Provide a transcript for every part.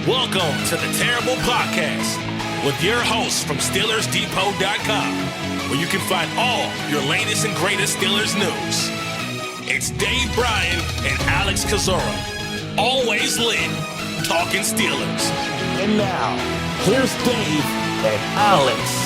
Welcome to the Terrible Podcast with your hosts from SteelersDepot.com, where you can find all your latest and greatest Steelers news. It's Dave Bryan and Alex Kozora, always lit, talking Steelers. And now, here's Dave and Alex.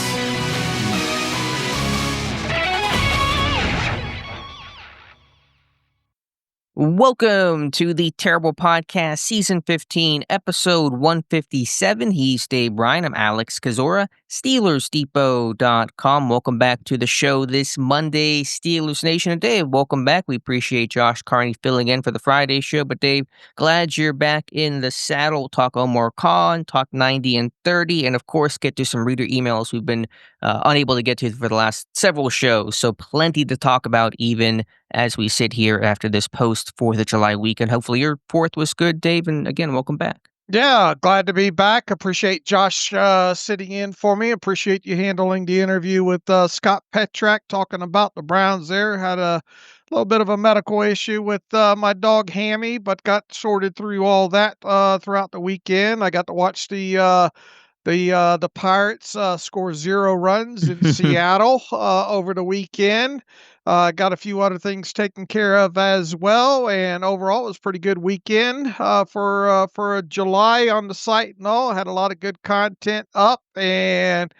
Welcome to the Terrible Podcast, Season 15, Episode 157. He's Dave Bryan. I'm Alex Kozora, SteelersDepot.com. Welcome back to the show this Monday, Steelers Nation. And Dave, welcome back. We appreciate Josh Carney filling in for the Friday show. But Dave, glad you're back in the saddle. Talk Omar Khan, talk 90 and 30, and of course, get to some reader emails we've been unable to get to for the last several shows. So plenty to talk about even as we sit here after this post 4th of July weekend. Hopefully your 4th was good, Dave, and again, welcome back. Yeah, glad to be back. Appreciate Josh sitting in for me. Appreciate you handling the interview with Scott Petrak, talking about the Browns there. Had a little bit of a medical issue with my dog Hammy, but got sorted through all that throughout the weekend. I got to watch the Pirates score 0 runs in Seattle over the weekend. Got a few other things taken care of as well, and overall it was a pretty good weekend for July on the site and all. Had a lot of good content up, and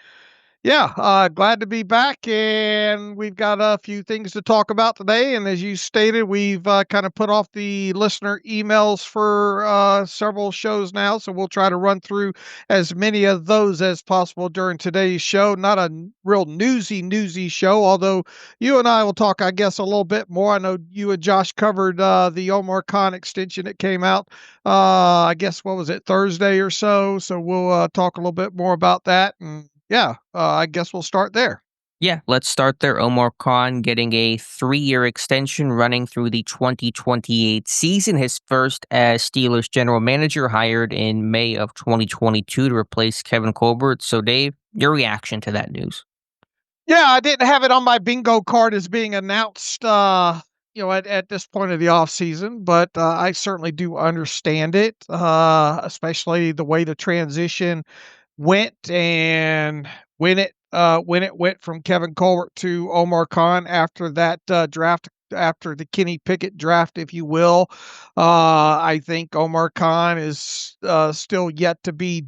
yeah, glad to be back, and we've got a few things to talk about today. And as you stated, we've kind of put off the listener emails for several shows now, so we'll try to run through as many of those as possible during today's show. Not a real newsy show, although you and I will talk, I guess, a little bit more. I know you and Josh covered the Omar Khan extension that came out, I guess, what was it, Thursday or so? So we'll talk a little bit more about that. And yeah, I guess we'll start there. Yeah, let's start there. Omar Khan getting a 3-year extension running through the 2028 season. His first as Steelers general manager, hired in May of 2022 to replace Kevin Colbert. So, Dave, your reaction to that news? Yeah, I didn't have it on my bingo card as being announced, at this point of the offseason, but I certainly do understand it, especially the way the transition went, and when it went from Kevin Colbert to Omar Khan after that draft, after the Kenny Pickett draft, if you will. I think Omar Khan is still yet to be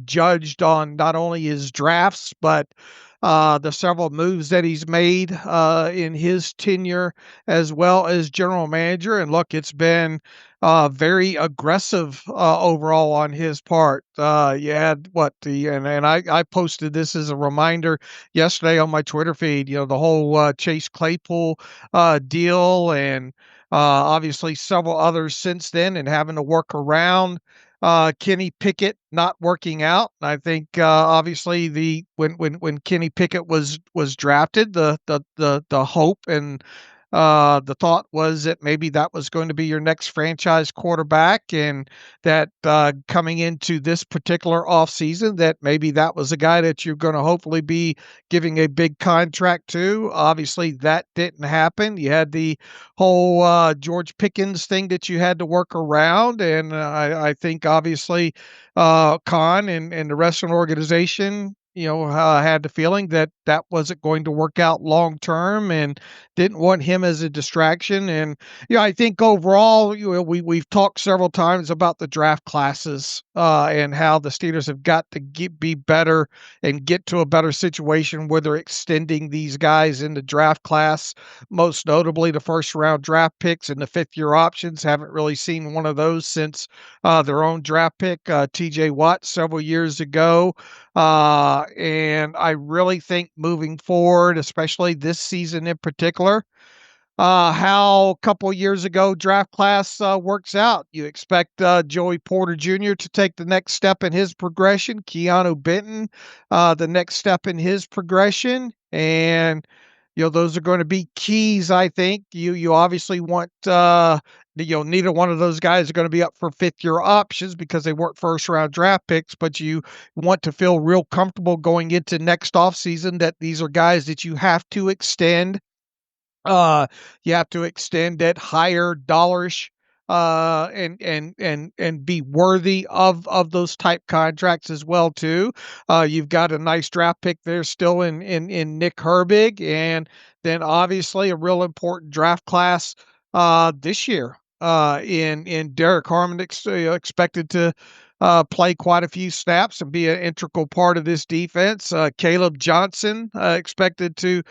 judged on not only his drafts, but the several moves that he's made in his tenure as well as general manager. And look, it's been very aggressive overall on his part. You had I posted this as a reminder yesterday on my Twitter feed, the whole Chase Claypool deal, and obviously several others since then, and having to work around Kenny Pickett not working out. I think obviously when Kenny Pickett was drafted, the hope and the thought was that maybe that was going to be your next franchise quarterback, and that coming into this particular offseason, that maybe that was a guy that you're going to hopefully be giving a big contract to. Obviously, that didn't happen. You had the whole George Pickens thing that you had to work around, and I think obviously Khan and the rest of the organization had the feeling that that wasn't going to work out long term, and didn't want him as a distraction. And I think overall, we've talked several times about the draft classes and how the Steelers have got to be better and get to a better situation where they're extending these guys in the draft class. Most notably, the first round draft picks and the 5th-year options. Haven't really seen one of those since their own draft pick, TJ Watt, several years ago. And I really think moving forward, especially this season in particular, how a couple years ago draft class works out. You expect Joey Porter Jr. to take the next step in his progression, Keanu Benton the next step in his progression, and those are going to be keys. I think you obviously want neither one of those guys are going to be up for 5th-year options because they weren't first-round draft picks, but you want to feel real comfortable going into next offseason that these are guys that you have to extend. You have to extend at higher dollarish and be worthy of those type contracts as well too. You've got a nice draft pick there still in Nick Herbig, and then obviously a real important draft class this year in Derrick Harmon, expected to play quite a few snaps and be an integral part of this defense. Caleb Johnson expected to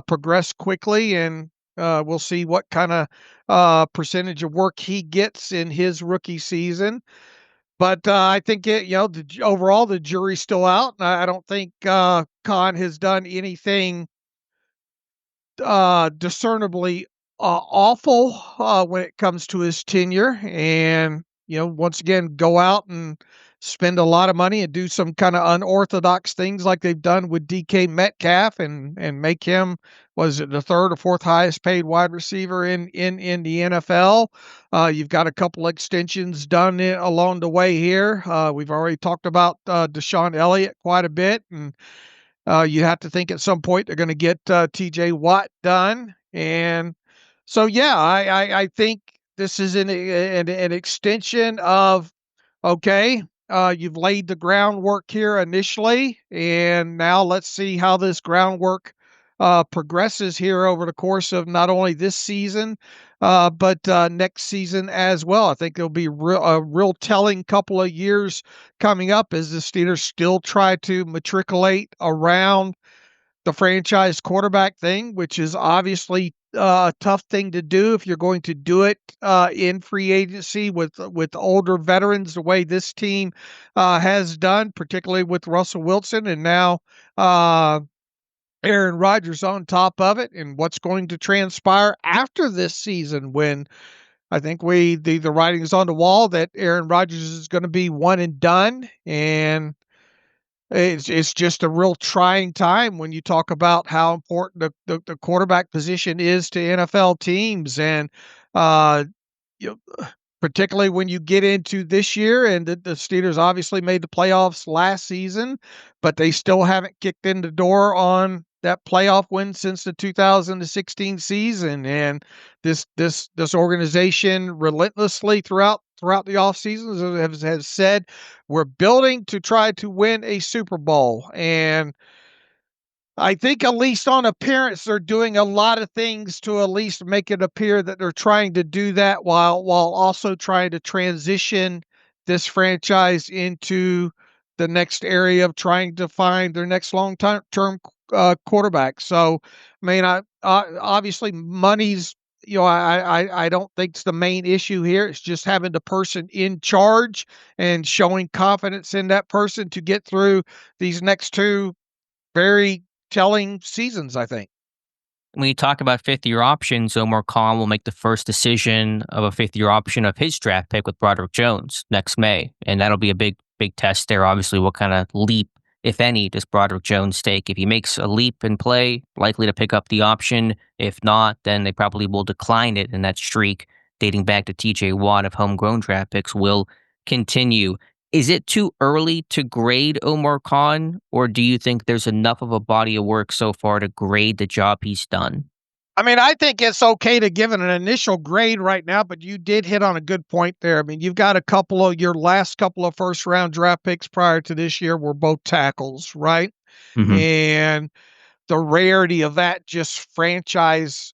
progress quickly, and we'll see what kind of percentage of work he gets in his rookie season. But I think overall the jury's still out. I don't think Khan has done anything discernibly awful when it comes to his tenure, and once again go out and spend a lot of money and do some kind of unorthodox things like they've done with DK Metcalf and make him, was it the third or fourth highest paid wide receiver in the NFL. You've got a couple extensions done along the way here. We've already talked about Deshaun Elliott quite a bit, and you have to think at some point they're going to get TJ Watt done. And so, yeah, I think this is an extension of, okay, you've laid the groundwork here initially, and now let's see how this groundwork progresses here over the course of not only this season, but next season as well. I think there'll be a real telling couple of years coming up as the Steelers still try to matriculate around the franchise quarterback thing, which is obviously a tough thing to do if you're going to do it in free agency with older veterans, the way this team has done, particularly with Russell Wilson and now Aaron Rodgers on top of it, and what's going to transpire after this season when I think the writing is on the wall that Aaron Rodgers is going to be one and done. And it's just a real trying time when you talk about how important the quarterback position is to NFL teams. And uh, you particularly when you get into this year, and the Steelers obviously made the playoffs last season, but they still haven't kicked in the door on that playoff win since the 2016 season. And this organization relentlessly throughout the off seasons has said we're building to try to win a Super Bowl. And I think at least on appearance, they're doing a lot of things to at least make it appear that they're trying to do that while also trying to transition this franchise into the next area of trying to find their next long-term quarterback. So, I mean, obviously money's, I don't think it's the main issue here. It's just having the person in charge and showing confidence in that person to get through these next two very telling seasons, I think. When you talk about fifth-year options, Omar Khan will make the first decision of a fifth-year option of his draft pick with Broderick Jones next May, and that'll be a big test there. Obviously, what kind of leap, if any, does Broderick Jones take? If he makes a leap in play, likely to pick up the option. If not, then they probably will decline it, and that streak dating back to TJ Watt of homegrown draft picks will continue. Is it too early to grade Omar Khan, or do you think there's enough of a body of work so far to grade the job he's done? I mean, I think it's okay to give it an initial grade right now, but you did hit on a good point there. I mean, you've got your last couple of first round draft picks prior to this year were both tackles, right? Mm-hmm. And the rarity of that, just franchise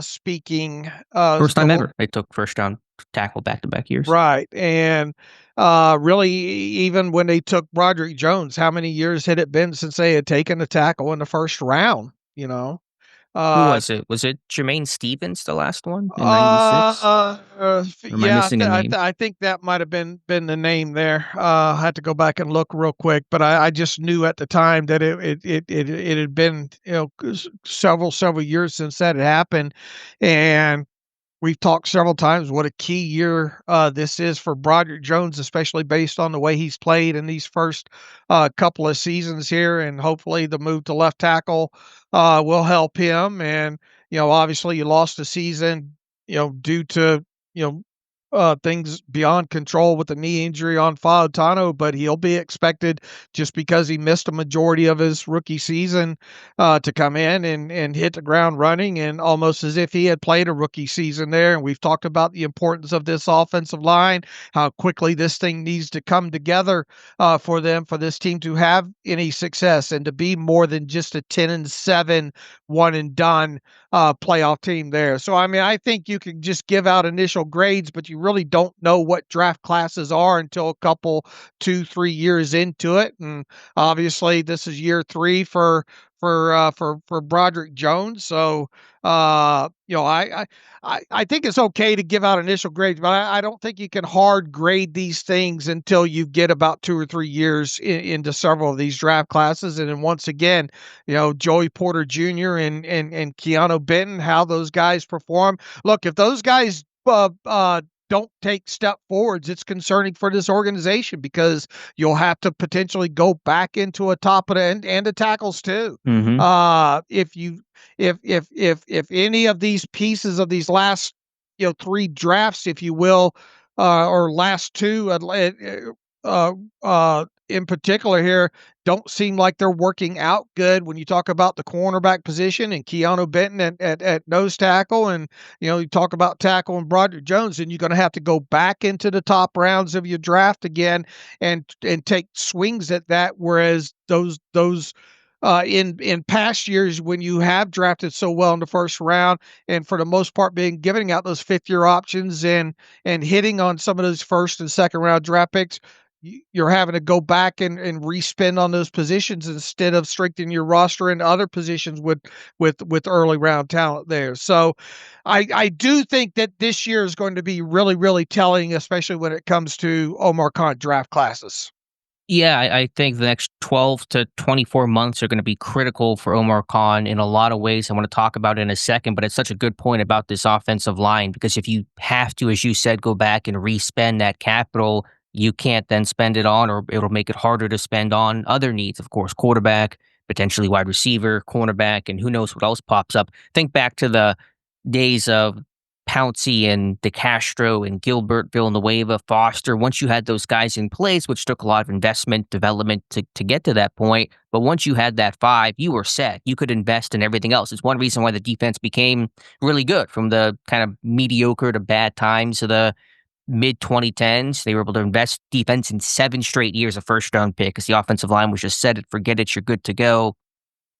speaking. First time ever they took first round tackle back-to-back years. Right. And really, even when they took Broderick Jones, how many years had it been since they had taken a tackle in the first round? Who was it? Was it Jermaine Stevens, the last one in '96? Yeah, I think that might have been the name there. I had to go back and look real quick, but I just knew at the time that it had been several years since that had happened. And we've talked several times what a key year this is for Broderick Jones, especially based on the way he's played in these first couple of seasons here. And hopefully the move to left tackle will help him. And, obviously you lost a season, due to, things beyond control with the knee injury on Fautano, but he'll be expected just because he missed a majority of his rookie season to come in and hit the ground running, and almost as if he had played a rookie season there. And we've talked about the importance of this offensive line, how quickly this thing needs to come together for this team to have any success and to be more than just a 10-7 one and done playoff team there. So, I mean, I think you can just give out initial grades, but you really don't know what draft classes are until a couple, 2-3 years into it. And obviously, this is year 3 for Broderick Jones. So, I think it's okay to give out initial grades, but I don't think you can hard grade these things until you get about 2 or 3 years into several of these draft classes. And then once again, Joey Porter Jr. and Keanu Benton, how those guys perform. Look, if those guys don't take step forwards, it's concerning for this organization because you'll have to potentially go back into a top of the end and the tackles too. Mm-hmm. If any of these pieces of these last 3 drafts, if you will, or last 2 in particular here, don't seem like they're working out good when you talk about the cornerback position and Keanu Benton at nose tackle, and you talk about tackle and Broderick Jones, and you're going to have to go back into the top rounds of your draft again and take swings at that. Whereas those in past years, when you have drafted so well in the first round, and for the most part giving out those 5th-year options and hitting on some of those first and second round draft picks, you're having to go back and respend on those positions instead of strengthening your roster in other positions with early round talent there. So I do think that this year is going to be really, really telling, especially when it comes to Omar Khan draft classes. Yeah, I think the next 12 to 24 months are going to be critical for Omar Khan in a lot of ways. I want to talk about it in a second, but it's such a good point about this offensive line, because if you have to, as you said, go back and respend that capital, you can't then spend it on, or it'll make it harder to spend on other needs, of course, quarterback, potentially wide receiver, cornerback, and who knows what else pops up. Think back to the days of Pouncey and DeCastro and Gilbert, Villanueva, Foster. Once you had those guys in place, which took a lot of investment, development to get to that point, but once you had that 5, you were set. You could invest in everything else. It's one reason why the defense became really good from the kind of mediocre to bad times of the mid-2010s. They were able to invest defense in 7 straight years of first-round pick because the offensive line was just set it, forget it, you're good to go.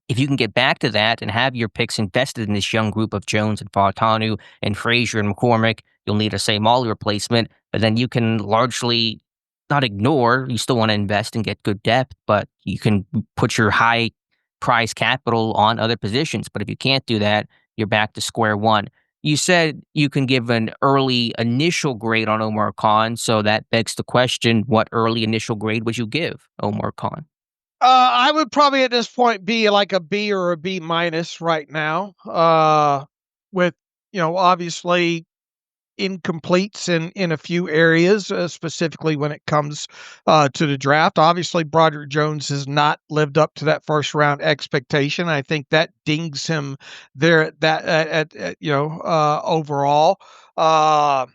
If you can get back to that and have your picks invested in this young group of Jones and Fautanu and Frazier and McCormick, you'll need a Samali replacement, but then you can largely not ignore, you still want to invest and get good depth, but you can put your high prize capital on other positions. But if you can't do that, you're back to square one. You said you can give an early initial grade on Omar Khan, so that begs the question, what early initial grade would you give Omar Khan? I would probably at this point be like a B or a B minus right now. With obviously incompletes in a few areas, specifically when it comes to the draft. Obviously, Broderick Jones has not lived up to that first round expectation. I think that dings him there overall. I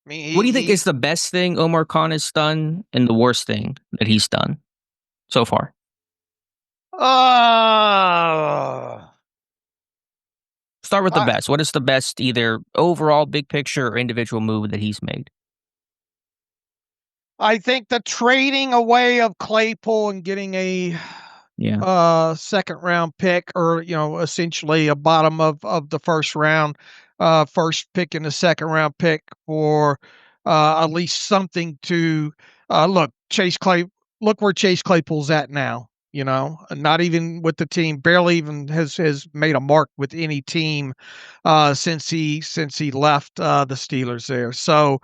mean, What do you think is the best thing Omar Khan has done and the worst thing that he's done so far? Start with the best. What is the best, either overall big picture or individual move that he's made? I think the trading away of Claypool and getting a second round pick, or essentially a bottom of the first round, first pick and the second round pick for at least something to look. Look where Chase Claypool's at now. Not even with the team, barely even has made a mark with any team since he left the Steelers there. So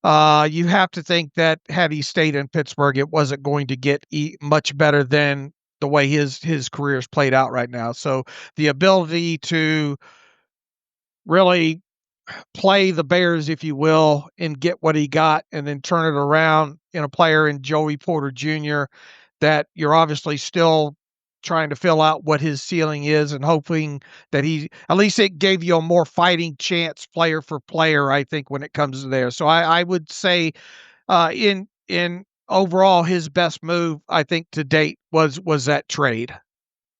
you have to think that had he stayed in Pittsburgh, it wasn't going to get much better than the way his career is played out right now. So the ability to really play the Bears, if you will, and get what he got, and then turn it around in a player in Joey Porter Jr. that you're obviously still trying to fill out what his ceiling is and hoping that at least it gave you a more fighting chance player for player, I think, when it comes to there. So I would say in overall, his best move, I think, to date was that trade.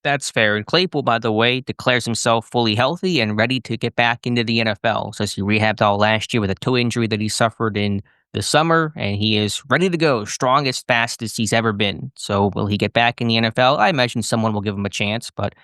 That's fair. And Claypool, by the way, declares himself fully healthy and ready to get back into the NFL. Says he rehabbed all last year with a toe injury that he suffered in the summer, and he is ready to go, strongest, fastest he's ever been. So will he get back in the NFL? I imagine someone will give him a chance, but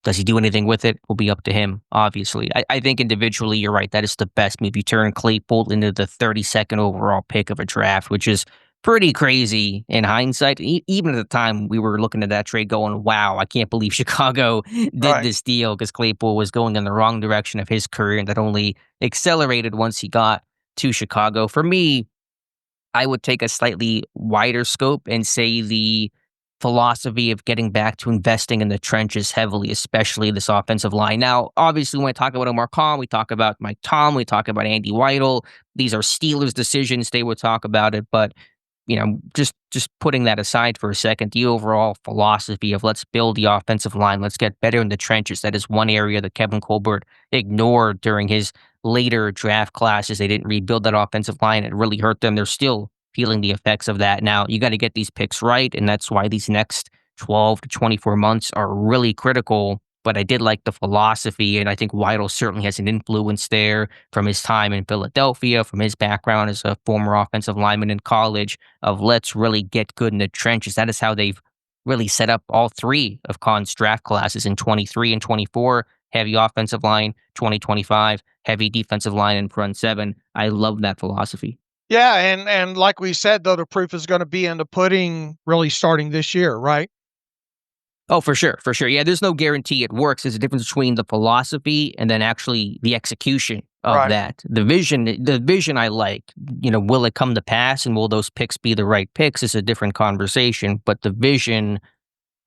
does he do anything with it? Will be up to him, obviously. I think individually, you're right. That is the best move. You turn Claypool into the 32nd overall pick of a draft, which is pretty crazy in hindsight. Even at the time, we were looking at that trade going, wow, I can't believe Chicago did this deal, because Claypool was going in the wrong direction of his career, and that only accelerated once he got to Chicago. For me, I would take a slightly wider scope and say the philosophy of getting back to investing in the trenches heavily, especially this offensive line. Now, obviously, when I talk about Omar Khan, we talk about Mike Tom, we talk about Andy Weidel. These are Steelers decisions. They would talk about it, but just putting that aside for a second, the overall philosophy of let's build the offensive line, let's get better in the trenches. That is one area that Kevin Colbert ignored during his later draft classes. They didn't rebuild that offensive line. It really hurt them. They're still feeling the effects of that. Now, you got to get these picks right, and that's why these next 12 to 24 months are really critical. But I did like the philosophy, and I think Weidel certainly has an influence there from his time in Philadelphia, from his background as a former offensive lineman in college, of let's really get good in the trenches. That is how they've really set up all three of Khan's draft classes in 23 and 24. Heavy offensive line, 2025, heavy defensive line in front seven. I love that philosophy. Yeah, and like we said, though, the proof is going to be in the pudding really starting this year, right? Oh, for sure, for sure. Yeah, there's no guarantee it works. There's a difference between the philosophy and then actually the execution of that. The vision I like, will it come to pass and will those picks be the right picks is a different conversation, but the vision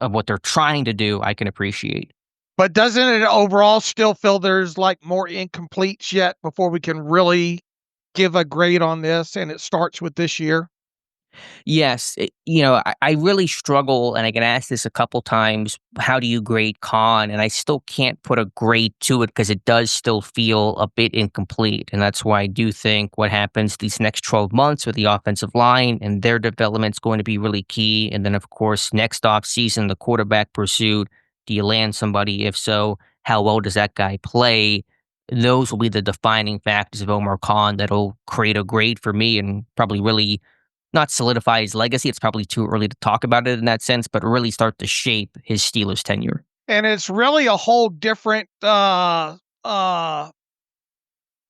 of what they're trying to do, I can appreciate. But doesn't it overall still feel there's like more incompletes yet before we can really give a grade on this, and it starts with this year? Yes, I really struggle, and I get asked this a couple times. How do you grade Khan? And I still can't put a grade to it because it does still feel a bit incomplete. And that's why I do think what happens these next 12 months with the offensive line and their development is going to be really key. And then, of course, next offseason, the quarterback pursuit. Do you land somebody? If so, how well does that guy play? Those will be the defining factors of Omar Khan that'll create a grade for me and probably really not solidify his legacy. It's probably too early to talk about it in that sense, but really start to shape his Steelers tenure. And it's really a whole different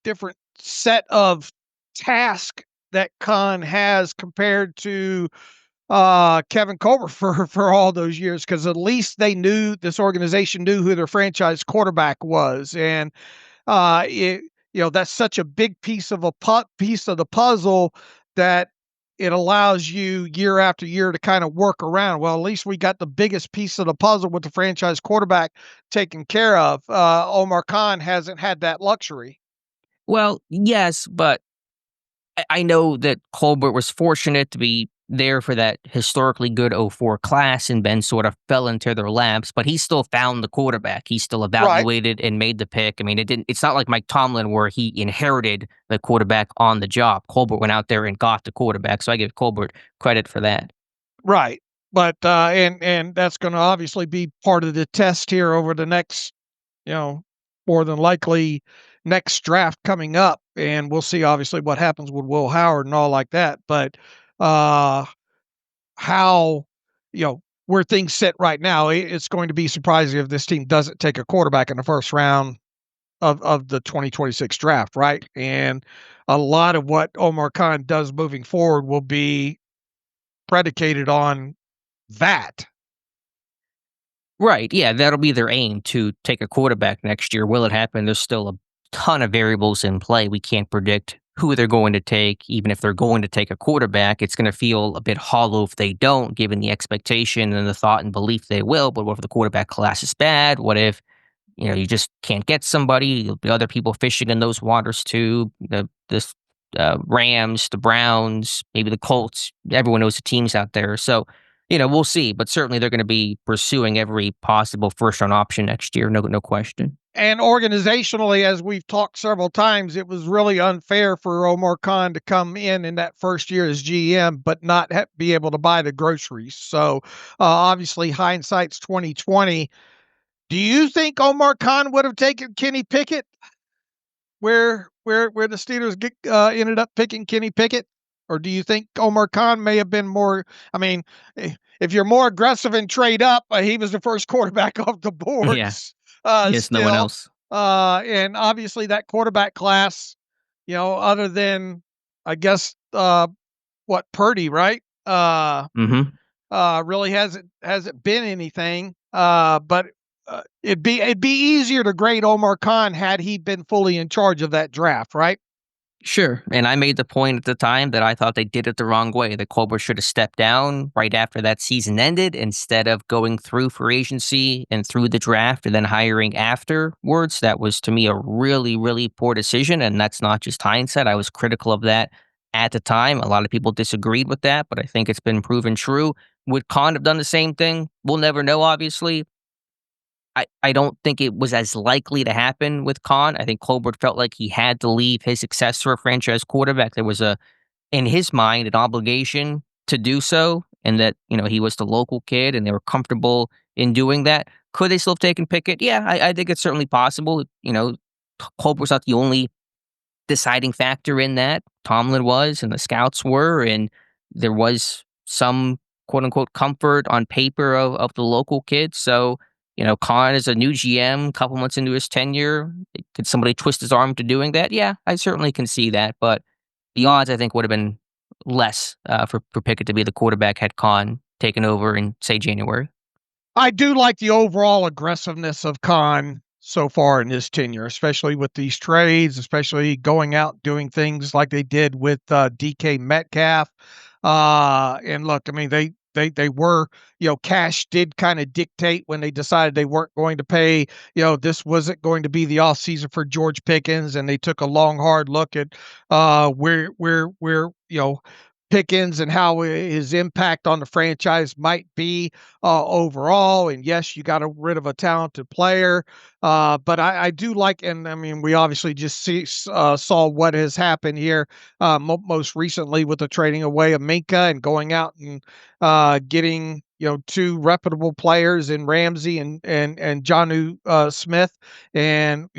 different set of tasks that Khan has compared to Kevin Colbert for all those years, because at least this organization knew who their franchise quarterback was, and that's such a big piece of the puzzle that it allows you year after year to kind of work around. Well, at least we got the biggest piece of the puzzle with the franchise quarterback taken care of. Omar Khan hasn't had that luxury. Well, yes, but I know that Colbert was fortunate to be there for that historically good 04 class, and Ben sort of fell into their laps, but he still found the quarterback. He still evaluated and made the pick. I mean, it's not like Mike Tomlin where he inherited the quarterback on the job. Colbert went out there and got the quarterback, so I give Colbert credit for that. Right. But and that's going to obviously be part of the test here over the next, more than likely next draft coming up, and we'll see obviously what happens with Will Howard and all like that. But how, where things sit right now, it's going to be surprising if this team doesn't take a quarterback in the first round of the 2026 draft, right? And a lot of what Omar Khan does moving forward will be predicated on that. Right. Yeah, that'll be their aim, to take a quarterback next year. Will it happen? There's still a ton of variables in play. We can't predict who they're going to take. Even if they're going to take a quarterback, it's going to feel a bit hollow if they don't, given the expectation and the thought and belief they will. But what if the quarterback class is bad? What if, you just can't get somebody? There'll be other people fishing in those waters too. The Rams, the Browns, maybe the Colts. Everyone knows the teams out there. So We'll see, but certainly they're going to be pursuing every possible first-round option next year. No question. And organizationally, as we've talked several times, it was really unfair for Omar Khan to come in that first year as GM, but not be able to buy the groceries. So obviously, hindsight's 2020. Do you think Omar Khan would have taken Kenny Pickett where the Steelers ended up picking Kenny Pickett? Or do you think Omar Khan may have been more? I mean, if you're more aggressive and trade up, he was the first quarterback off the Yeah. boards. Yes, no one Still, else. and obviously that quarterback class, other than I guess Purdy, right? Mm-hmm. Really hasn't been anything. But it'd be easier to grade Omar Khan had he been fully in charge of that draft, right? Sure. And I made the point at the time that I thought they did it the wrong way. That Colbert should have stepped down right after that season ended instead of going through free agency and through the draft and then hiring afterwards. That was, to me, a really, really poor decision. And that's not just hindsight. I was critical of that at the time. A lot of people disagreed with that, but I think it's been proven true. Would Khan have done the same thing? We'll never know, obviously. I don't think it was as likely to happen with Khan. I think Colbert felt like he had to leave his successor, a franchise quarterback. There was in his mind, an obligation to do so, and that, he was the local kid and they were comfortable in doing that. Could they still have taken Pickett? Yeah, I think it's certainly possible. Colbert's not the only deciding factor in that. Tomlin was, and the scouts were, and there was some quote unquote comfort on paper of the local kid. So, Khan is a new GM, a couple months into his tenure. Could somebody twist his arm to doing that? Yeah, I certainly can see that. But the odds, I think, would have been less for Pickett to be the quarterback had Khan taken over in, say, January. I do like the overall aggressiveness of Khan so far in his tenure, especially with these trades, especially going out doing things like they did with DK Metcalf. And look, I mean, they were, cash did kind of dictate when they decided they weren't going to pay, this wasn't going to be the offseason for George Pickens. And they took a long, hard look at where, Pickens and how his impact on the franchise might be overall. And yes, you got rid of a talented player, but I do like, and I mean, we obviously just saw what has happened here most recently with the trading away of Minka and going out and getting two reputable players in Ramsey and Jonnu Smith, and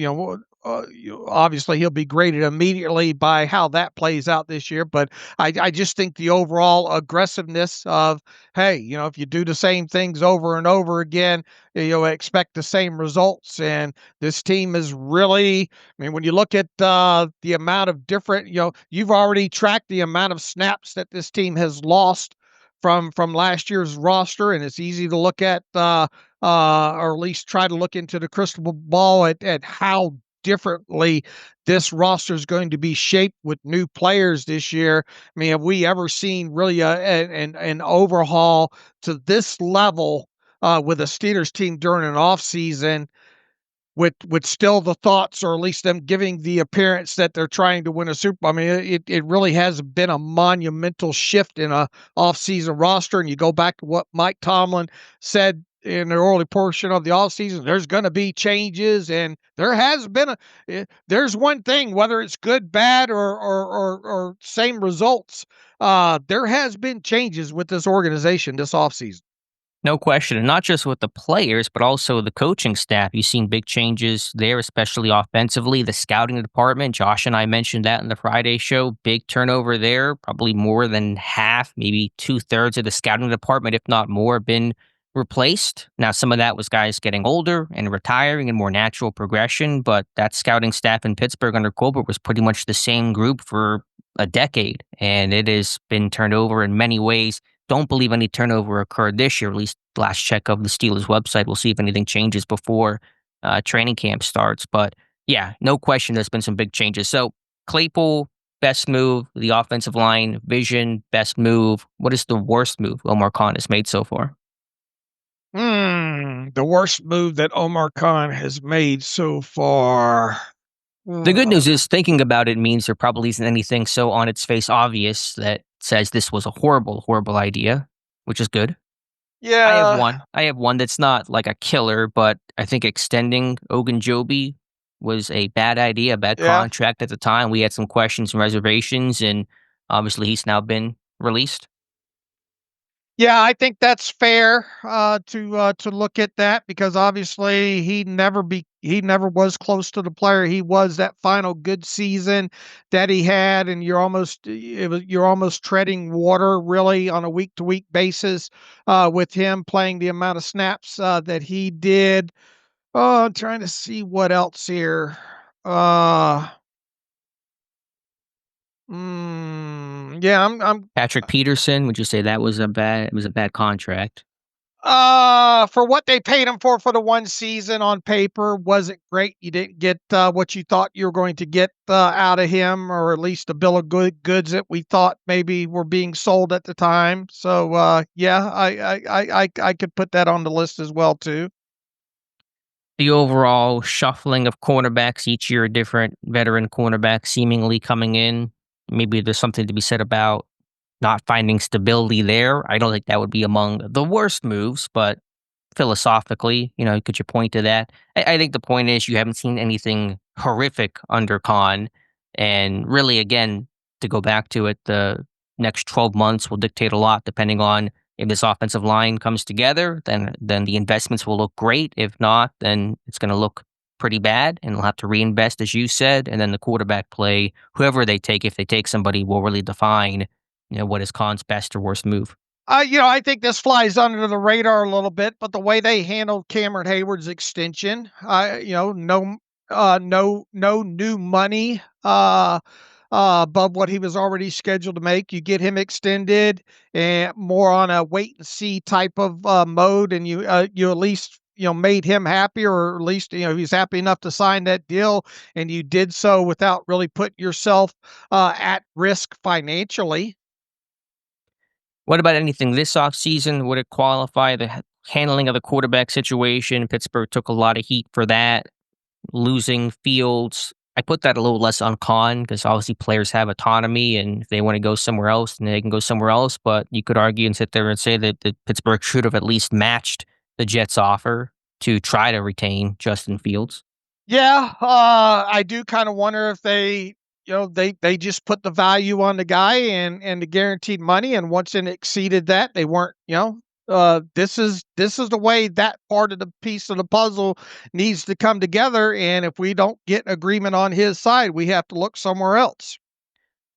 obviously he'll be graded immediately by how that plays out this year. But I just think the overall aggressiveness of, hey, if you do the same things over and over again, you'll expect the same results. And this team is really, I mean, when you look at the amount of different, you've already tracked the amount of snaps that this team has lost from last year's roster, and it's easy to look at or at least try to look into the crystal ball at how differently this roster is going to be shaped with new players this year. I mean, have we ever seen really an overhaul to this level with a Steelers team during an offseason with still the thoughts, or at least them giving the appearance that they're trying to win a Super Bowl? I mean, it really has been a monumental shift in a offseason roster. And you go back to what Mike Tomlin said in the early portion of the offseason, there's going to be changes, and there has been there's one thing, whether it's good, bad, or same results, there has been changes with this organization this offseason. No question. And not just with the players, but also the coaching staff. You've seen big changes there, especially offensively. The scouting department, Josh and I mentioned that in the Friday show. Big turnover there. Probably more than half, maybe 2/3 of the scouting department, if not more, been replaced. Now, some of that was guys getting older and retiring and more natural progression, but that scouting staff in Pittsburgh under Colbert was pretty much the same group for a decade, and it has been turned over in many ways. Don't believe any turnover occurred this year, at least last check of the Steelers website. We'll see if anything changes before training camp starts. But yeah, no question there's been some big changes. So Claypool, best move. The offensive line, vision, best move. What is the worst move Omar Khan has made so far? The worst move that Omar Khan has made so far. The good news is thinking about it means there probably isn't anything so on its face obvious that says this was a horrible, horrible idea, which is good. Yeah, I have one that's not like a killer, but I think extending Ogunjobi was a bad idea, bad yeah. contract at the time. We had some questions and reservations, and obviously he's now been released. Yeah, I think that's fair to look at that because obviously he never was close to the player he was that final good season that he had, and you're almost treading water really on a week to week basis with him playing the amount of snaps that he did. Oh, I'm trying to see what else here. Uh, yeah, I'm Patrick Peterson, would you say that was it was a bad contract? For what they paid him for the one season on paper, wasn't great. You didn't get what you thought you were going to get out of him, or at least a bill of goods that we thought maybe were being sold at the time. So yeah, I could put that on the list as well too. The overall shuffling of cornerbacks each year, a different veteran cornerback seemingly coming in. Maybe there's something to be said about not finding stability there. I don't think that would be among the worst moves, but philosophically, could you point to that? I think the point is you haven't seen anything horrific under Khan. And really, again, to go back to it, the next 12 months will dictate a lot depending on if this offensive line comes together, then the investments will look great. If not, then it's going to look pretty bad and they'll have to reinvest, as you said. And then the quarterback play, whoever they take, if they take somebody, will really define, what is Khan's best or worst move. I think this flies under the radar a little bit, but the way they handled Cameron Hayward's extension, no new money above what he was already scheduled to make. You get him extended and more on a wait and see type of mode, and you at least made him happy, or at least he's happy enough to sign that deal, and you did so without really putting yourself at risk financially. What about anything this offseason? Would it qualify the handling of the quarterback situation? Pittsburgh took a lot of heat for that, losing Fields. I put that a little less on Khan because obviously players have autonomy, and if they want to go somewhere else, then they can go somewhere else. But you could argue and sit there and say that Pittsburgh should have at least matched the Jets' offer to try to retain Justin Fields. Yeah, I do kind of wonder if they just put the value on the guy and the guaranteed money, and once it exceeded that, they weren't, this is the way that part of the piece of the puzzle needs to come together, and if we don't get agreement on his side, we have to look somewhere else.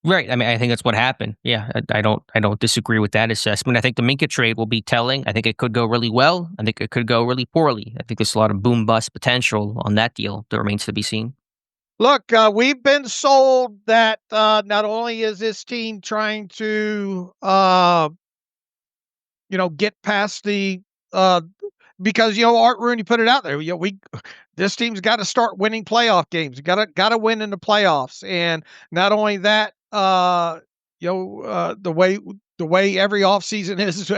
Right. I mean, I think that's what happened. Yeah, I don't disagree with that assessment. I think the Minka trade will be telling. I think it could go really well. I think it could go really poorly. I think there's a lot of boom bust potential on that deal that remains to be seen. Look, we've been sold that not only is this team trying to get past the because Art Rooney put it out there. We this team's got to start winning playoff games. Got to win in the playoffs, and not only that, the way every offseason is,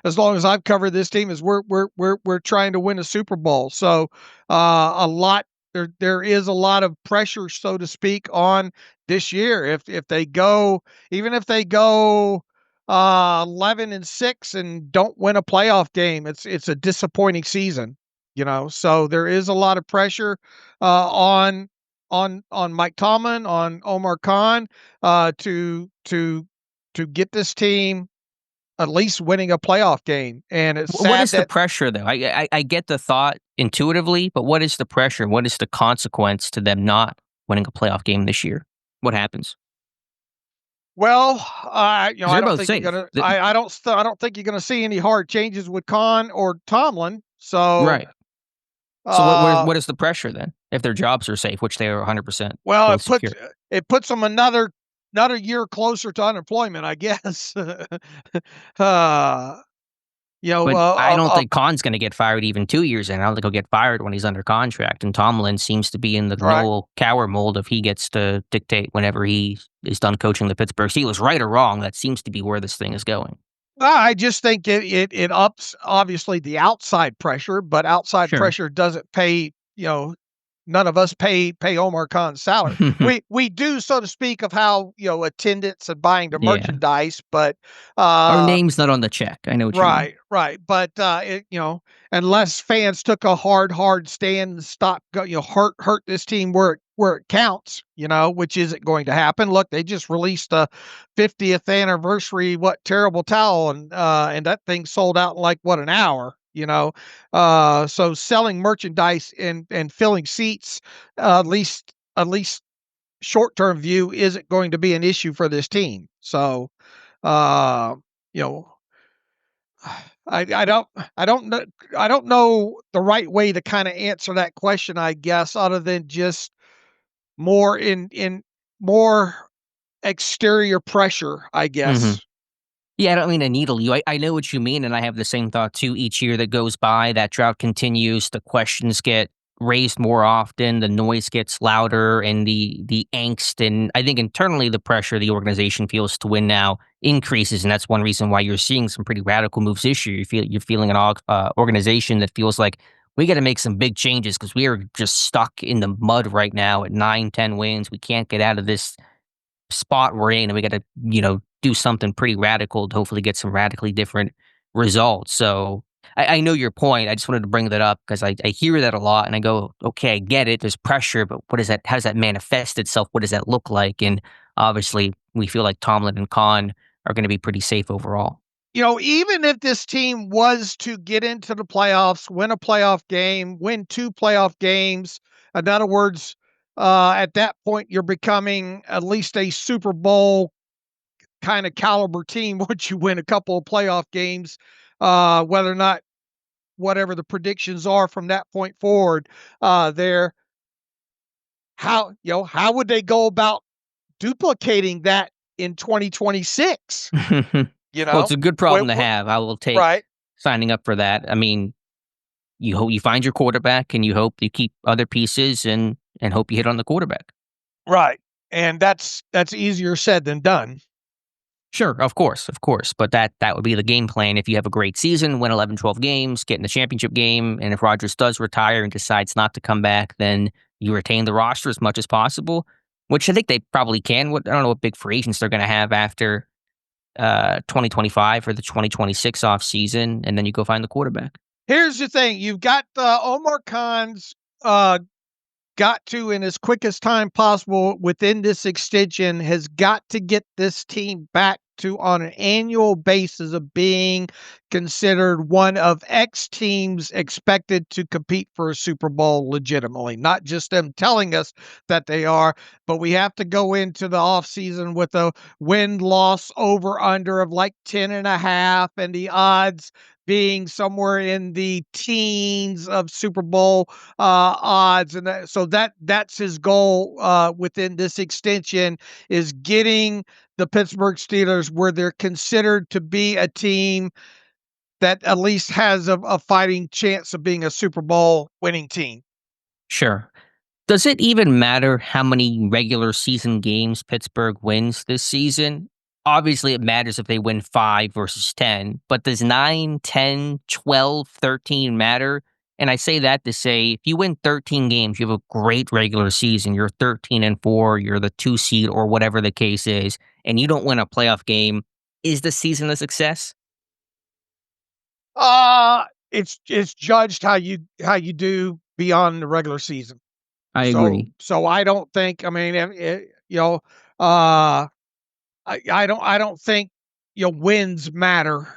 as long as I've covered this team, is we're trying to win a Super Bowl. So a lot there is a lot of pressure, so to speak, on this year. If they go, even if they go 11-6 and don't win a playoff game, it's a disappointing season, so there is a lot of pressure on Mike Tomlin, on Omar Khan, to get this team at least winning a playoff game. And it's What sad is the that, pressure, though? I get the thought intuitively, but what is the pressure? What is the consequence to them not winning a playoff game this year? What happens? well, 'Cause I they're don't both think you're safe. gonna I don't think you're gonna see any hard changes with Khan or Tomlin. So Right. So uh what is the pressure then? If their jobs are safe, which they are 100% well, both secure. it puts them another year closer to unemployment, I guess. uh But I don't think Khan's gonna get fired even 2 years in. I don't think he'll get fired when he's under contract, and Tomlin seems to be in the right. Noel Cowher mold if he gets to dictate whenever he is done coaching the Pittsburgh Steelers. Right or wrong, that seems to be where this thing is going. I just think it ups obviously the outside pressure, but outside Sure. pressure doesn't pay, none of us pay Omar Khan's salary. We do, so to speak, of how, attendance and buying the Yeah. merchandise, but Our name's not on the check. I know what you mean. right. But unless fans took a hard stand and stop, hurt this team where it counts, which isn't going to happen. Look, they just released a 50th anniversary terrible towel, and that thing sold out in like an hour. So selling merchandise and filling seats, at least short-term view, isn't going to be an issue for this team. So, you know, I don't know the right way to kind of answer that question, I guess, other than just more more exterior pressure, I guess. Yeah, I don't mean to needle you. I know what you mean, and I have the same thought too. Each year that goes by, that drought continues. The questions get raised more often. The noise gets louder, and the angst, and I think internally the pressure the organization feels to win now increases, and that's one reason why you're seeing some pretty radical moves this year. You're feeling an organization that feels like we got to make some big changes because we are just stuck in the mud right now at 9, 10 wins. We can't get out of this spot we're in, and we got to, do something pretty radical to hopefully get some radically different results. So I know your point. I just wanted to bring that up because I hear that a lot, and I go, okay, I get it. There's pressure, but what is that? How does that manifest itself? What does that look like? And obviously, we feel like Tomlin and Khan are going to be pretty safe overall. Even if this team was to get into the playoffs, win a playoff game, win 2 playoff games, in other words, at that point, you're becoming at least a Super Bowl kind of caliber team once you win a couple of playoff games, whether or not whatever the predictions are from that point forward, there. How would they go about duplicating that in 2026? Well, it's a good problem to Wh- have. I will take right, signing up for that. I mean, you hope you find your quarterback, and you hope you keep other pieces, and hope you hit on the quarterback. right, and that's easier said than done. Sure, of course, but that would be the game plan if you have a great season, win 11, 12 games, get in the championship game, and if Rodgers does retire and decides not to come back, then you retain the roster as much as possible, which I think they probably can. I don't know what big free agents they're going to have after 2025 or the 2026 offseason, and then you go find the quarterback. Here's the thing: you've got Omar Khan's got to, in as quick as time possible within this extension, has got to get this team back to, on an annual basis, of being considered one of X teams expected to compete for a Super Bowl legitimately. Not just them telling us that they are, but we have to go into the offseason with a win-loss over-under of like 10.5, and the odds being somewhere in the teens of Super Bowl odds, and that's his goal within this extension, is getting the Pittsburgh Steelers where they're considered to be a team that at least has a fighting chance of being a Super Bowl winning team. Sure. Does it even matter how many regular season games Pittsburgh wins this season? Obviously, it matters if they win 5 versus 10, but does 9, 10, 12, 13 matter? And I say that to say, if you win 13 games, you have a great regular season, you're 13-4, you're the 2 seed or whatever the case is, and you don't win a playoff game, is the season a success? It's judged how you do beyond the regular season. I agree. So I don't think. I mean, I don't think wins matter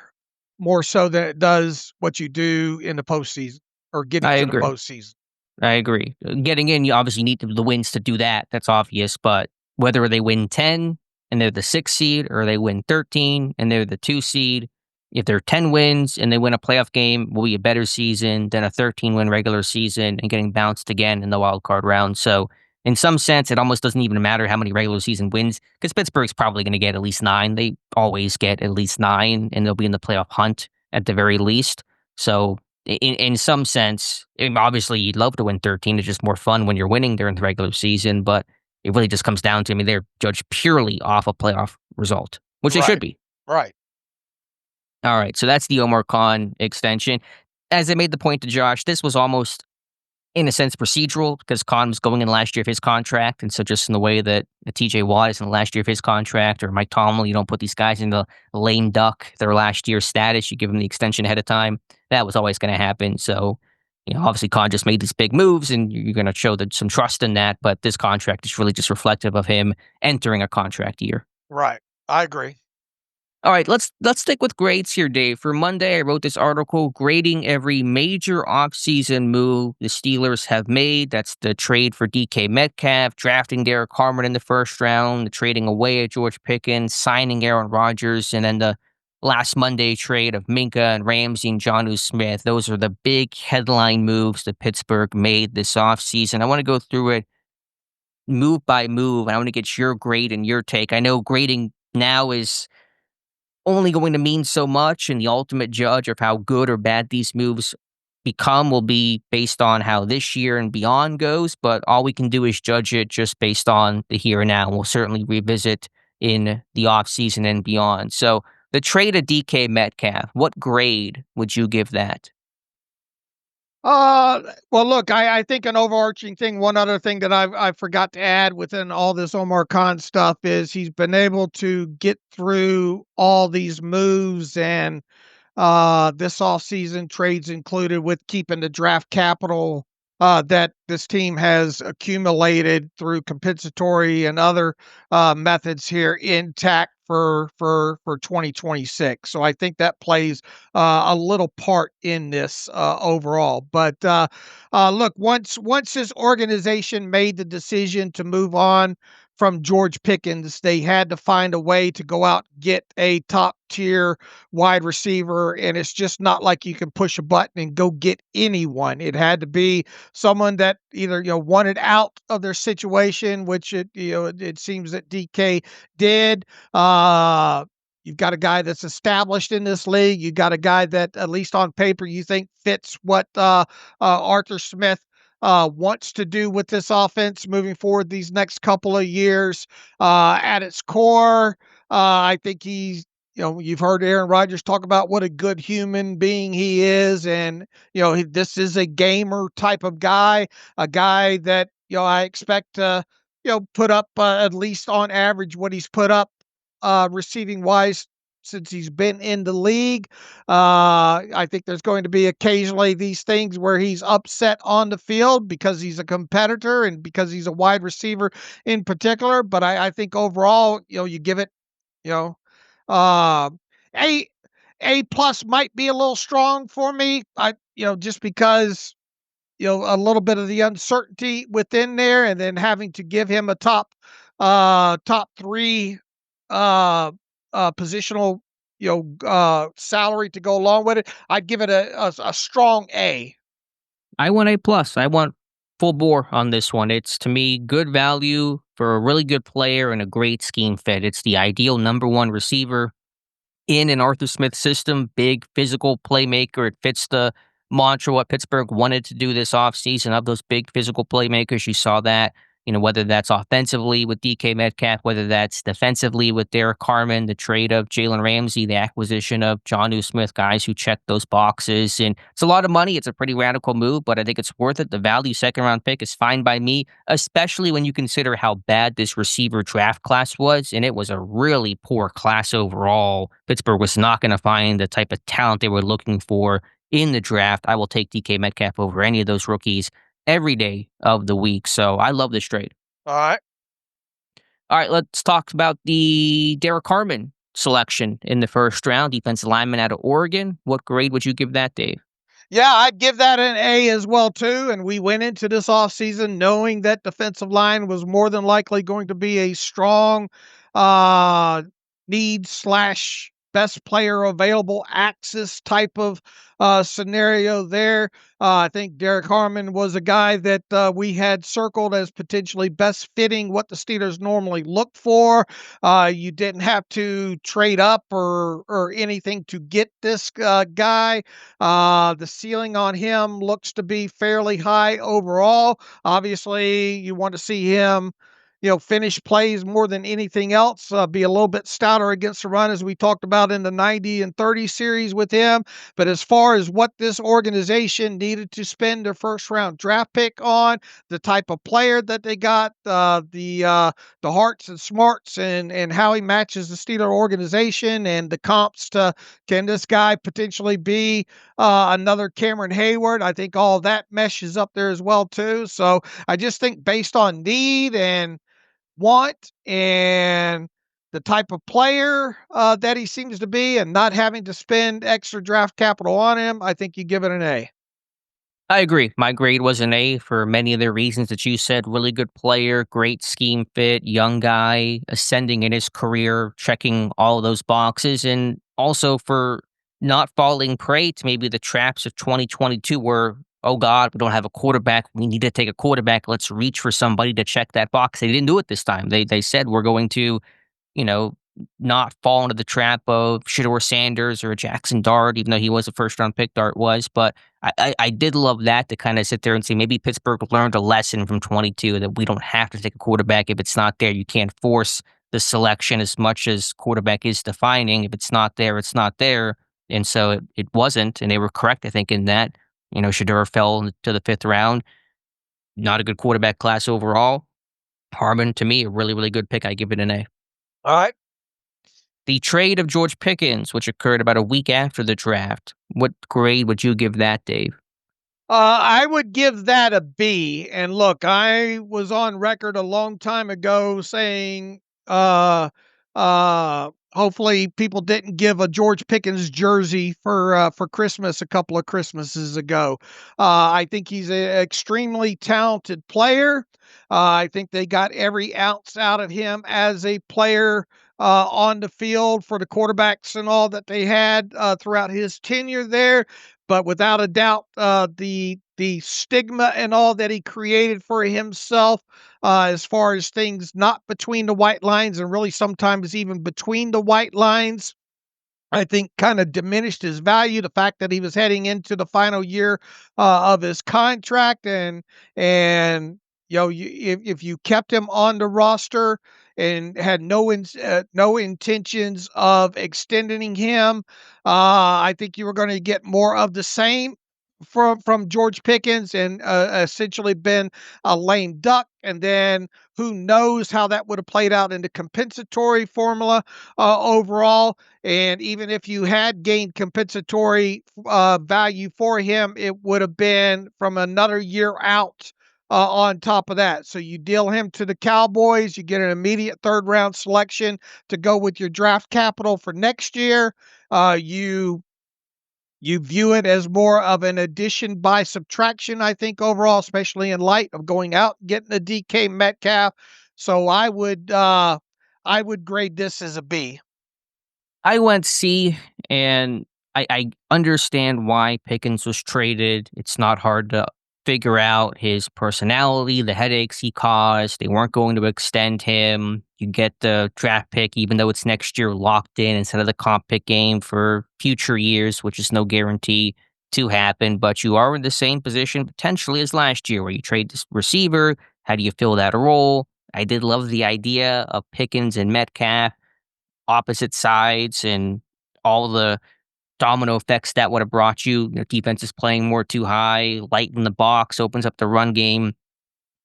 more so than it does what you do in the postseason or getting to the postseason. I agree. Getting in, you obviously need the wins to do that. That's obvious. But whether they win 10 and they're the 6 seed, or they win 13 and they're the 2 seed, if they're 10 wins and they win a playoff game, will be a better season than a 13-win regular season and getting bounced again in the wild card round. So in some sense, it almost doesn't even matter how many regular season wins, because Pittsburgh's probably going to get at least 9. They always get at least 9, and they'll be in the playoff hunt at the very least. So in some sense, obviously you'd love to win 13. It's just more fun when you're winning during the regular season, but it really just comes down to, they're judged purely off a playoff result, which they should be. Right. All right, so that's the Omar Khan extension. As I made the point to Josh, this was almost in a sense, procedural because Khan was going in the last year of his contract. And so just in the way that TJ Watt is in the last year of his contract or Mike Tomlin, you don't put these guys in the lame duck, their last year status. You give them the extension ahead of time. That was always going to happen. So, obviously Khan just made these big moves and you're going to show some trust in that. But this contract is really just reflective of him entering a contract year. Right. I agree. All right, let's stick with grades here, Dave. For Monday, I wrote this article grading every major offseason move the Steelers have made. That's the trade for DK Metcalf, drafting Derrick Harmon in the first round, the trading away at George Pickens, signing Aaron Rodgers, and then the last Monday trade of Minka and Ramsey and Jonnu Smith. Those are the big headline moves that Pittsburgh made this offseason. I want to go through it move by move, and I want to get your grade and your take. I know grading now is only going to mean so much, and the ultimate judge of how good or bad these moves become will be based on how this year and beyond goes, but all we can do is judge it just based on the here and now. We'll certainly revisit in the offseason and beyond. So the trade of DK Metcalf, what grade would you give that? Well, look, I think an overarching thing, one other thing that I forgot to add within all this Omar Khan stuff is he's been able to get through all these moves and this offseason trades included with keeping the draft capital that this team has accumulated through compensatory and other methods here intact for 2026. So I think that plays a little part in this overall. But look, once this organization made the decision to move on from George Pickens, they had to find a way to go out and get a top tier wide receiver, and it's just not like you can push a button and go get anyone. It had to be someone that either wanted out of their situation, which it seems that DK did. You've got a guy that's established in this league. You got a guy that, at least on paper, you think fits what Arthur Smith wants to do with this offense moving forward these next couple of years. At its core, I think he's, you've heard Aaron Rodgers talk about what a good human being he is. And, this is a gamer type of guy, a guy that, I expect to, put up at least on average what he's put up receiving wise since he's been in the league. I think there's going to be occasionally these things where he's upset on the field because he's a competitor and because he's a wide receiver in particular. But I think overall, you give it, uh, a plus might be a little strong for me. Just because a little bit of the uncertainty within there, and then having to give him a top three positional salary to go along with it. I'd give it a strong A. I want A plus. I want full bore on this one. It's, to me, good value for a really good player and a great scheme fit. It's the ideal number one receiver in an Arthur Smith system, big physical playmaker. It fits the mantra what Pittsburgh wanted to do this offseason of those big physical playmakers. You saw that, whether that's offensively with DK Metcalf, whether that's defensively with Derrick Harmon, the trade of Jalen Ramsey, the acquisition of Jonnu Smith, guys who check those boxes. And it's a lot of money. It's a pretty radical move, but I think it's worth it. The value second round pick is fine by me, especially when you consider how bad this receiver draft class was. And it was a really poor class overall. Pittsburgh was not going to find the type of talent they were looking for in the draft. I will take DK Metcalf over any of those rookies every day of the week. So I love this trade. All right. All right, let's talk about the Derrick Harmon selection in the first round, defensive lineman out of Oregon. What grade would you give that, Dave? Yeah, I'd give that an A as well, too. And we went into this offseason knowing that defensive line was more than likely going to be a strong need / best player available axis type of scenario there. I think Derrick Harmon was a guy that we had circled as potentially best fitting what the Steelers normally look for. You didn't have to trade up or anything to get this guy. The ceiling on him looks to be fairly high overall. Obviously, you want to see him finish plays more than anything else, be a little bit stouter against the run, as we talked about in the 90 and 30 series with him. But as far as what this organization needed to spend their first round draft pick on, the type of player that they got, the hearts and smarts, and how he matches the Steeler organization, and the comps to, can this guy potentially be another Cameron Hayward? I think all that meshes up there as well too. So I just think based on need and want and the type of player that he seems to be, and not having to spend extra draft capital on him, I think you give it an A. I agree. My grade was an A for many of the reasons that you said. Really good player, great scheme fit, young guy, ascending in his career, checking all of those boxes, and also for not falling prey to maybe the traps of 2022 where, oh God, we don't have a quarterback. We need to take a quarterback. Let's reach for somebody to check that box. They didn't do it this time. They said we're going to, you know, not fall into the trap of Shedeur Sanders or Jackson Dart, even though he was a first round pick, Dart was. But I did love that, to kind of sit there and say maybe Pittsburgh learned a lesson from 22 that we don't have to take a quarterback if it's not there. You can't force the selection as much as quarterback is defining. If it's not there, it's not there. And so it wasn't. And they were correct, I think, in that. Shedeur fell to the fifth round. Not a good quarterback class overall. Harmon, to me, a really, really good pick. I give it an A. All right. The trade of George Pickens, which occurred about a week after the draft. What grade would you give that, Dave? I would give that a B. And look, I was on record a long time ago saying, hopefully people didn't give a George Pickens jersey for Christmas a couple of Christmases ago. I think he's an extremely talented player. I think they got every ounce out of him as a player on the field for the quarterbacks and all that they had throughout his tenure there. But without a doubt, the stigma and all that he created for himself, as far as things not between the white lines and really sometimes even between the white lines, I think kind of diminished his value. The fact that he was heading into the final year of his contract, and if you kept him on the roster and had no intentions of extending him, I think you were going to get more of the same from George Pickens, and essentially been a lame duck. And then who knows how that would have played out in the compensatory formula overall. And even if you had gained compensatory value for him, it would have been from another year out on top of that. So you deal him to the Cowboys, you get an immediate third round selection to go with your draft capital for next year. You view it as more of an addition by subtraction, I think, overall, especially in light of going out and getting a DK Metcalf. So I would grade this as a B. I went C, and I understand why Pickens was traded. It's not hard to figure out his personality, the headaches he caused. They weren't going to extend him. You get the draft pick, even though it's next year, locked in instead of the comp pick game for future years, which is no guarantee to happen. But you are in the same position potentially as last year, where you trade this receiver. How do you fill that role? I did love the idea of Pickens and Metcalf, opposite sides, and all the domino effects that would have brought you. Defense is playing more too high, light in the box, opens up the run game,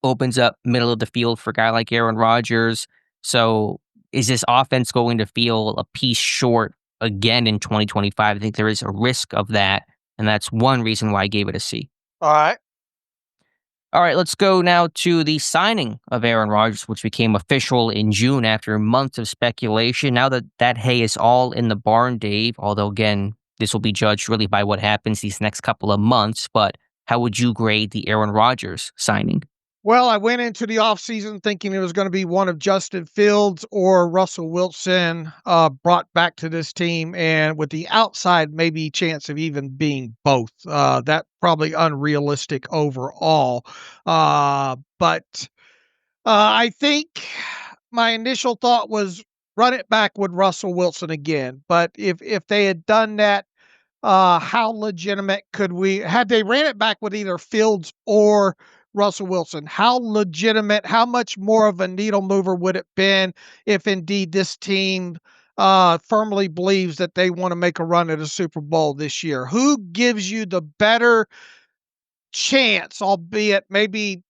opens up middle of the field for a guy like Aaron Rodgers. So is this offense going to feel a piece short again in 2025? I think there is a risk of that, and that's one reason why I gave it a C. All right. All right, let's go now to the signing of Aaron Rodgers, which became official in June after months of speculation. Now that hay is all in the barn, Dave, although, again, this will be judged really by what happens these next couple of months. But how would you grade the Aaron Rodgers signing? Well, I went into the offseason thinking it was going to be one of Justin Fields or Russell Wilson brought back to this team, and with the outside maybe chance of even being both. That probably unrealistic overall. But I think my initial thought was run it back with Russell Wilson again. But if they had done that, how legitimate could we, had they ran it back with either Fields or Russell Wilson? How legitimate, how much more of a needle mover would it been if indeed this team firmly believes that they want to make a run at a Super Bowl this year? Who gives you the better chance, albeit maybe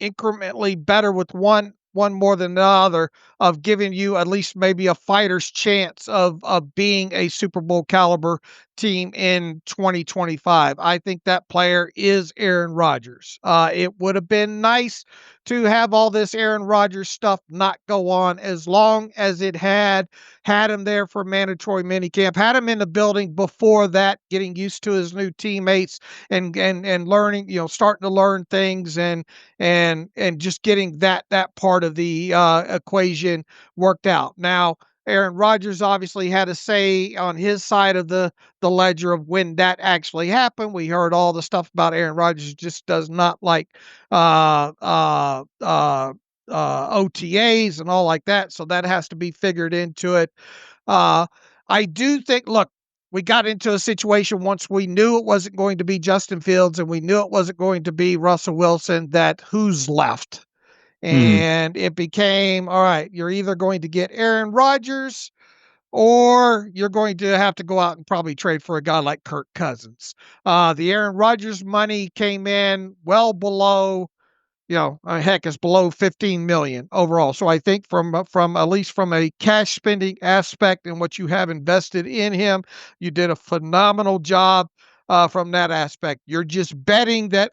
incrementally better with one more than the other, of giving you at least maybe a fighter's chance of being a Super Bowl caliber team in 2025? I think that player is Aaron Rodgers. It would have been nice to have all this Aaron Rodgers stuff not go on as long as it had him there for mandatory minicamp, had him in the building before that, getting used to his new teammates and learning, starting to learn things and just getting that part of the equation worked out. Now, Aaron Rodgers obviously had a say on his side of the ledger of when that actually happened. We heard all the stuff about Aaron Rodgers just does not like OTAs and all like that, so that has to be figured into it. I do think, look, we got into a situation once we knew it wasn't going to be Justin Fields and we knew it wasn't going to be Russell Wilson, that who's left? And it became, all right, you're either going to get Aaron Rodgers or you're going to have to go out and probably trade for a guy like Kirk Cousins. The Aaron Rodgers money came in well below, heck, it's below 15 million overall. So I think from at least from a cash spending aspect and what you have invested in him, you did a phenomenal job from that aspect. You're just betting that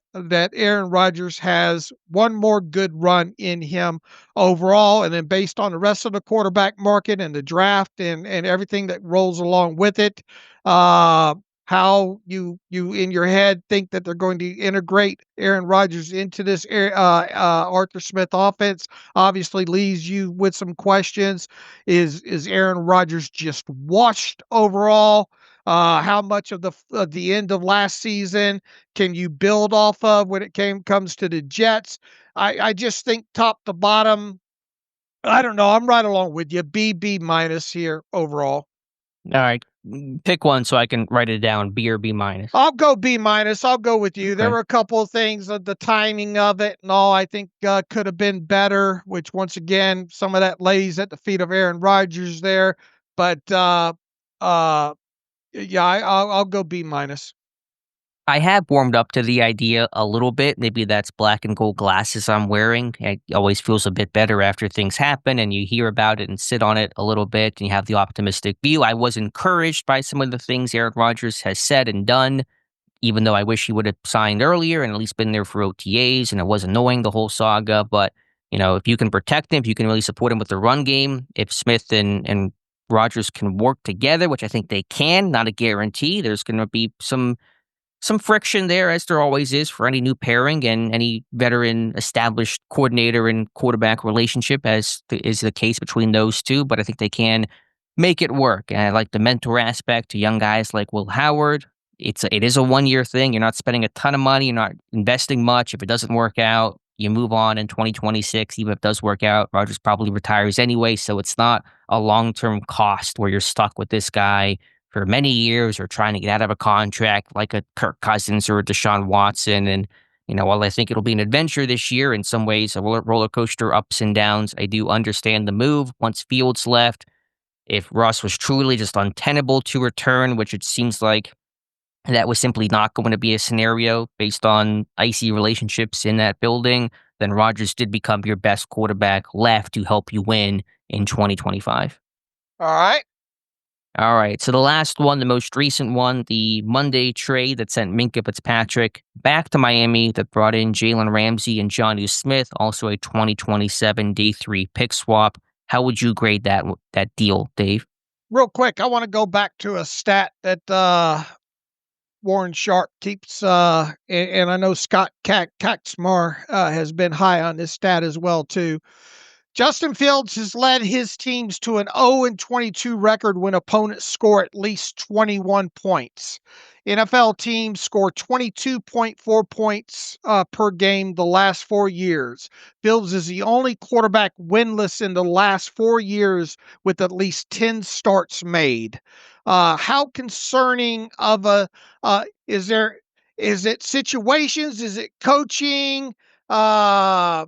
Aaron Rodgers has one more good run in him overall, and then based on the rest of the quarterback market and the draft and everything that rolls along with it, how you in your head think that they're going to integrate Aaron Rodgers into this Arthur Smith offense obviously leaves you with some questions. Is Aaron Rodgers just washed overall? How much of the end of last season can you build off of when it comes to the Jets? I just think top to bottom, I don't know. I'm right along with you. B minus here overall. All right. Pick one so I can write it down, B or B minus. I'll go B minus. I'll go with you. Okay. There were a couple of things, the timing of it and all, I think could have been better, which once again, some of that lays at the feet of Aaron Rodgers there. But yeah, I'll go B minus. I have warmed up to the idea a little bit. Maybe that's black and gold glasses I'm wearing. It always feels a bit better after things happen and you hear about it and sit on it a little bit and you have the optimistic view. I was encouraged by some of the things Aaron Rodgers has said and done, even though I wish he would have signed earlier and at least been there for OTAs, and it was annoying, the whole saga. But, if you can protect him, if you can really support him with the run game, if Smith and Rodgers can work together, which I think they can, not a guarantee, there's going to be some friction there, as there always is for any new pairing and any veteran established coordinator and quarterback relationship, as is the case between those two. But I think they can make it work. And I like the mentor aspect to young guys like Will Howard. It is a 1-year thing. You're not spending a ton of money. You're not investing much. If it doesn't work out, you move on in 2026. Even if it does work out, Rodgers probably retires anyway. So it's not a long-term cost where you're stuck with this guy for many years or trying to get out of a contract like a Kirk Cousins or a Deshaun Watson. And, while I think it'll be an adventure this year, in some ways, a roller coaster, ups and downs, I do understand the move. Once Fields left, if Russ was truly just untenable to return, which it seems like that was simply not going to be a scenario based on icy relationships in that building, then Rodgers did become your best quarterback left to help you win in 2025. All right, so the last one, the most recent one, the Monday trade that sent Minkah Fitzpatrick back to Miami that brought in Jalen Ramsey and Jonnu Smith, also a 2027 day 3 pick swap. How would you grade that deal, Dave? Real quick, I want to go back to a stat that Warren Sharp keeps, and I know Scott Kaczmar has been high on this stat as well too. Justin Fields has led his teams to an 0-22 record when opponents score at least 21 points. NFL teams score 22.4 points per game the last 4 years. Fields is the only quarterback winless in the last 4 years with at least 10 starts made. How concerning of a is it situations? Is it coaching? uh,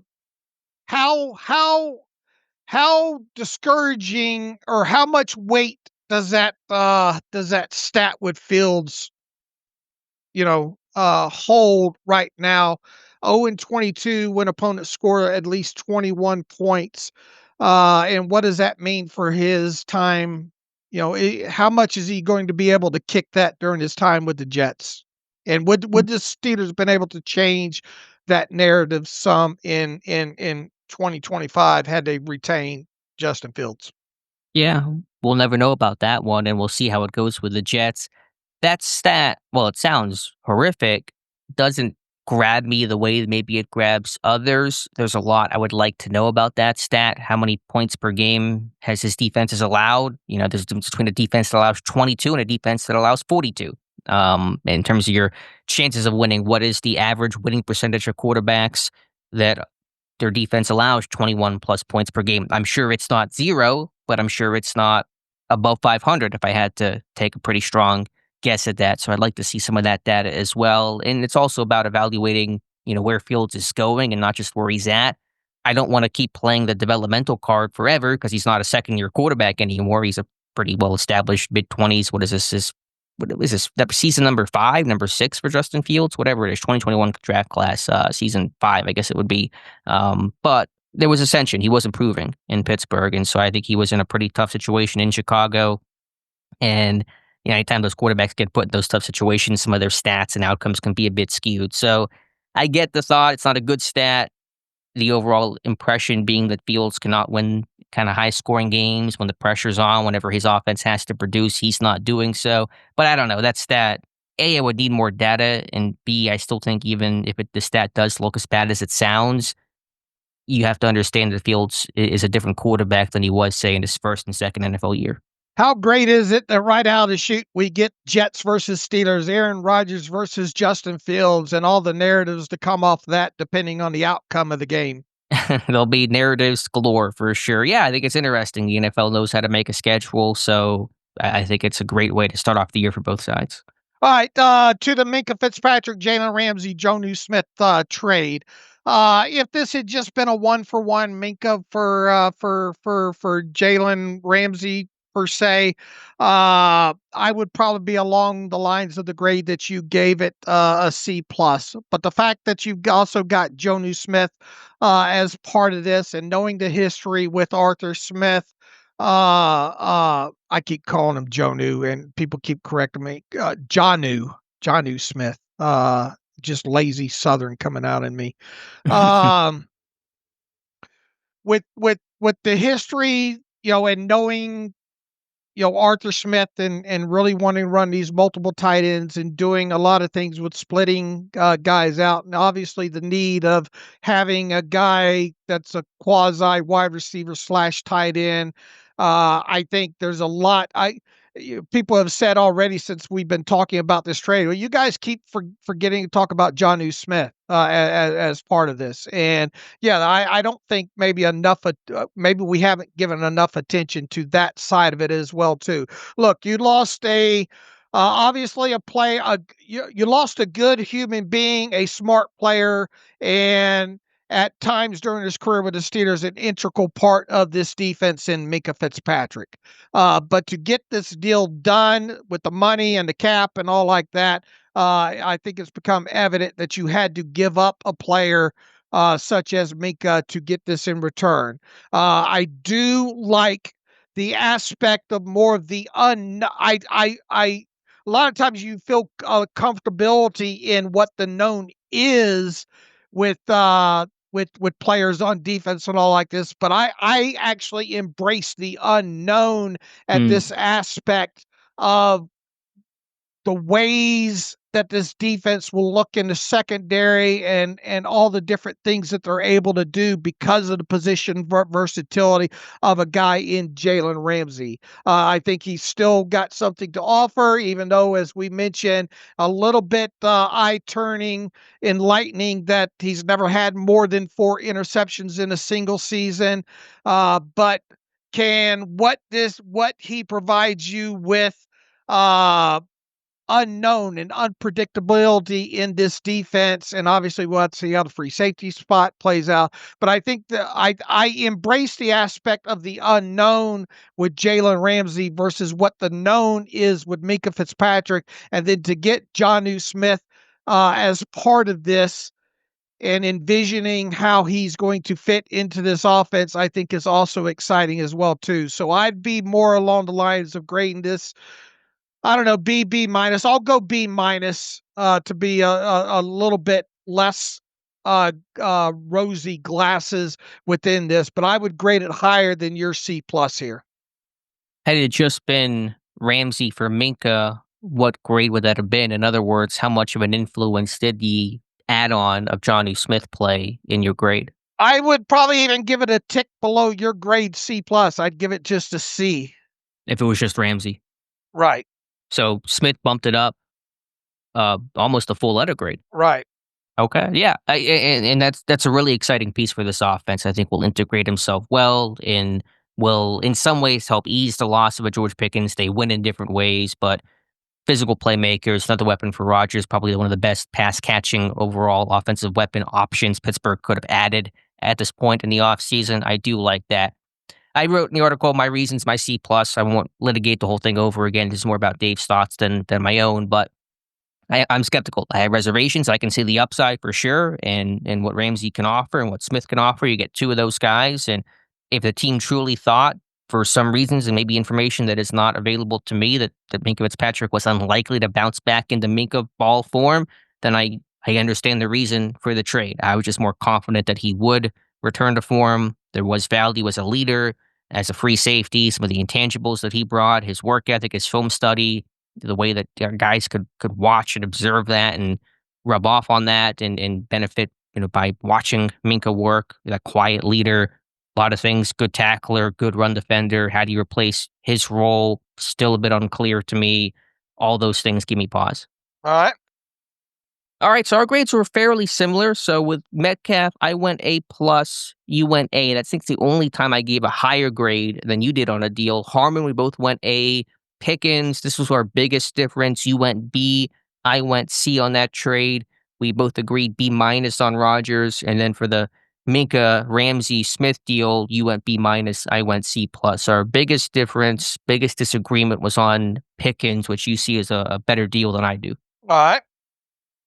how how discouraging or how much weight does that stat with Fields, hold right now? 0-22 when opponents score at least 21 points. And what does that mean for his time? How much is he going to be able to kick that during his time with the Jets? And would the Steelers been able to change that narrative some in 2025 had they retained Justin Fields? Yeah, we'll never know about that one, and we'll see how it goes with the Jets. That stat, well, it sounds horrific, doesn't grab me the way maybe it grabs others. There's a lot I would like to know about that stat. How many points per game has his defenses allowed? There's a difference between a defense that allows 22 and a defense that allows 42. In terms of your chances of winning, what is the average winning percentage of quarterbacks that their defense allows 21 plus points per game? I'm sure it's not zero, but I'm sure it's not above 500 if I had to take a pretty strong guess at that. So I'd like to see some of that data as well. And it's also about evaluating, where Fields is going and not just where he's at. I don't want to keep playing the developmental card forever because he's not a second year quarterback anymore. He's a pretty well established mid 20s. What is this? What is this? Season number 5, number 6 for Justin Fields, whatever it is, 2021 draft class, season 5, I guess it would be. But there was ascension. He was improving in Pittsburgh. And so I think he was in a pretty tough situation in Chicago. And anytime those quarterbacks get put in those tough situations, some of their stats and outcomes can be a bit skewed. So I get the thought it's not a good stat. The overall impression being that Fields cannot win kind of high scoring games when the pressure's on, whenever his offense has to produce, he's not doing so. But I don't know. That stat, A, I would need more data. And B, I still think even if the stat does look as bad as it sounds, you have to understand that Fields is a different quarterback than he was, say, in his first and second NFL year. How great is it that right out of the chute we get Jets versus Steelers, Aaron Rodgers versus Justin Fields, and all the narratives to come off that depending on the outcome of the game? There'll be narratives galore for sure. Yeah, I think it's interesting. The NFL knows how to make a schedule, so I think it's a great way to start off the year for both sides. All right, to the Minkah Fitzpatrick, Jalen Ramsey, Jonnu Smith trade. If this had just been a 1-for-1 Minkah for Jalen Ramsey per se, I would probably be along the lines of the grade that you gave it, a C plus. But the fact that you've also got Jonnu Smith as part of this, and knowing the history with Arthur Smith, I keep calling him Jonnu, and people keep correcting me. Jonnu Smith. Just lazy Southern coming out in me. Um, with the history, and knowing, Arthur Smith, and really wanting to run these multiple tight ends and doing a lot of things with splitting guys out. And obviously the need of having a guy that's a quasi wide receiver / tight end. I think there's a lot. People have said already since we've been talking about this trade, well, you guys keep forgetting to talk about Jonnu Smith as part of this. And yeah, I don't think maybe maybe we haven't given enough attention to that side of it as well too. Look, you lost obviously you lost a good human being, a smart player, and at times during his career with the Steelers, an integral part of this defense in Minkah Fitzpatrick. But to get this deal done with the money and the cap and all like that, I think it's become evident that you had to give up a player such as Minkah to get this in return. I do like the aspect of more of the a lot of times you feel comfortability in what the known is with players on defense and all like this, but I actually embrace the unknown at this aspect of the ways that this defense will look in the secondary, and all the different things that they're able to do because of the position versatility of a guy in Jalen Ramsey. I think he's still got something to offer, even though, as we mentioned, a little bit eye-turning, enlightening that he's never had more than 4 interceptions in a single season. But what he provides you with, unknown and unpredictability in this defense, and obviously we'll have to see how the free safety spot plays out. But I think that I embrace the aspect of the unknown with Jalen Ramsey versus what the known is with Minka Fitzpatrick, and then to get Jonnu Smith as part of this and envisioning how he's going to fit into this offense, I think is also exciting as well too. So I'd be more along the lines of grading this, I don't know, B minus. I'll go B minus to be a little bit less rosy glasses within this, but I would grade it higher than your C plus here. Had it just been Ramsey for Minka, what grade would that have been? In other words, how much of an influence did the add-on of Jonnu Smith play in your grade? I would probably even give it a tick below your grade C plus. I'd give it just a C. If it was just Ramsey. Right. So Smith bumped it up almost a full letter grade. Right. Okay, yeah, and that's a really exciting piece for this offense. I think will integrate himself well and will, in some ways, help ease the loss of a George Pickens. They win in different ways, but physical playmakers, another weapon for Rodgers, probably one of the best pass-catching overall offensive weapon options Pittsburgh could have added at this point in the offseason. I do like that. I wrote in the article my reasons, my C+. I won't litigate the whole thing over again. This is more about Dave's thoughts than my own, but I'm skeptical. I have reservations. I can see the upside for sure and what Ramsey can offer and what Smith can offer. You get two of those guys. And if the team truly thought, for some reasons and maybe information that is not available to me, that Minka Fitzpatrick was unlikely to bounce back into Minka ball form, then I understand the reason for the trade. I was just more confident that he would return to form. There was value as a leader, as a free safety, some of the intangibles that he brought, his work ethic, his film study, the way that guys could watch and observe that and rub off on that and benefit, by watching Minka work, that quiet leader, a lot of things, good tackler, good run defender. How do you replace his role? Still a bit unclear to me. All those things give me pause. All right. All right, so our grades were fairly similar. So with Metcalf, I went A+, you went A. That's, I think, the only time I gave a higher grade than you did on a deal. Harmon, we both went A. Pickens, this was our biggest difference. You went B, I went C on that trade. We both agreed B- on Rodgers. And then for the Minka Ramsey Smith deal, you went B-, I went C+. Our biggest difference, biggest disagreement was on Pickens, which you see as a better deal than I do. All right.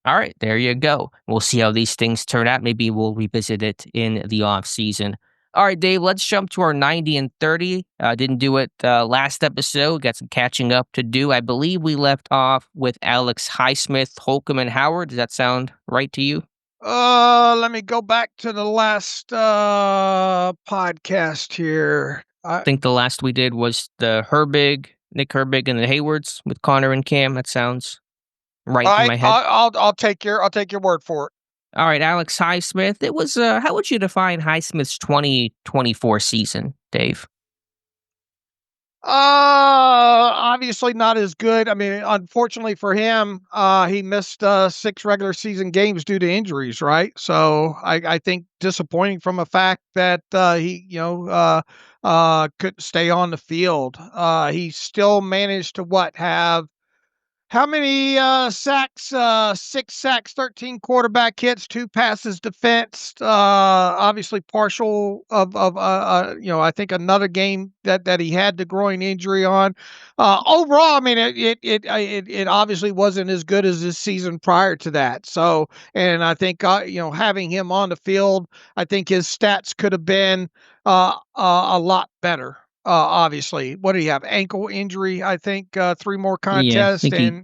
All right, there you go. We'll see how these things turn out. Maybe we'll revisit it in the offseason. All right, Dave, let's jump to our 90 and 30. Didn't do it last episode. Got some catching up to do. I believe we left off with Alex Highsmith, Holcomb, and Howard. Does that sound right to you? Let me go back to the last podcast here. I think the last we did was the Nick Herbig, and the Haywards with Connor and Cam. That sounds right in my head. I'll take your word for it. All right, Alex Highsmith. It was how would you define Highsmith's 2024 season, Dave? Obviously not as good. I mean, unfortunately for him, he missed 6 regular season games due to injuries, right? So I think disappointing from a fact that he couldn't stay on the field. He still managed to have how many sacks? 6 sacks, 13 quarterback hits, 2 passes defensed. Obviously partial of I think another game that he had the groin injury on. Overall, I mean, it obviously wasn't as good as his season prior to that. So, and I think having him on the field, I think his stats could have been a lot better. Obviously, what do you have? Ankle injury, I think, 3 more contests. Yeah,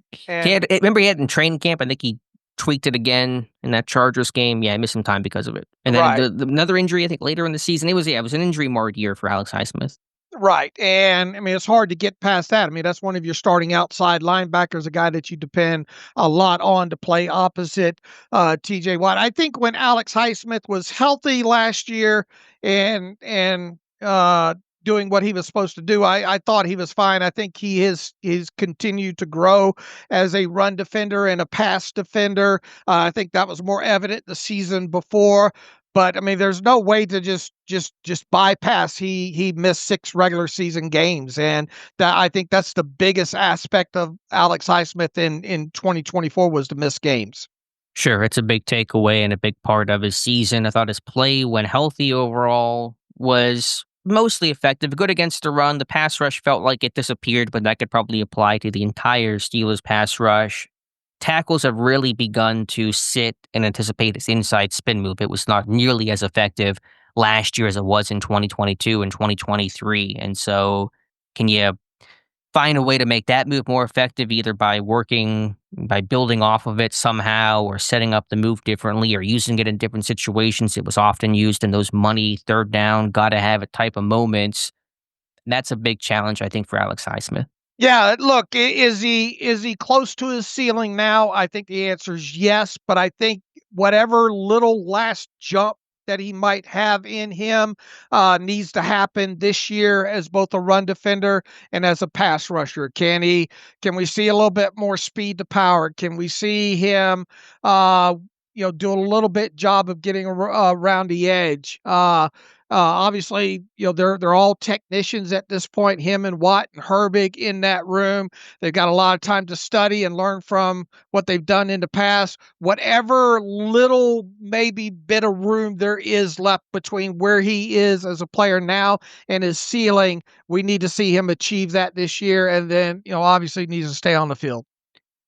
remember he had in training camp, I think he tweaked it again in that Chargers game. Yeah, I missed some time because of it. And then another injury, I think, later in the season. It was an injury-marred year for Alex Highsmith. Right. And I mean, it's hard to get past that. I mean, that's one of your starting outside linebackers, a guy that you depend a lot on to play opposite TJ Watt. I think when Alex Highsmith was healthy last year and doing what he was supposed to do, I thought he was fine. I think he's continued to grow as a run defender and a pass defender. I think that was more evident the season before. But I mean, there's no way to just bypass he missed 6 regular season games, and that I think that's the biggest aspect of Alex Highsmith in 2024 was to miss games. Sure, it's a big takeaway and a big part of his season. I thought his play, when healthy overall, was mostly effective. Good against the run. The pass rush felt like it disappeared, but that could probably apply to the entire Steelers pass rush. Tackles have really begun to sit and anticipate his inside spin move. It was not nearly as effective last year as it was in 2022 and 2023. And so, can you find a way to make that move more effective, either by building off of it somehow, or setting up the move differently, or using it in different situations? It was often used in those money, third down, gotta have it type of moments. That's a big challenge, I think, for Alex Highsmith. Yeah, look, is he close to his ceiling now? I think the answer is yes, but I think whatever little last jump that he might have in him needs to happen this year as both a run defender and as a pass rusher. Can we see a little bit more speed to power? Can we see him do a little bit job of getting around the edge? Obviously, they're all technicians at this point. Him and Watt and Herbig in that room. They've got a lot of time to study and learn from what they've done in the past. Whatever little maybe bit of room there is left between where he is as a player now and his ceiling, we need to see him achieve that this year. And then, obviously needs to stay on the field.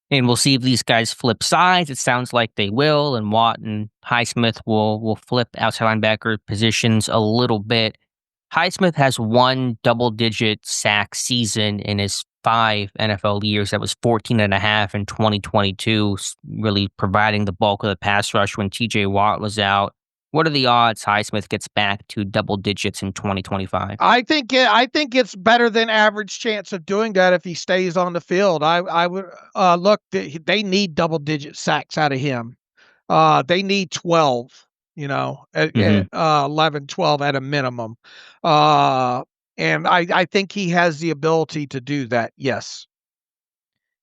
And we'll see if these guys flip sides. It sounds like they will, and Watt and Highsmith will flip outside linebacker positions a little bit. Highsmith has one double-digit sack season in his 5 NFL years. That was 14.5 in 2022, really providing the bulk of the pass rush when TJ Watt was out. What are the odds Highsmith gets back to double digits in 2025? I think it's better than average chance of doing that if he stays on the field. I would look. They need double digit sacks out of him. They need 12. At 11, 12 at a minimum. And I think he has the ability to do that. Yes.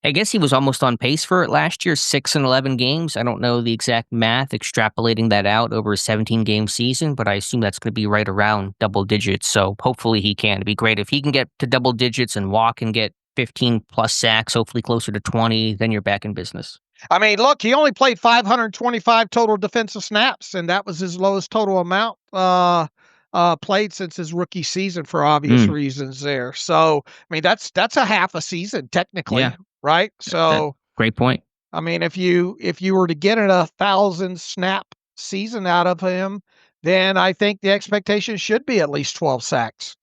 I guess he was almost on pace for it last year, 6 and 11 games. I don't know the exact math, extrapolating that out over a 17-game season, but I assume that's going to be right around double digits. So hopefully he can. It'd be great if he can get to double digits and Walk and get 15 plus sacks, hopefully closer to 20, then you're back in business. I mean, look, he only played 525 total defensive snaps, and that was his lowest total amount played since his rookie season for obvious reasons there. So, I mean, that's a half a season technically. Yeah. Right. So great point. I mean, if you were to get 1,000 snap season out of him, then I think the expectation should be at least 12 sacks.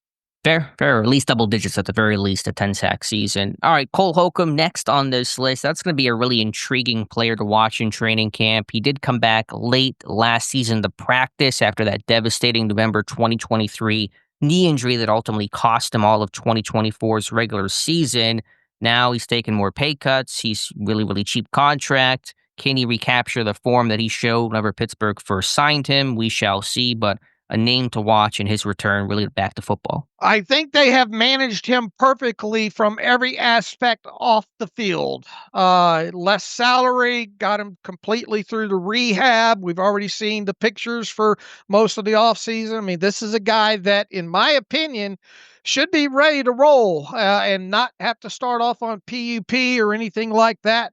Fair, or at least double digits at the very least, a 10-sack season. All right, Cole Holcomb next on this list. That's going to be a really intriguing player to watch in training camp. He did come back late last season to practice after that devastating November 2023 knee injury that ultimately cost him all of 2024's regular season. Now he's taking more pay cuts. He's really cheap contract. Can he recapture the form that he showed whenever Pittsburgh first signed him? We shall see, but a name to watch in his return really back to football. I think they have managed him perfectly from every aspect off the field. Less salary, got him completely through the rehab. We've already seen the pictures for most of the offseason. I mean, this is a guy that, in my opinion, should be ready to roll and not have to start off on PUP or anything like that.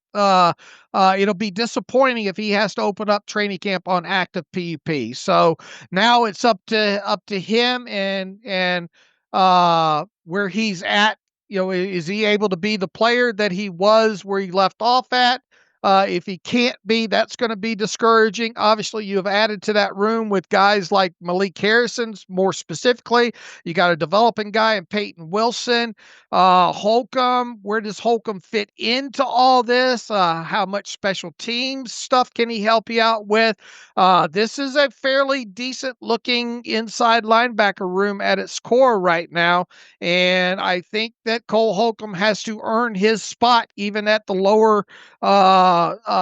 It'll be disappointing if he has to open up training camp on active PUP. So now it's up to him and where he's at. Is he able to be the player that he was where he left off at? If he can't be, that's going to be discouraging. Obviously, you have added to that room with guys like Malik Harrison, more specifically. You got a developing guy in Peyton Wilson. Holcomb, where does Holcomb fit into all this? How much special teams stuff can he help you out with? This is a fairly decent-looking inside linebacker room at its core right now, and I think that Cole Holcomb has to earn his spot even at the lower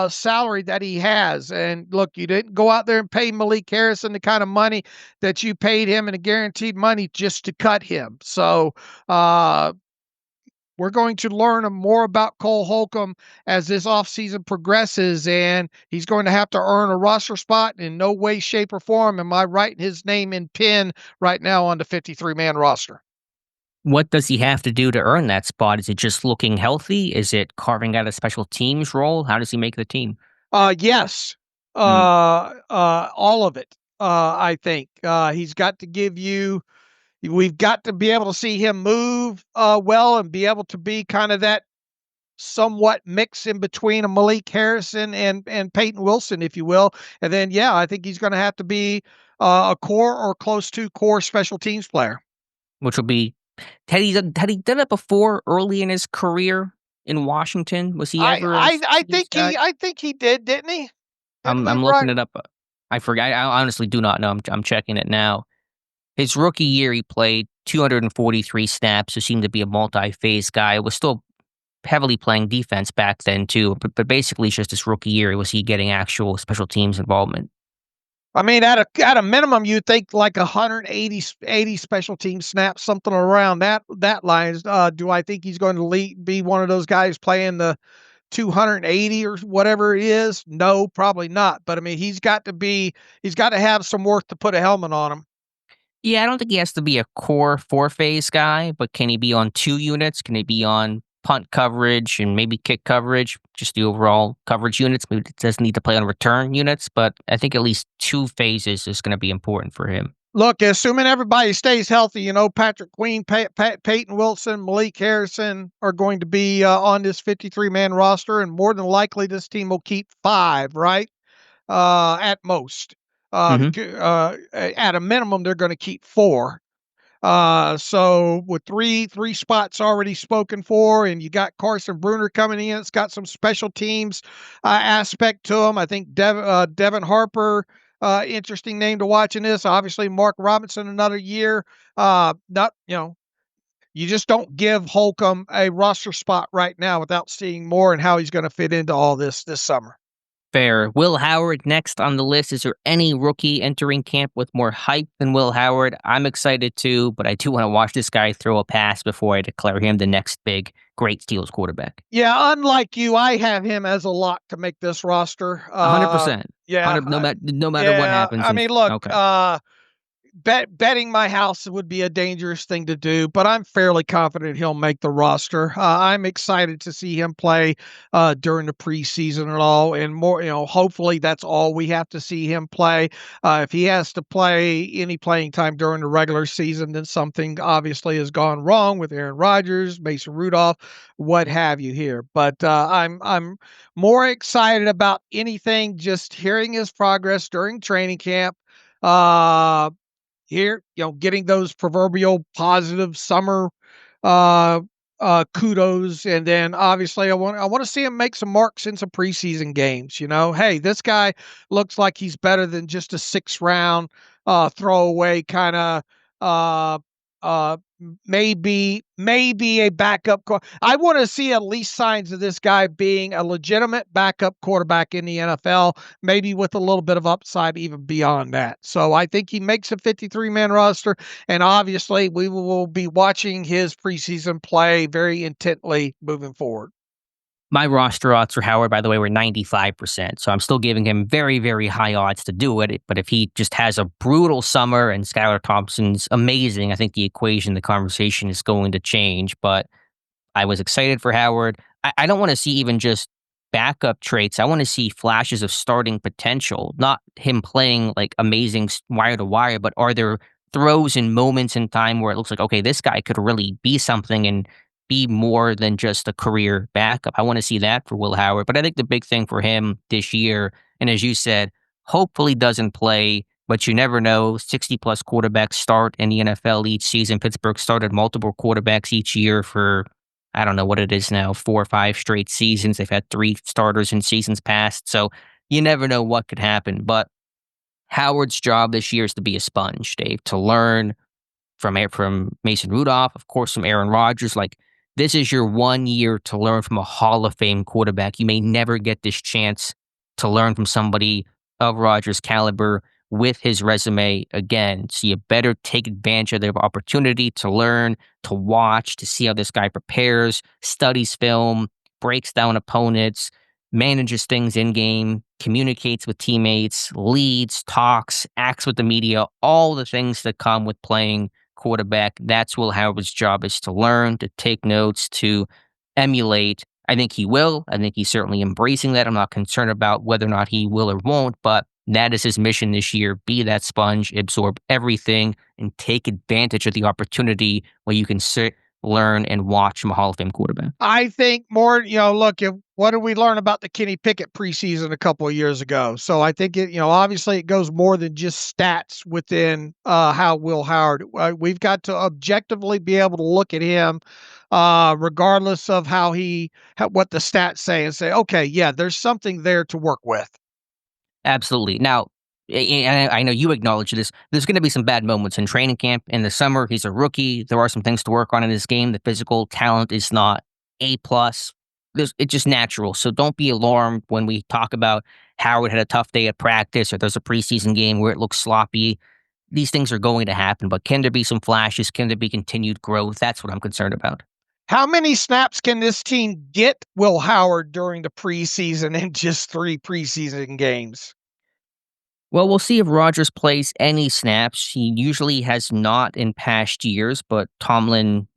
salary that he has. And look, you didn't go out there and pay Malik Harrison the kind of money that you paid him in a guaranteed money just to cut him. So we're going to learn more about Cole Holcomb as this offseason progresses, and he's going to have to earn a roster spot. In no way, shape, or form am I writing his name in pen right now on the 53-man roster. What does he have to do to earn that spot? Is it just looking healthy? Is it carving out a special teams role? How does he make the team? Yes. All of it. I think he's got to give you. We've got to be able to see him move well and be able to be kind of that somewhat mix in between a Malik Harrison and Peyton Wilson, if you will. And then, yeah, I think he's going to have to be a core or close to core special teams player. Which will be, had he done it before early in his career in Washington? Was he ever? I think he did, didn't he? I'm looking it up. I forgot. I honestly do not know. I'm checking it now. His rookie year, he played 243 snaps, so seemed to be a multi-phase guy. Was still heavily playing defense back then, too. But basically, it's just his rookie year, was he getting actual special teams involvement. I mean, at a minimum, you'd think like 180 special team snaps, something around that lines. Do I think he's going to be one of those guys playing the 280 or whatever it is? No, probably not. But I mean, he's got to have some work to put a helmet on him. Yeah, I don't think he has to be a core four-phase guy, but can he be on 2 units? Can he be on punt coverage and maybe kick coverage, just the overall coverage units? Maybe it doesn't need to play on return units, but I think at least 2 phases is going to be important for him. Look, assuming everybody stays healthy, Patrick Queen, Peyton Wilson, Malik Harrison are going to be on this 53-man roster, and more than likely this team will keep 5, right? At most. At a minimum, they're going to keep 4. So with three spots already spoken for, and you got Carson Bruner coming in, it's got some special teams aspect to him. I think Devin Harper, interesting name to watch in this. Obviously, Mark Robinson, another year. You just don't give Holcomb a roster spot right now without seeing more and how he's going to fit into all this summer. Fair. Will Howard next on the list. Is there any rookie entering camp with more hype than Will Howard? I'm excited too, but I do want to watch this guy throw a pass before I declare him the next big, great Steelers quarterback. Yeah, unlike you, I have him as a lock to make this roster. 100%. Yeah. No matter what happens. I mean, look, okay. Betting my house would be a dangerous thing to do, but I'm fairly confident he'll make the roster. I'm excited to see him play during the preseason and all, and more. Hopefully that's all we have to see him play. If he has to play any playing time during the regular season, then something obviously has gone wrong with Aaron Rodgers, Mason Rudolph, what have you here. But I'm more excited about anything just hearing his progress during training camp. Here, getting those proverbial positive summer kudos, and then obviously I want to see him make some marks in some preseason games. Hey, this guy looks like he's better than just a 6th-round throwaway kind of maybe a backup. I want to see at least signs of this guy being a legitimate backup quarterback in the NFL, maybe with a little bit of upside even beyond that. So I think he makes a 53-man roster, and obviously we will be watching his preseason play very intently moving forward. My roster odds for Howard, by the way, were 95%. So I'm still giving him very, very high odds to do it. But if he just has a brutal summer and Skylar Thompson's amazing, I think the conversation is going to change. But I was excited for Howard. I don't want to see even just backup traits. I want to see flashes of starting potential, not him playing like amazing wire to wire, but are there throws and moments in time where it looks like, okay, this guy could really be something and be more than just a career backup. I want to see that for Will Howard. But I think the big thing for him this year, and as you said, hopefully doesn't play, but you never know. 60-plus quarterbacks start in the NFL each season. Pittsburgh started multiple quarterbacks each year for, I don't know what it is now, 4 or 5 straight seasons. They've had 3 starters in seasons past. So you never know what could happen. But Howard's job this year is to be a sponge, Dave, to learn from Mason Rudolph, of course, from Aaron Rodgers. Like, this is your 1 year to learn from a Hall of Fame quarterback. You may never get this chance to learn from somebody of Rodgers' caliber with his resume again. So you better take advantage of the opportunity to learn, to watch, to see how this guy prepares, studies film, breaks down opponents, manages things in game, communicates with teammates, leads, talks, acts with the media, all the things that come with playing quarterback. That's Will Howard's job, is to learn, to take notes, to emulate. I think he will. I think he's certainly embracing that. I'm not concerned about whether or not he will or won't, but that is his mission this year. Be that sponge, absorb everything, and take advantage of the opportunity where you can sit, learn, and watch from a Hall of Fame quarterback. I think more, look, what did we learn about the Kenny Pickett preseason a couple of years ago? So I think obviously it goes more than just stats within how Will Howard. We've got to objectively be able to look at him, regardless of what the stats say, and say, okay, yeah, there's something there to work with. Absolutely. Now, and I know you acknowledge this. There's going to be some bad moments in training camp. In the summer, he's a rookie. There are some things to work on in his game. The physical talent is not A plus. It's just natural. So don't be alarmed when we talk about Howard had a tough day at practice, or there's a preseason game where it looks sloppy. These things are going to happen. But can there be some flashes? Can there be continued growth? That's what I'm concerned about. How many snaps can this team get Will Howard during the preseason in just 3 preseason games? Well, we'll see if Rodgers plays any snaps. He usually has not in past years, but Tomlin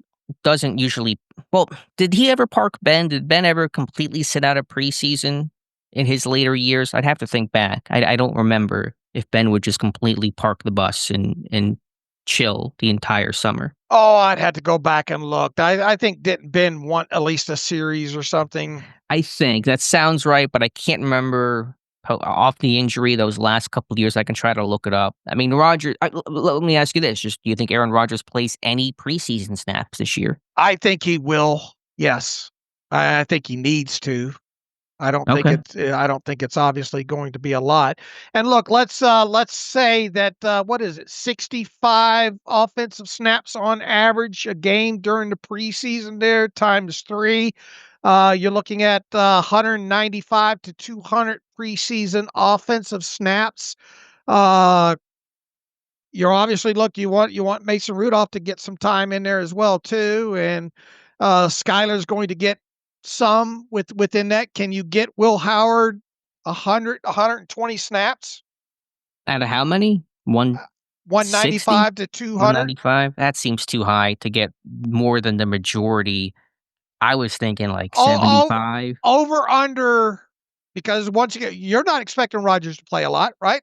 doesn't usually. Well, did he ever park Ben? Did Ben ever completely sit out of preseason in his later years? I'd have to think back. I don't remember if Ben would just completely park the bus and chill the entire summer. Oh, I'd have to go back and look. I think didn't Ben want at least a series or something? I think that sounds right, but I can't remember off the injury those last couple of years. I can try to look it up. I mean, Rodgers. Let me ask you this: do you think Aaron Rodgers plays any preseason snaps this year? I think he will. Yes, I think he needs to. I don't think it's obviously going to be a lot. And look, let's say that what is it, 65 offensive snaps on average a game during the preseason there times 3. You're looking at 195 to 200 preseason offensive snaps. You're obviously you want Mason Rudolph to get some time in there as well too, and Skyler's going to get some within that. Can you get Will Howard 120 snaps? Out of how many? 195 to 200. 195. That seems too high to get more than the majority. I was thinking like 75. Over under, because once again, you're not expecting Rodgers to play a lot, right?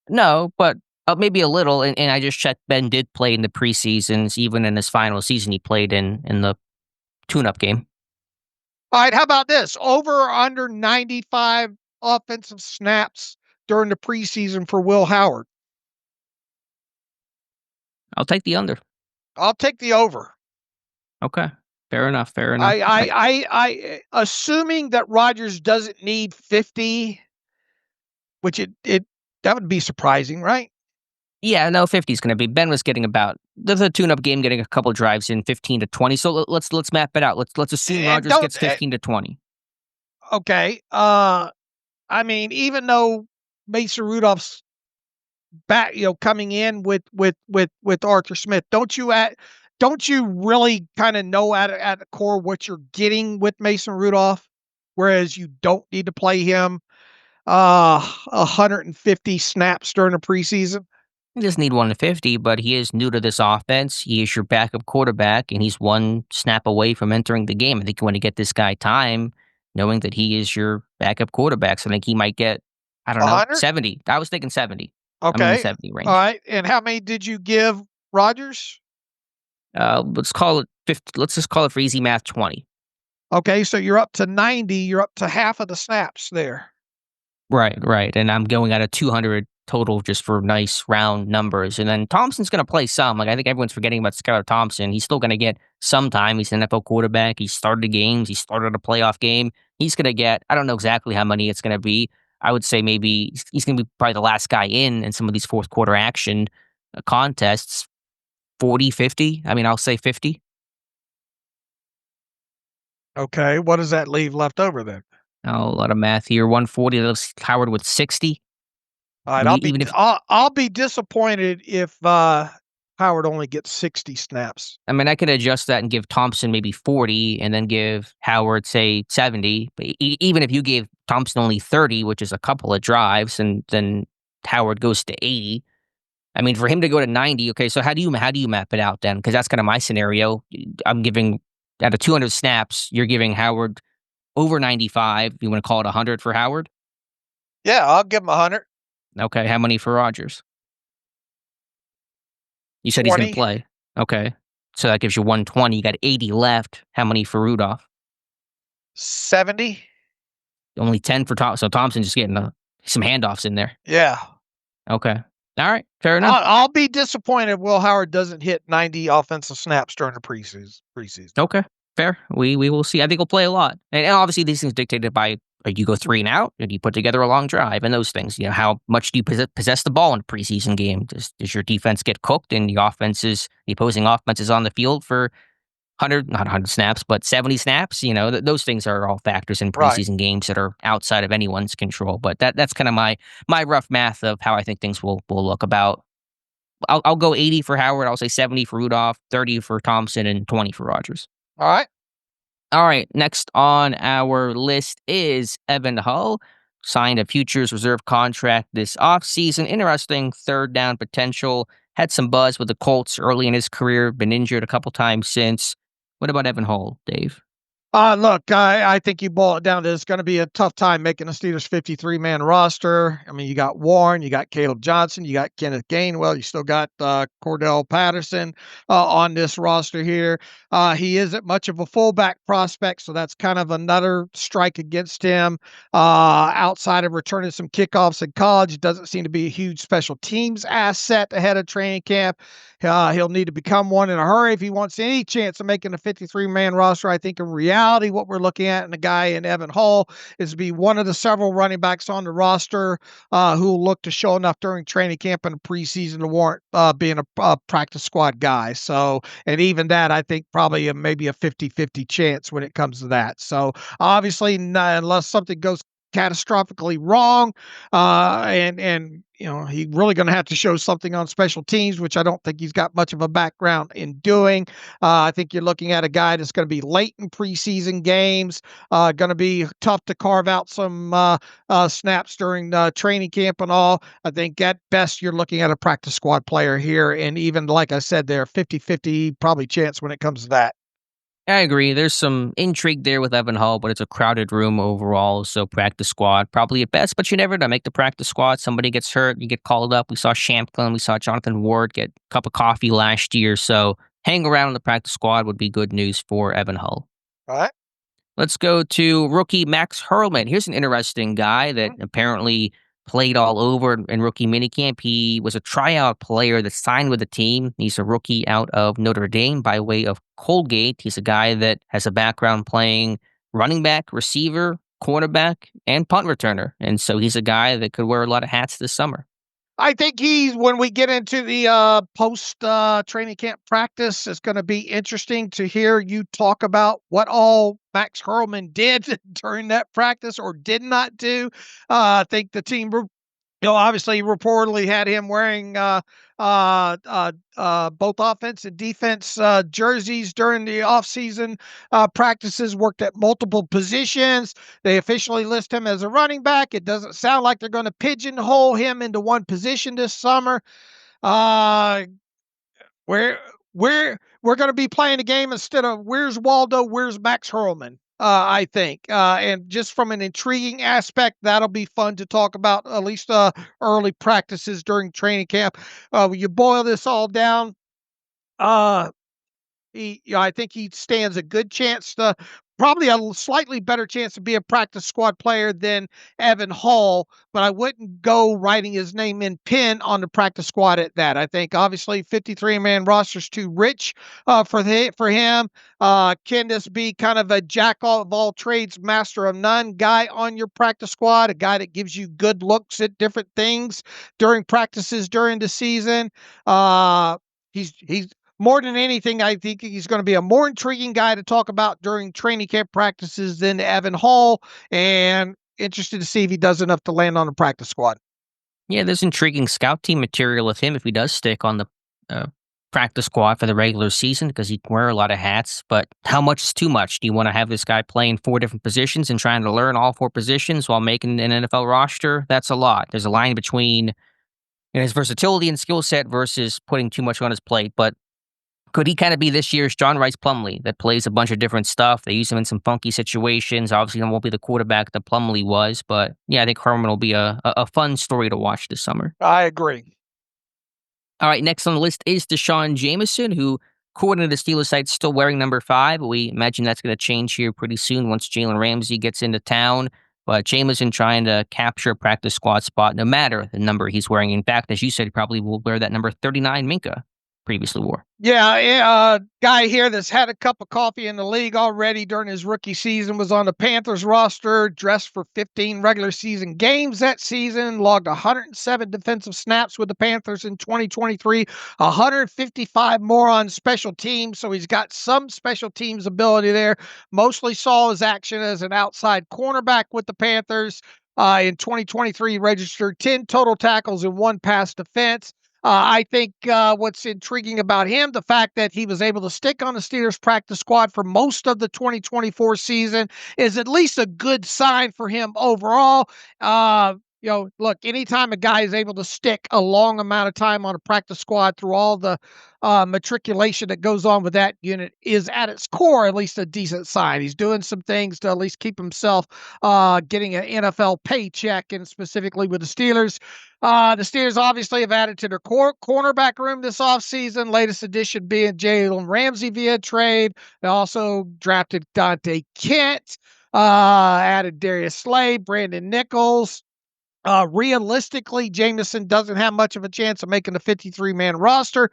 No, but maybe a little. And I just checked. Ben did play in the preseasons. Even in his final season, he played in the tune-up game. All right, how about this? Over or under 95 offensive snaps during the preseason for Will Howard? I'll take the under. I'll take the over. Okay. Fair enough. I assuming that Rodgers doesn't need 50, which that would be surprising, right? Yeah, no, 50 is going to be. Ben was getting about the tune-up game, getting a couple drives in 15 to 20. So let's map it out. Let's assume Rodgers gets 15 to 20. Okay. I mean, even though Mason Rudolph's back, coming in with Arthur Smith, don't you really kind of know at the core what you're getting with Mason Rudolph, whereas you don't need to play him 150 snaps during the preseason? He doesn't need 150, but he is new to this offense. He is your backup quarterback, and he's one snap away from entering the game. I think you want to get this guy time, knowing that he is your backup quarterback. So I think he might get, 70. I was thinking 70. Okay. I'm in the 70 range. All right. And how many did you give Rodgers? Let's call it 50. Let's just call it for easy math 20. Okay, so you're up to 90. You're up to half of the snaps there. Right. And I'm going at a 200 total just for nice round numbers. And then Thompson's going to play some. Like, I think everyone's forgetting about Skylar Thompson. He's still going to get some time. He's an NFL quarterback. He started games. He started a playoff game. He's going to get, I don't know exactly how many it's going to be. I would say maybe he's going to be probably the last guy in some of these fourth quarter action contests. 40, 50. I mean, I'll say 50. Okay, what does that leave left over then? Oh, a lot of math here. 140 leaves Howard with 60. All right, Even if I'll be disappointed if Howard only gets 60 snaps. I mean, I could adjust that and give Thompson maybe 40 and then give Howard, say, 70. But even if you gave Thompson only 30, which is a couple of drives, and then Howard goes to 80. I mean, for him to go to 90, okay, so how do you map it out then? Because that's kind of my scenario. I'm giving, out of 200 snaps, you're giving Howard over 95. You want to call it 100 for Howard? Yeah, I'll give him 100. Okay, how many for Rodgers? You said he's going to 20. play. Okay, so that gives you 120. You got 80 left. How many for Rudolph? 70. Only 10 for Thompson. So Thompson just getting some handoffs in there. Yeah. Okay. All right. Fair enough. I'll be disappointed if Will Howard doesn't hit 90 offensive snaps during the preseason. Okay. Fair. We will see. I think he'll play a lot. And obviously these things dictated by, you go 3 and out, and you put together a long drive and those things. You know, how much do you possess the ball in a preseason game? Does your defense get cooked and the opposing offense is on the field for not 100 snaps, but 70 snaps? You know, those things are all factors in preseason games that are outside of anyone's control. But that's kind of my rough math of how I think things will look. About, I'll go 80 for Howard. I'll say 70 for Rudolph, 30 for Thompson, and 20 for Rodgers. All right. All right, next on our list is Evan Hull. Signed a futures reserve contract this offseason. Interesting third down potential. Had some buzz with the Colts early in his career. Been injured a couple times since. What about Evan Hull, Dave? Look, I think you boil it down to it's going to be a tough time making a Steelers 53-man roster. I mean, you got Warren, you got Caleb Johnson, you got Kenneth Gainwell, you still got Cordell Patterson on this roster here. He isn't much of a fullback prospect, so that's kind of another strike against him. Outside of returning some kickoffs in college, doesn't seem to be a huge special teams asset ahead of training camp. He'll need to become one in a hurry if he wants any chance of making a 53-man roster. I think in reality, what we're looking at in a guy in Evan Hull is to be one of the several running backs on the roster who will look to show enough during training camp and the preseason to warrant being a practice squad guy. So, and even that, I think probably maybe a 50-50 chance when it comes to that. So obviously, unless something goes catastrophically wrong, and he's really going to have to show something on special teams, which I don't think he's got much of a background in doing. I think you're looking at a guy that's going to be late in preseason games, going to be tough to carve out some snaps during training camp and all. I think at best you're looking at a practice squad player here, and even like I said, there 50-50 probably chance when it comes to that. I agree. There's some intrigue there with Evan Hull, but it's a crowded room overall. So practice squad probably at best, but you never know. Make the practice squad. Somebody gets hurt, you get called up. We saw Shampklin, we saw Jonathan Ward get a cup of coffee last year. So hang around in the practice squad would be good news for Evan Hull. All right. Let's go to rookie Max Hurlman. Here's an interesting guy that apparently played all over in rookie minicamp. He was a tryout player that signed with the team. He's a rookie out of Notre Dame by way of Colgate. He's a guy that has a background playing running back, receiver, quarterback, and punt returner. And so he's a guy that could wear a lot of hats this summer. I think when we get into the post training camp practice, it's going to be interesting to hear you talk about what all Max Hurlman did during that practice or did not do. I think the team, obviously reportedly had him wearing both offense and defense jerseys during the offseason practices, worked at multiple positions. They officially list him as a running back. It doesn't sound like they're going to pigeonhole him into one position this summer. We're going to be playing a game instead of where's Waldo, where's Max Hurlman. I think, and just from an intriguing aspect, that'll be fun to talk about, at least early practices during training camp. You boil this all down, I think he stands a good chance to, probably a slightly better chance to be a practice squad player than Evan Hull, but I wouldn't go writing his name in pen on the practice squad at that. I think obviously 53-man roster's too rich for him. Can this be kind of a jack of all trades, master of none guy on your practice squad, a guy that gives you good looks at different things during practices during the season? He's more than anything, I think he's going to be a more intriguing guy to talk about during training camp practices than Evan Hull, and interested to see if he does enough to land on the practice squad. Yeah, there's intriguing scout team material with him if he does stick on the uh, practice squad for the regular season because he can wear a lot of hats. But how much is too much? Do you want to have this guy playing 4 different positions and trying to learn all 4 positions while making an NFL roster? That's a lot. There's a line between his versatility and skill set versus putting too much on his plate. But could he kind of be this year's John Rice Plumlee that plays a bunch of different stuff? They use him in some funky situations. Obviously, he won't be the quarterback that Plumlee was, but yeah, I think Harmon will be a fun story to watch this summer. I agree. All right, next on the list is Deshaun Jameson, who, according to the Steelers site, still wearing number 5. But we imagine that's going to change here pretty soon once Jalen Ramsey gets into town. But Jameson trying to capture a practice squad spot no matter the number he's wearing. In fact, as you said, he probably will wear that number 39 Minka previously wore. Yeah, guy here that's had a cup of coffee in the league already during his rookie season, was on the Panthers roster, dressed for 15 regular season games that season, logged 107 defensive snaps with the Panthers in 2023, 155 more on special teams, so he's got some special teams ability there. Mostly saw his action as an outside cornerback with the Panthers. In 2023, he registered 10 total tackles and 1 pass defense. I think what's intriguing about him, the fact that he was able to stick on the Steelers practice squad for most of the 2024 season, is at least a good sign for him overall. Look, anytime a guy is able to stick a long amount of time on a practice squad through all the matriculation that goes on with that unit is at its core at least a decent sign. He's doing some things to at least keep himself getting an NFL paycheck, and specifically with the Steelers. The Steelers obviously have added to their cornerback room this offseason, latest addition being Jalen Ramsey via trade. They also drafted Dante Kent, added Darius Slay, Brandon Nichols. Realistically, Jameson doesn't have much of a chance of making the 53-man roster,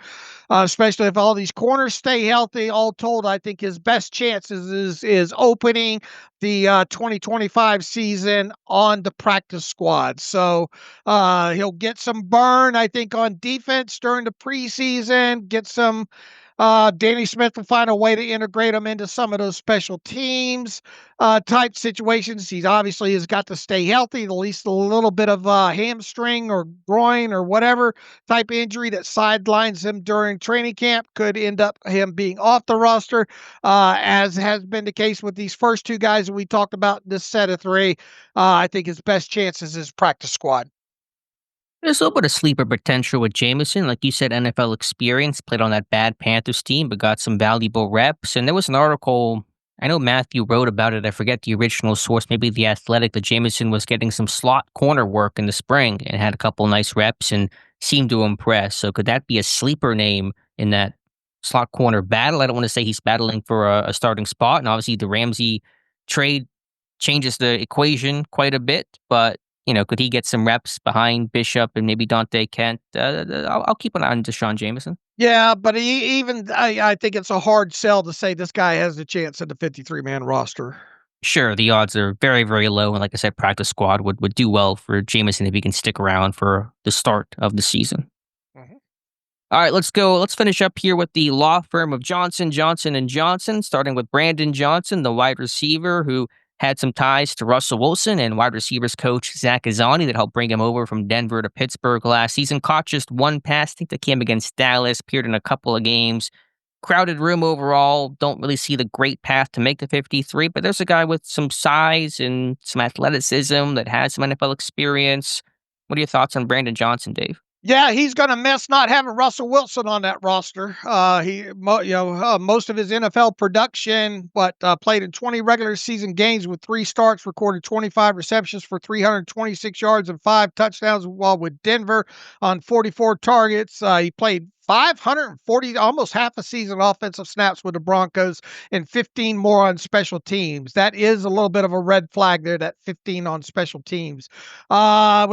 especially if all these corners stay healthy. All told, I think his best chances is opening the 2025 season on the practice squad. So he'll get some burn, I think, on defense during the preseason, get some Danny Smith will find a way to integrate him into some of those special teams type situations. He obviously has got to stay healthy, at least a little bit of hamstring or groin or whatever type injury that sidelines him during training camp could end up him being off the roster, as has been the case with these first 2 guys that we talked about in this set of 3. I think his best chances is practice squad. There's a little bit of sleeper potential with Jameson. Like you said, NFL experience, played on that bad Panthers team, but got some valuable reps. And there was an article, I know Matthew wrote about it. I forget the original source, maybe The Athletic, that Jameson was getting some slot corner work in the spring and had a couple nice reps and seemed to impress. So could that be a sleeper name in that slot corner battle? I don't want to say he's battling for a starting spot. And obviously the Ramsey trade changes the equation quite a bit, but could he get some reps behind Bishop and maybe Dante Kent? I'll keep an eye on Deshaun Jameson. Yeah, but I think it's a hard sell to say this guy has a chance at the 53-man roster. Sure, the odds are very, very low. And like I said, practice squad would do well for Jameson if he can stick around for the start of the season. Mm-hmm. All right, let's go. Let's finish up here with the law firm of Johnson, Johnson & Johnson, starting with Brandon Johnson, the wide receiver who had some ties to Russell Wilson and wide receivers coach Zach Azzani that helped bring him over from Denver to Pittsburgh last season. Caught just 1 pass, I think that came against Dallas, appeared in a couple of games. Crowded room overall. Don't really see the great path to make the 53, but there's a guy with some size and some athleticism that has some NFL experience. What are your thoughts on Brandon Johnson, Dave? Yeah, he's going to miss not having Russell Wilson on that roster. Most of his NFL production, played in 20 regular season games with 3 starts, recorded 25 receptions for 326 yards and 5 touchdowns, while with Denver on 44 targets. He played 540, almost half a season offensive snaps with the Broncos and 15 more on special teams. That is a little bit of a red flag there, that 15 on special teams. With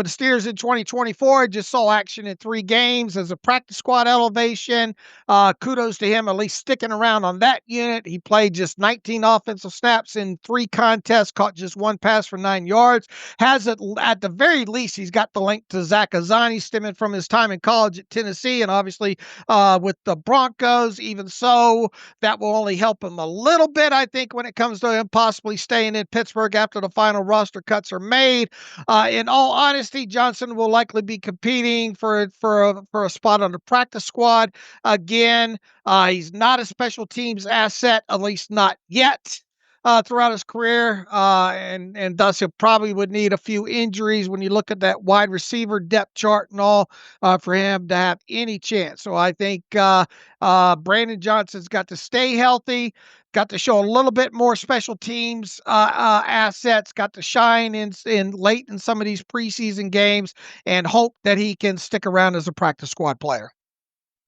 the Steelers in 2024, I just saw action in 3 games as a practice squad elevation. Kudos to him, at least sticking around on that unit. He played just 19 offensive snaps in 3 contests, caught just 1 pass for 9 yards. At the very least, he's got the link to Zach Azzani stemming from his time in college at Tennessee, and obviously with the Broncos. Even so, that will only help him a little bit, I think, when it comes to him possibly staying in Pittsburgh after the final roster cuts are made. In all honesty, Johnson will likely be competing for a spot on the practice squad again. He's not a special teams asset, at least not yet. Throughout his career, and thus he probably would need a few injuries when you look at that wide receiver depth chart and all for him to have any chance. So I think Brandon Johnson's got to stay healthy, got to show a little bit more special teams assets, got to shine in late in some of these preseason games, and hope that he can stick around as a practice squad player.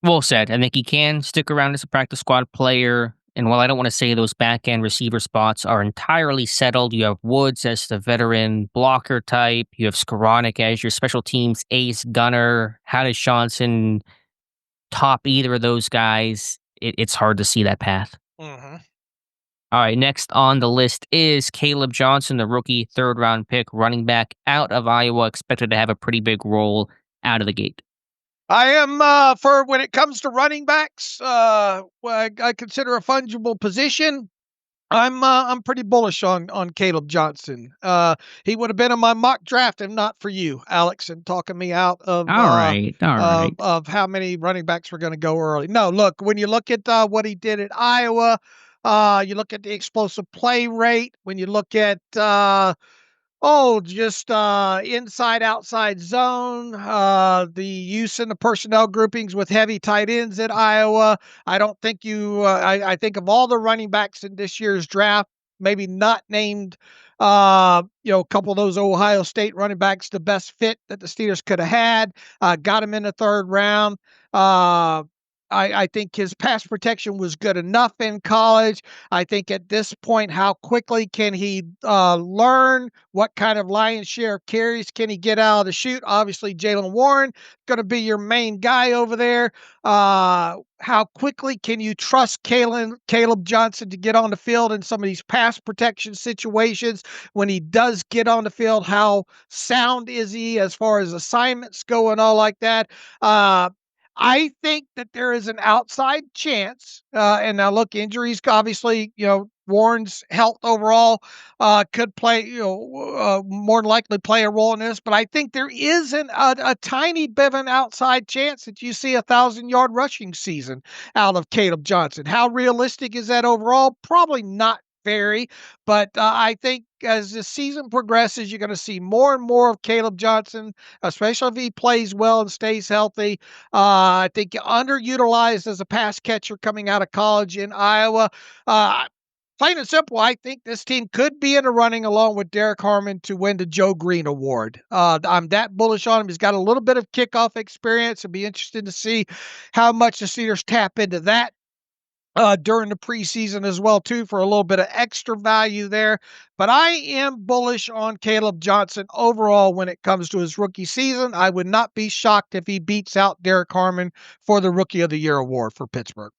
Well said. I think he can stick around as a practice squad player. And while I don't want to say those back-end receiver spots are entirely settled, you have Woods as the veteran blocker type. You have Skoranek as your special teams ace gunner. How does Johnson top either of those guys? It's hard to see that path. Mm-hmm. All right, next on the list is Caleb Johnson, the rookie third-round pick, running back out of Iowa, expected to have a pretty big role out of the gate. I am for when it comes to running backs, I consider a fungible position. I'm pretty bullish on Caleb Johnson. He would have been in my mock draft if not for you, Alex, and talking me out of All right. of how many running backs were going to go early. No, look, when you look at what he did at Iowa, you look at the explosive play rate. When you look at just inside, outside zone, the use in the personnel groupings with heavy tight ends at Iowa. I don't think I think of all the running backs in this year's draft, maybe not named, a couple of those Ohio State running backs, the best fit that the Steelers could have had. Got him in the third round. I think his pass protection was good enough in college. I think at this point, how quickly can he learn? What kind of lion's share of carries can he get out of the chute? Obviously, Jaylen Warren going to be your main guy over there. How quickly can you trust Caleb Johnson to get on the field in some of these pass protection situations? When he does get on the field, how sound is he as far as assignments go and all like that? I think that there is an outside chance, and now look, injuries obviously, Warren's health overall could play, more than likely play a role in this. But I think there is a tiny bit of an outside chance that you see 1,000-yard rushing season out of Caleb Johnson. How realistic is that overall? Probably not very, but I think as the season progresses, you're going to see more and more of Caleb Johnson, especially if he plays well and stays healthy. I think underutilized as a pass catcher coming out of college in Iowa. Plain and simple, I think this team could be in the running along with Derrick Harmon to win the Joe Green Award. I'm that bullish on him. He's got a little bit of kickoff experience. It'll be interesting to see how much the Steelers tap into that during the preseason as well, too, for a little bit of extra value there. But I am bullish on Caleb Johnson overall when it comes to his rookie season. I would not be shocked if he beats out Derrick Harmon for the Rookie of the Year award for Pittsburgh.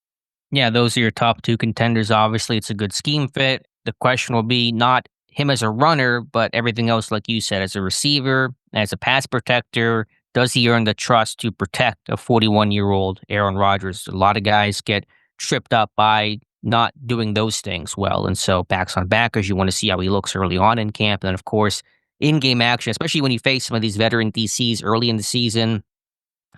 Yeah, those are your top two contenders. Obviously, it's a good scheme fit. The question will be not him as a runner, but everything else, like you said, as a receiver, as a pass protector. Does he earn the trust to protect a 41-year-old Aaron Rodgers? A lot of guys get tripped up by not doing those things well. And so backs on backers, you want to see how he looks early on in camp. And then, of course, in-game action, especially when you face some of these veteran DCs early in the season.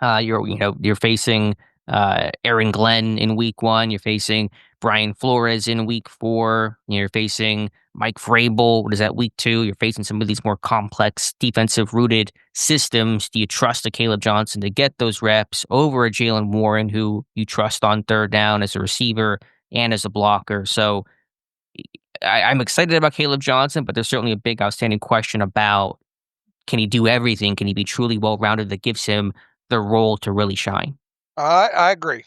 You're facing Aaron Glenn in week 1. You're facing Brian Flores in week 4. You're facing Mike Vrabel. What is that, week 2? You're facing some of these more complex defensive-rooted systems. Do you trust a Caleb Johnson to get those reps over a Jaylen Warren, who you trust on third down as a receiver and as a blocker? So I'm excited about Caleb Johnson, but there's certainly a big outstanding question about, can he do everything? Can he be truly well-rounded that gives him the role to really shine? I agree.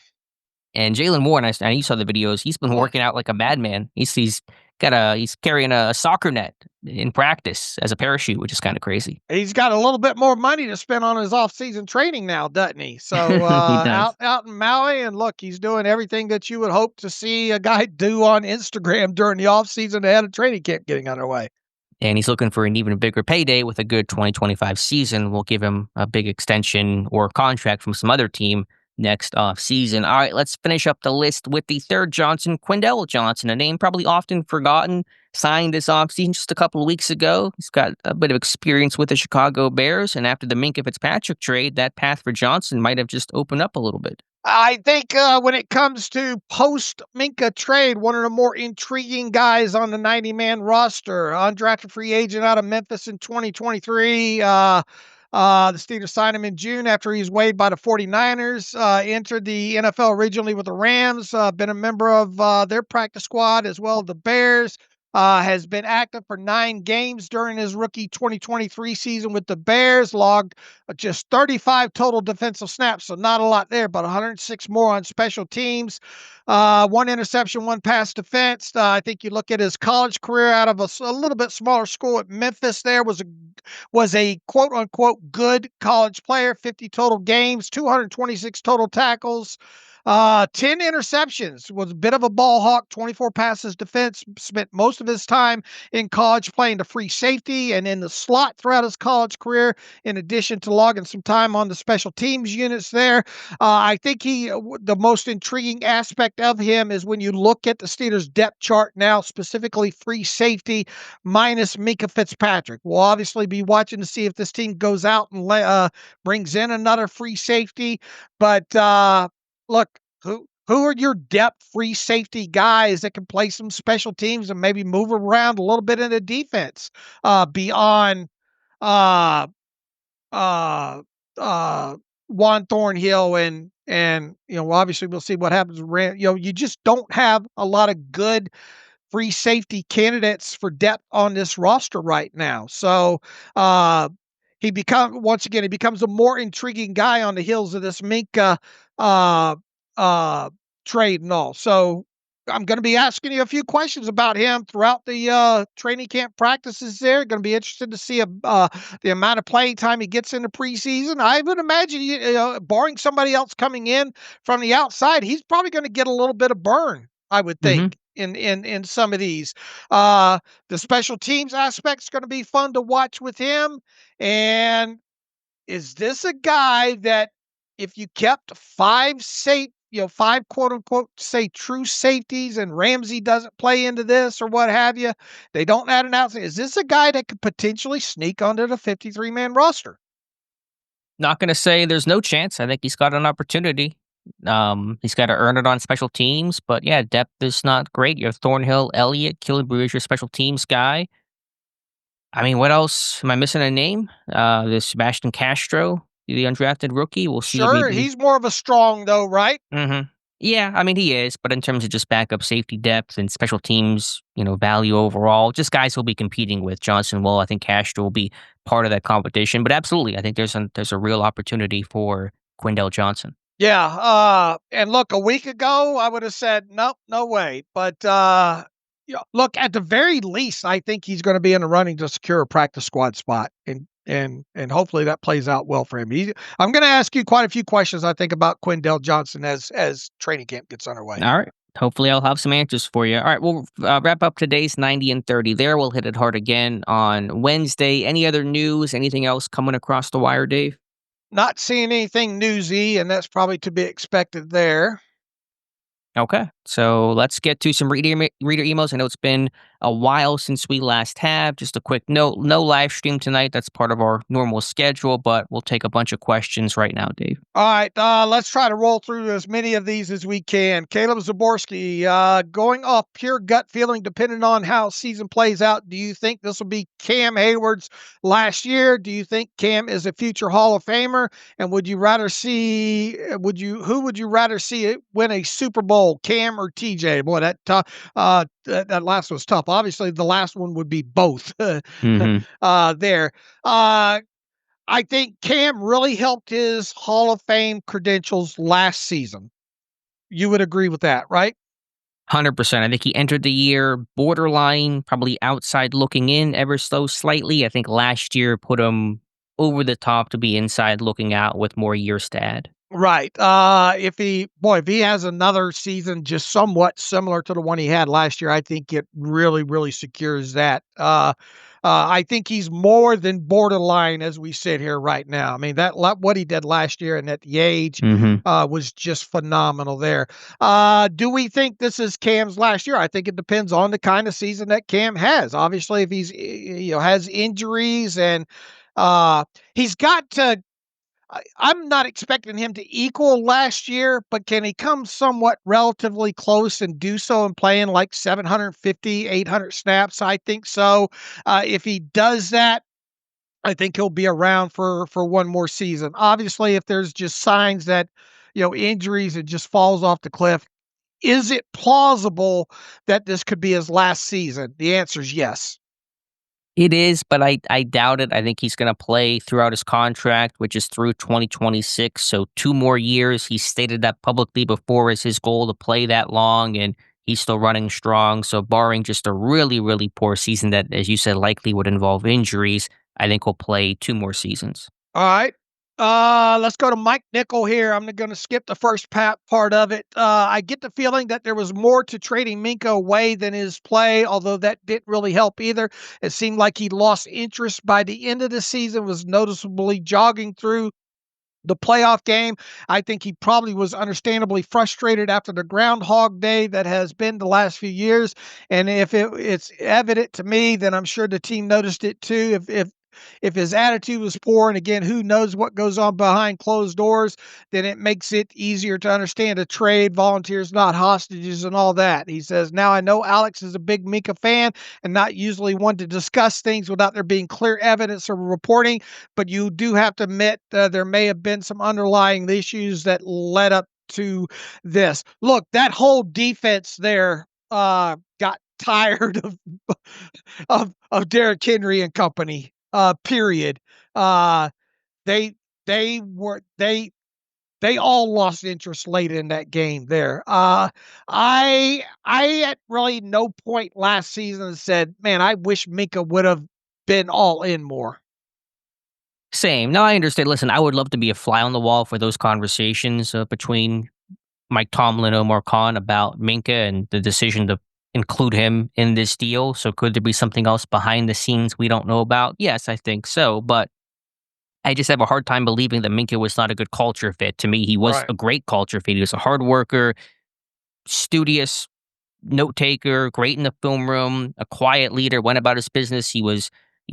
And Jaylen Warren, I you saw the videos. He's been working out like a madman. He's carrying a soccer net in practice as a parachute, which is kind of crazy. He's got a little bit more money to spend on his off-season training now, doesn't he? So out in Maui, and look, he's doing everything that you would hope to see a guy do on Instagram during the off-season ahead of training camp getting underway. And he's looking for an even bigger payday with a good 2025 season. We'll give him a big extension or contract from some other team next offseason. All right, let's finish up the list with the third Johnson, Quindell Johnson, a name probably often forgotten, signed this offseason just a couple of weeks ago. He's got a bit of experience with the Chicago Bears, and after the Minkah Fitzpatrick trade, that path for Johnson might have just opened up a little bit. I think when it comes to post-Minkah trade, one of the more intriguing guys on the 90-man roster, undrafted free agent out of Memphis in 2023. The Steelers signed him in June after he was waived by the 49ers, entered the NFL originally with the Rams, been a member of their practice squad as well as the Bears, has been active for 9 games during his rookie 2023 season with the Bears, logged just 35 total defensive snaps, so not a lot there, but 106 more on special teams. 1 interception, 1 pass defense. I think you look at his college career out of a little bit smaller school at Memphis there, was a quote-unquote good college player, 50 total games, 226 total tackles, 10 interceptions, was a bit of a ball hawk, 24 passes defense, spent most of his time in college playing the free safety and in the slot throughout his college career, in addition to logging some time on the special teams units there. I think the most intriguing aspect of him is when you look at the Steelers depth chart now, specifically free safety minus Minkah Fitzpatrick. We'll obviously be watching to see if this team goes out and brings in another free safety, but look, who are your depth free safety guys that can play some special teams and maybe move around a little bit in the defense beyond Juan Thornhill and obviously we'll see what happens. You just don't have a lot of good free safety candidates for depth on this roster right now. So he becomes a more intriguing guy on the heels of this Minkah trade and all. So I'm going to be asking you a few questions about him throughout the training camp practices there. Going to be interested to see the amount of playing time he gets in the preseason. I would imagine, barring somebody else coming in from the outside, he's probably going to get a little bit of burn, I would think. In some of these, the special teams aspect's going to be fun to watch with him. And is this a guy that if you kept 5 quote unquote say true safeties and Ramsey doesn't play into this or what have you, they don't add an outside, is this a guy that could potentially sneak onto the 53-man roster? Not going to say there's no chance. I think he's got an opportunity. He's got to earn it on special teams, but yeah, depth is not great. You have Thornhill, Elliott, Killebrew is your special teams guy. I mean, what else? Am I missing a name? There's Sebastian Castro, the undrafted rookie. We'll see. Sure, he's more of a strong though, right? Yeah, I mean, he is, but in terms of just backup safety depth and special teams, value overall, just guys he'll be competing with. Johnson will, I think Castro will be part of that competition, but absolutely, I think there's a real opportunity for Quindell Johnson. Yeah, and look, a week ago, I would have said, nope, no way. But look, at the very least, I think he's going to be in the running to secure a practice squad spot, and hopefully that plays out well for him. I'm going to ask you quite a few questions, I think, about Quindell Johnson as training camp gets underway. All right. Hopefully I'll have some answers for you. All right, we'll wrap up today's 90 and 30 there. We'll hit it hard again on Wednesday. Any other news, anything else coming across the wire, Dave? Not seeing anything newsy, and that's probably to be expected there. Okay, so let's get to some reader emails. I know it's been a while since we last have. Just a quick note, no live stream tonight. That's part of our normal schedule, but we'll take a bunch of questions right now, Dave. All right, let's try to roll through as many of these as we can. Caleb Zaborski, going off pure gut feeling, depending on how season plays out, do you think this will be Cam Hayward's last year? Do you think Cam is a future Hall of Famer? And who would you rather see win a Super Bowl, Cam or TJ? Boy, that last was tough. Obviously, the last one would be both there. I think Cam really helped his Hall of Fame credentials last season. You would agree with that, right? 100%. I think he entered the year borderline, probably outside looking in ever so slightly. I think last year put him over the top to be inside looking out with more years to add. Right. If he has another season just somewhat similar to the one he had last year, I think it really, really secures that. I think he's more than borderline as we sit here right now. I mean, what he did last year and at the age was just phenomenal there. Do we think this is Cam's last year? I think it depends on the kind of season that Cam has. Obviously, if he's has injuries and he's got to. I'm not expecting him to equal last year, but can he come somewhat relatively close and do so and playing like 750, 800 snaps? I think so. If he does that, I think he'll be around for one more season. Obviously, if there's just signs that, injuries, it just falls off the cliff. Is it plausible that this could be his last season? The answer is yes. It is, but I doubt it. I think he's going to play throughout his contract, which is through 2026. So 2 more years. He stated that publicly before as his goal to play that long, and he's still running strong. So barring just a really, really poor season that, as you said, likely would involve injuries, I think he'll play 2 more seasons. All right. Let's go to Mike Nickel here. I'm going to skip the first part of it. I get the feeling that there was more to trading Minka away than his play, although that didn't really help either. It seemed like he lost interest by the end of the season, was noticeably jogging through the playoff game. I think he probably was understandably frustrated after the Groundhog Day that has been the last few years. And if it's evident to me, then I'm sure the team noticed it too. If his attitude was poor, and again, who knows what goes on behind closed doors, then it makes it easier to understand a trade, volunteers, not hostages, and all that. He says, now I know Alex is a big Minka fan and not usually one to discuss things without there being clear evidence or reporting, but you do have to admit there may have been some underlying issues that led up to this. Look, that whole defense there got tired of Derrick Henry and company. Period. They all lost interest late in that game there. I at really no point last season said, man, I wish Minka would have been all in more. Same. No, I understand. Listen, I would love to be a fly on the wall for those conversations between Mike Tomlin, Omar Khan about Minka and the decision to include him in this deal. So could there be something else behind the scenes we don't know about? Yes, I think so. But I just have a hard time believing that Minka was not a good culture fit. To me, he was a great culture fit. He was a hard worker, studious, note taker, great in the film room, a quiet leader, went about his business. He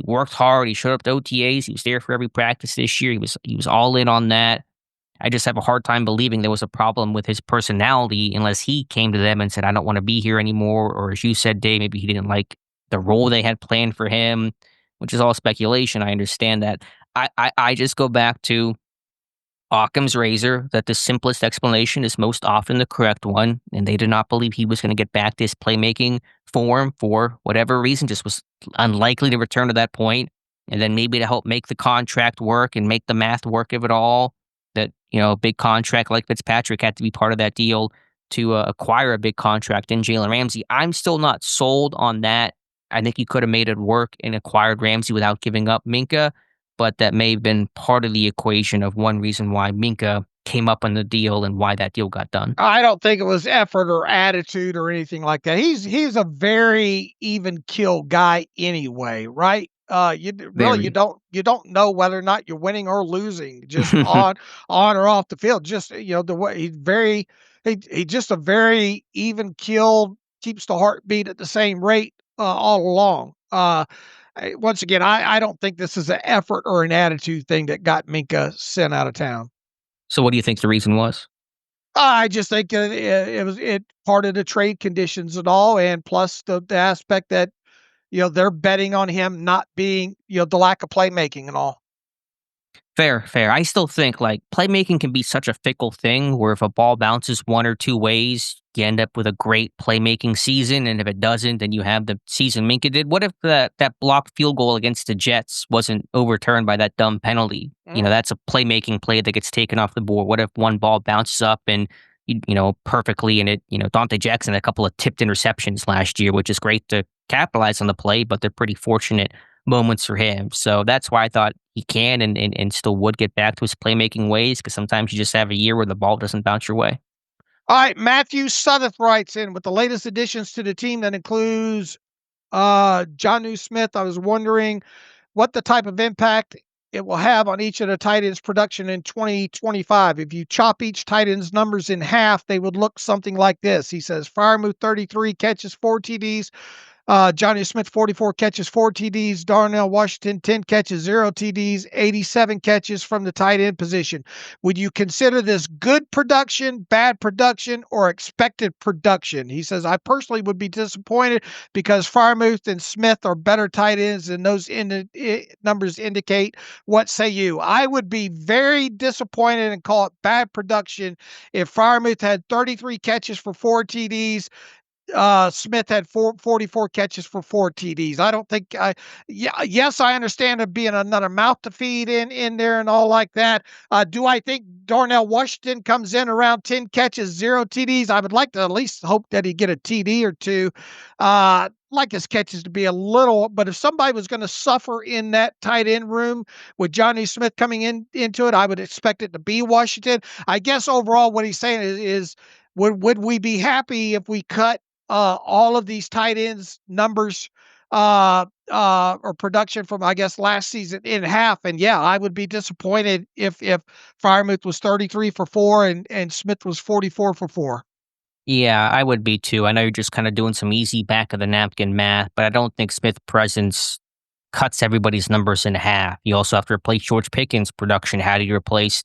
worked hard. He showed up to OTAs. He was there for every practice this year. He was all in on that. I just have a hard time believing there was a problem with his personality unless he came to them and said, I don't want to be here anymore. Or as you said, Dave, maybe he didn't like the role they had planned for him, which is all speculation. I understand that. I just go back to Occam's razor that the simplest explanation is most often the correct one. And they did not believe he was going to get back to his playmaking form for whatever reason, just was unlikely to return to that point. And then maybe to help make the contract work and make the math work of it all, that, a big contract like Fitzpatrick had to be part of that deal to acquire a big contract in Jalen Ramsey. I'm still not sold on that. I think he could have made it work and acquired Ramsey without giving up Minka, but that may have been part of the equation of one reason why Minka came up on the deal and why that deal got done. I don't think it was effort or attitude or anything like that. He's a very even kill guy anyway, right? You don't know whether or not you're winning or losing just on or off the field. Just the way he's just a very even killed, keeps the heartbeat at the same rate all along. Once again, I don't think this is an effort or an attitude thing that got Minka sent out of town. So what do you think the reason was? I just think it was part of the trade conditions and all, and plus the aspect that they're betting on him not being the lack of playmaking and all. Fair. I still think playmaking can be such a fickle thing where if a ball bounces one or two ways, you end up with a great playmaking season. And if it doesn't, then you have the season Minka did. What if that blocked field goal against the Jets wasn't overturned by that dumb penalty? That's a playmaking play that gets taken off the board. What if one ball bounces up and, perfectly and it, Dante Jackson had a couple of tipped interceptions last year, which is great to capitalize on the play, but they're pretty fortunate moments for him. So that's why I thought he can and still would get back to his playmaking ways, because sometimes you just have a year where the ball doesn't bounce your way. All right, Matthew Southeth writes in, with the latest additions to the team that includes Jonnu Smith, I was wondering what the type of impact it will have on each of the tight ends' production in 2025. If you chop each tight end's numbers in half, they would look something like this. He says, Freiermuth, 33 catches, 4 TDs. Johnny Smith, 44 catches, 4 TDs. Darnell Washington, 10 catches, 0 TDs, 87 catches from the tight end position. Would you consider this good production, bad production, or expected production? He says, I personally would be disappointed because Freiermuth and Smith are better tight ends than those numbers indicate. What say you? I would be very disappointed and call it bad production if Freiermuth had 33 catches for 4 TDs. Smith had 44 catches for 4 TDs. I don't think yes, I understand it being another mouth to feed in there and all like that. Do I think Darnell Washington comes in around 10 catches, 0 TDs? I would like to at least hope that he get a TD or two. Like his catches to be a little, but if somebody was going to suffer in that tight end room with Johnny Smith coming into it, I would expect it to be Washington. I guess overall what he's saying is would we be happy if we cut all of these tight ends numbers or production from, I guess, last season in half? And yeah, I would be disappointed if Freiermuth was 33 for 4 and Smith was 44 for 4. Yeah, I would be too. I know you're just kind of doing some easy back of the napkin math, but I don't think Smith's presence cuts everybody's numbers in half. You also have to replace George Pickens' production. How do you replace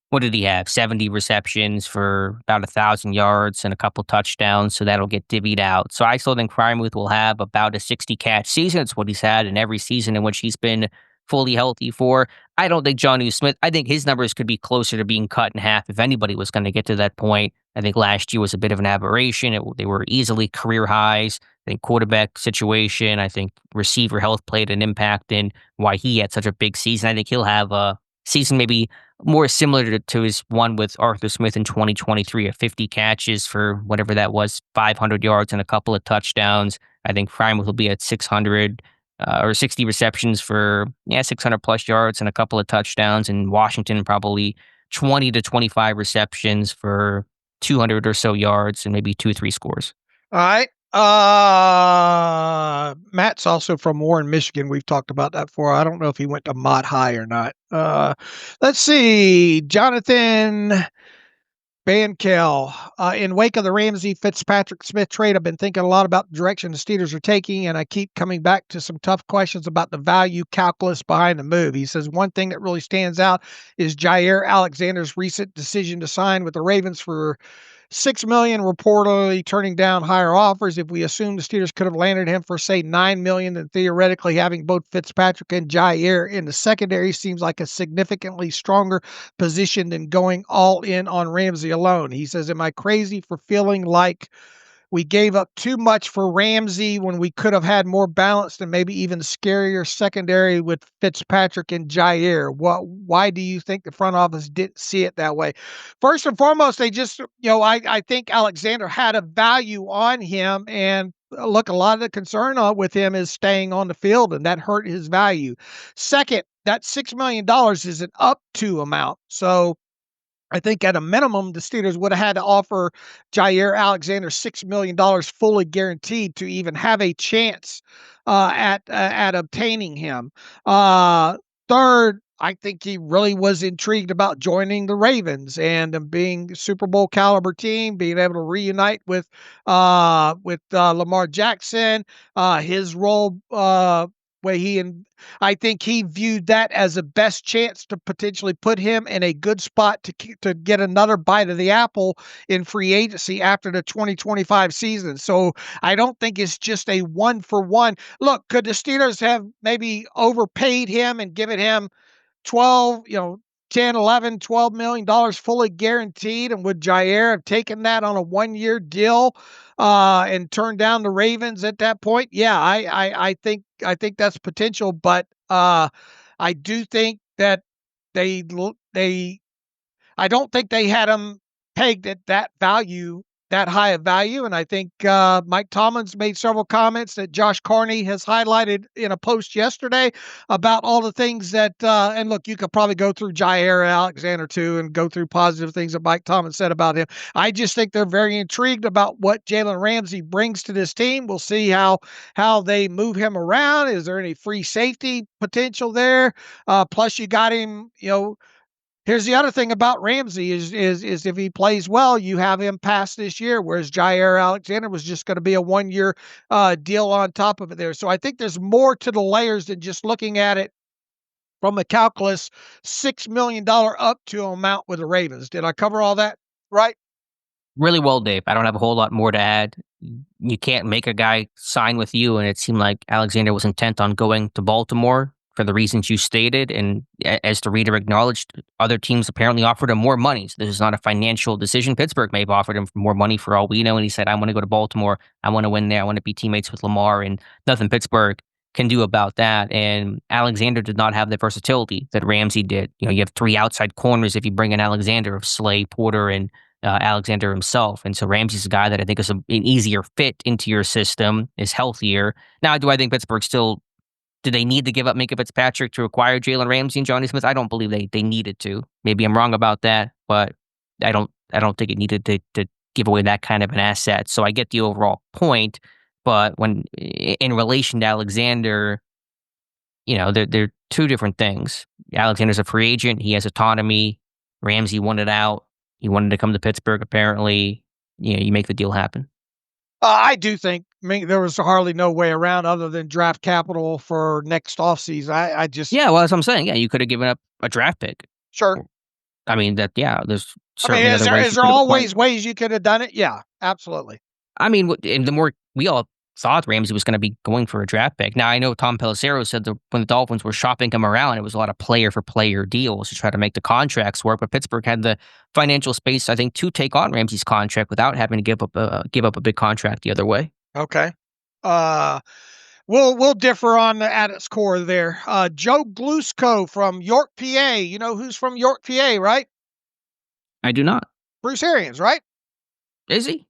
what did he have? 70 receptions for about 1,000 yards and a couple touchdowns, so that'll get divvied out. So I still think Freiermuth will have about a 60-catch season. It's what he's had in every season in which he's been fully healthy for. I don't think Jonnu Smith, I think his numbers could be closer to being cut in half if anybody was going to get to that point. I think last year was a bit of an aberration. They were easily career highs. I think quarterback situation, I think receiver health played an impact in why he had such a big season. I think he'll have a season maybe more similar to his one with Arthur Smith in 2023 of 50 catches for whatever that was, 500 yards and a couple of touchdowns. I think Freiermuth will be at 600 or 60 receptions for 600 plus yards and a couple of touchdowns. And Washington probably 20 to 25 receptions for 200 or so yards and maybe 2-3 scores. All right. Matt's also from Warren, Michigan. We've talked about that before. I don't know if he went to Mott High or not. Let's see. Jonathan Bankel. In wake of the Ramsey Fitzpatrick Smith trade, I've been thinking a lot about the direction the Steelers are taking, and I keep coming back to some tough questions about the value calculus behind the move. He says one thing that really stands out is Jair Alexander's recent decision to sign with the Ravens for $6 million, reportedly turning down higher offers. If we assume the Steelers could have landed him for, say, $9 million, then theoretically having both Fitzpatrick and Jair in the secondary seems like a significantly stronger position than going all in on Ramsey alone. He says, am I crazy for feeling like we gave up too much for Ramsey when we could have had more balanced and maybe even scarier secondary with Fitzpatrick and Jair? Why do you think the front office didn't see it that way? First and foremost, they just, I think Alexander had a value on him, and look, a lot of the concern with him is staying on the field, and that hurt his value. Second, that $6 million is an up to amount. So I think at a minimum, the Steelers would have had to offer Jair Alexander $6 million fully guaranteed to even have a chance at obtaining him. Third, I think he really was intrigued about joining the Ravens and being a Super Bowl caliber team, being able to reunite with Lamar Jackson, his role I think he viewed that as the best chance to potentially put him in a good spot to get another bite of the apple in free agency after the 2025 season. So I don't think it's just a 1-for-1. Look, could the Steelers have maybe overpaid him and given him 12, 10, 11, $12 million fully guaranteed? And would Jair have taken that on a 1-year deal and turned down the Ravens at that point? Yeah, I think that's potential, but I do think that I don't think they had him pegged at that value that high of value. And I think Mike Tomlin's made several comments that Josh Carney has highlighted in a post yesterday about all the things that, and look, you could probably go through Jair Alexander too and go through positive things that Mike Tomlin said about him. I just think they're very intrigued about what Jalen Ramsey brings to this team. We'll see how they move him around. Is there any free safety potential there? Plus you got him, here's the other thing about Ramsey is if he plays well, you have him past this year, whereas Jair Alexander was just going to be a 1-year deal on top of it there. So I think there's more to the layers than just looking at it from a calculus $6 million up to amount with the Ravens. Did I cover all that right? Really well, Dave. I don't have a whole lot more to add. You can't make a guy sign with you, and it seemed like Alexander was intent on going to Baltimore for the reasons you stated. And as the reader acknowledged, other teams apparently offered him more money. So this is not a financial decision. Pittsburgh may have offered him more money for all we know. And he said, I want to go to Baltimore. I want to win there. I want to be teammates with Lamar, and nothing Pittsburgh can do about that. And Alexander did not have the versatility that Ramsey did. You have 3 outside corners if you bring in Alexander, of Slay, Porter, and Alexander himself. And so Ramsey's a guy that I think is an easier fit into your system, is healthier. Now, do I think Pittsburgh still, do they need to give up Minkah Fitzpatrick to acquire Jalen Ramsey and Johnny Smith? I don't believe they needed to. Maybe I'm wrong about that, but I don't think it needed to give away that kind of an asset. So I get the overall point, but when in relation to Alexander, they're two different things. Alexander's a free agent. He has autonomy. Ramsey wanted out. He wanted to come to Pittsburgh, apparently. You make the deal happen. I do think there was hardly no way around other than draft capital for next offseason. I just... Yeah, well, that's what I'm saying. Yeah, you could have given up a draft pick. Sure. I mean, there's certainly is other ways. Is there always ways you could have done it? Yeah, absolutely. I mean, and the more we all thought Ramsey was going to be going for a draft pick. Now, I know Tom Pelissero said that when the Dolphins were shopping him around, it was a lot of player-for-player deals to try to make the contracts work, but Pittsburgh had the financial space, I think, to take on Ramsey's contract without having to give up a big contract the other way. Okay. We'll differ on at its core there. Joe Glusko from York, PA. You know who's from York, PA, right? I do not. Bruce Arians, right? Is he?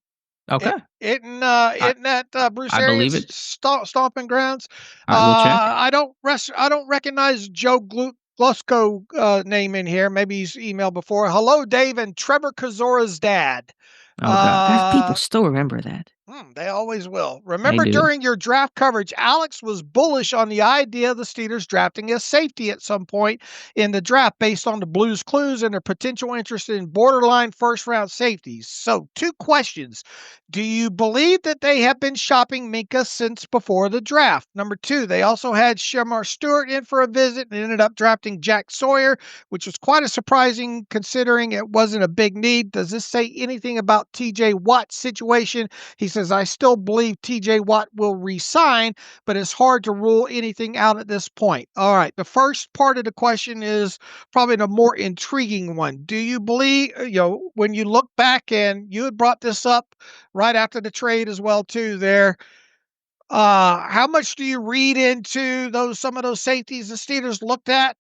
Okay. Isn't that Bruce Arians' stomping grounds? We'll check. I don't recognize Joe Glusko name in here. Maybe he's emailed before. Hello, Dave and Trevor Kozora's dad. Oh, God. People still remember that. They always will. Remember, during your draft coverage, Alex was bullish on the idea of the Steelers drafting a safety at some point in the draft based on the Blues' clues and their potential interest in borderline first-round safeties. So, 2 questions. Do you believe that they have been shopping Minkah since before the draft? Number 2, they also had Shamar Stewart in for a visit and ended up drafting Jack Sawyer, which was quite a surprising considering it wasn't a big need. Does this say anything about TJ Watt's situation? He says, I still believe TJ Watt will re-sign, but it's hard to rule anything out at this point. All right. The first part of the question is probably the more intriguing one. Do you believe, when you look back, and you had brought this up right after the trade as well, too, there, how much do you read into some of those safeties the Steelers looked at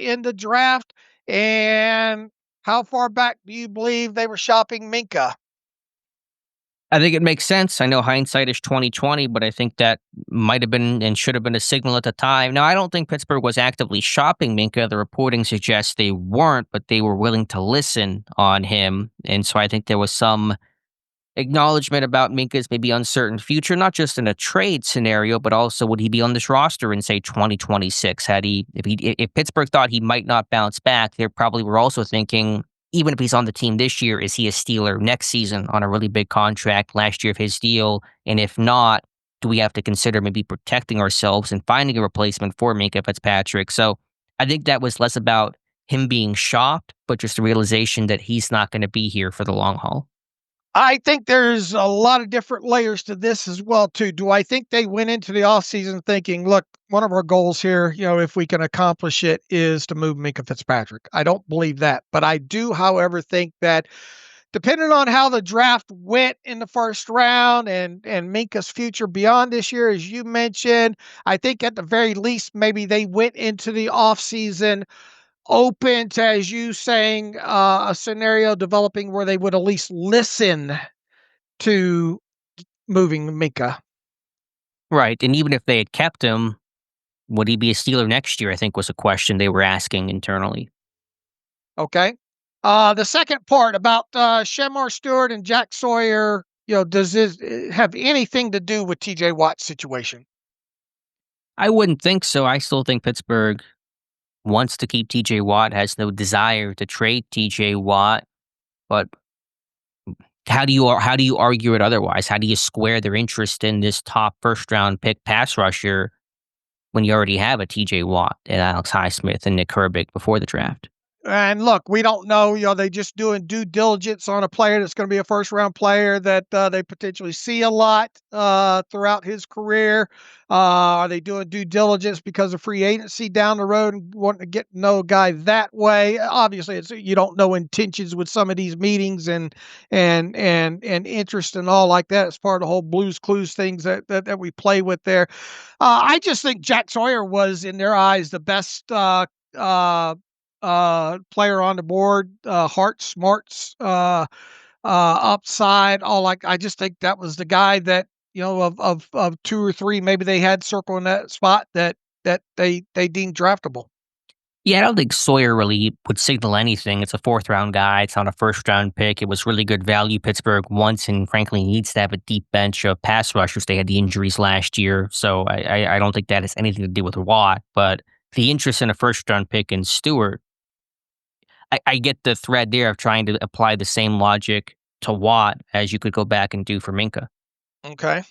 in the draft, and how far back do you believe they were shopping Minkah? I think it makes sense. I know hindsight is 20/20, but I think that might have been and should have been a signal at the time. Now, I don't think Pittsburgh was actively shopping Minkah. The reporting suggests they weren't, but they were willing to listen on him. And so I think there was some acknowledgement about Minkah's maybe uncertain future, not just in a trade scenario, but also would he be on this roster in, say, 2026? If Pittsburgh thought he might not bounce back, they probably were also thinking, even if he's on the team this year, is he a Steeler next season on a really big contract last year of his deal? And if not, do we have to consider maybe protecting ourselves and finding a replacement for Minkah Fitzpatrick? So I think that was less about him being shocked, but just a realization that he's not going to be here for the long haul. I think there's a lot of different layers to this as well, too. Do I think they went into the offseason thinking, look, one of our goals here, if we can accomplish it, is to move Minkah Fitzpatrick? I don't believe that. But I do, however, think that depending on how the draft went in the first round and Minkah's future beyond this year, as you mentioned, I think at the very least, maybe they went into the offseason open to, as you saying, a scenario developing where they would at least listen to moving Minka. Right. And even if they had kept him, would he be a Steeler next year? I think was a question they were asking internally. Okay. The second part about Shemar Stewart and Jack Sawyer, does this have anything to do with TJ Watt's situation? I wouldn't think so. I still think Pittsburgh wants to keep TJ Watt, has no desire to trade TJ Watt. But how do you argue it otherwise? How do you square their interest in this top first round pick pass rusher when you already have a TJ Watt and Alex Highsmith and Nick Herbig before the draft? And look, we don't know, they just doing due diligence on a player that's going to be a first round player that they potentially see a lot throughout his career. Are they doing due diligence because of free agency down the road and wanting to get to know a guy that way? Obviously, you don't know intentions with some of these meetings and interest and all like that. It's part of the whole Blues Clues things that we play with there. I just think Jack Sawyer was, in their eyes, the best player on the board, heart, smarts, upside, all like. I just think that was the guy that, of two or three maybe they had circling that spot that they deemed draftable. Yeah, I don't think Sawyer really would signal anything. It's a fourth round guy. It's not a first round pick. It was really good value. Pittsburgh wants and frankly needs to have a deep bench of pass rushers. They had the injuries last year. So I don't think that has anything to do with Watt. But the interest in a first round pick in Stewart, I get the thread there of trying to apply the same logic to Watt as you could go back and do for Minka. Okay.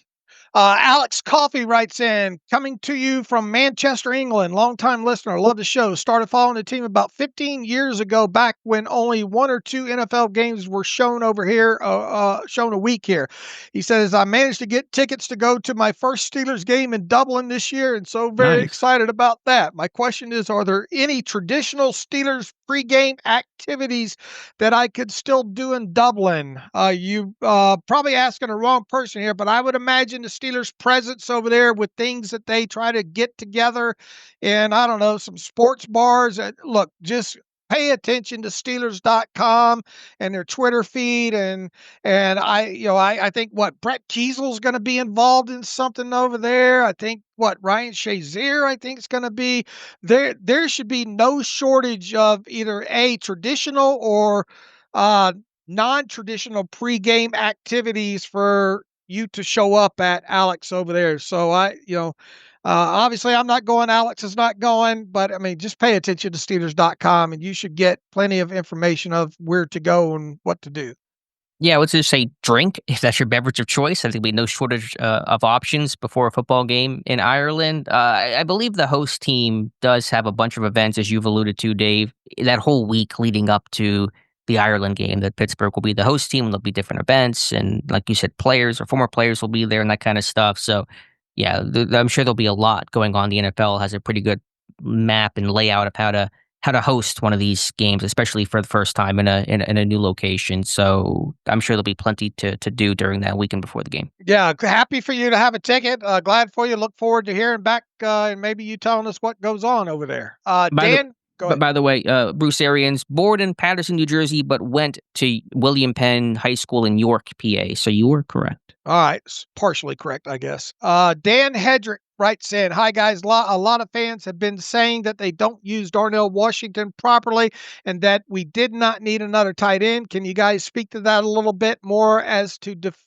Alex Coffey writes in, coming to you from Manchester, England, longtime listener, love the show. Started following the team about 15 years ago, back when only one or two NFL games were shown over here, shown a week here. He says, I managed to get tickets to go to my first Steelers game in Dublin this year, and so very excited about that. My question is, are there any traditional Steelers pregame activities that I could still do in Dublin? You probably asking the wrong person here, but I would imagine the Steelers' presence over there with things that they try to get together and, I don't know, some sports bars. Look, just pay attention to Steelers.com and their Twitter feed. And I think Brett Kiesel's going to be involved in something over there. I think Ryan Shazier, I think, is going to be there. There should be no shortage of either a traditional or non-traditional pregame activities for you to show up at, Alex, over there. So obviously I'm not going, Alex is not going, but I mean, just pay attention to Steelers.com and you should get plenty of information of where to go and what to do. Yeah, I would just say drink if that's your beverage of choice. I think we no shortage of options before a football game in Ireland. I believe the host team does have a bunch of events, as you've alluded to, Dave, that whole week leading up to the Ireland game, that Pittsburgh will be the host team. There'll be different events. And like you said, players or former players will be there and that kind of stuff. So, yeah, I'm sure there'll be a lot going on. The NFL has a pretty good map and layout of how to host one of these games, especially for the first time in a new location. So I'm sure there'll be plenty to do during that weekend before the game. Yeah, happy for you to have a ticket. Glad for you. Look forward to hearing back and maybe you telling us what goes on over there. Dan? But by the way, Bruce Arians, born in Paterson, New Jersey, but went to William Penn High School in York, PA. So you were correct. All right. Partially correct, I guess. Dan Hedrick writes in, hi, guys. A lot of fans have been saying that they don't use Darnell Washington properly and that we did not need another tight end. Can you guys speak to that a little bit more as to defend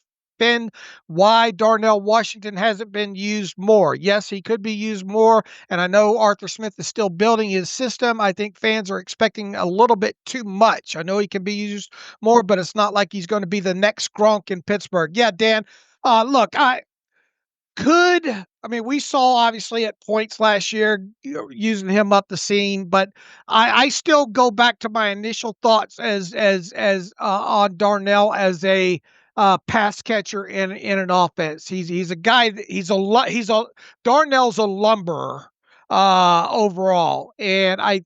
why Darnell Washington hasn't been used more? Yes, he could be used more, and I know Arthur Smith is still building his system. I think fans are expecting a little bit too much. I know he can be used more, but it's not like he's going to be the next Gronk in Pittsburgh. Yeah, Dan, look, we saw obviously at points last year using him up the scene, but I still go back to my initial thoughts as on Darnell as a pass catcher in an offense. He's a guy that Darnell's a lumberer overall, and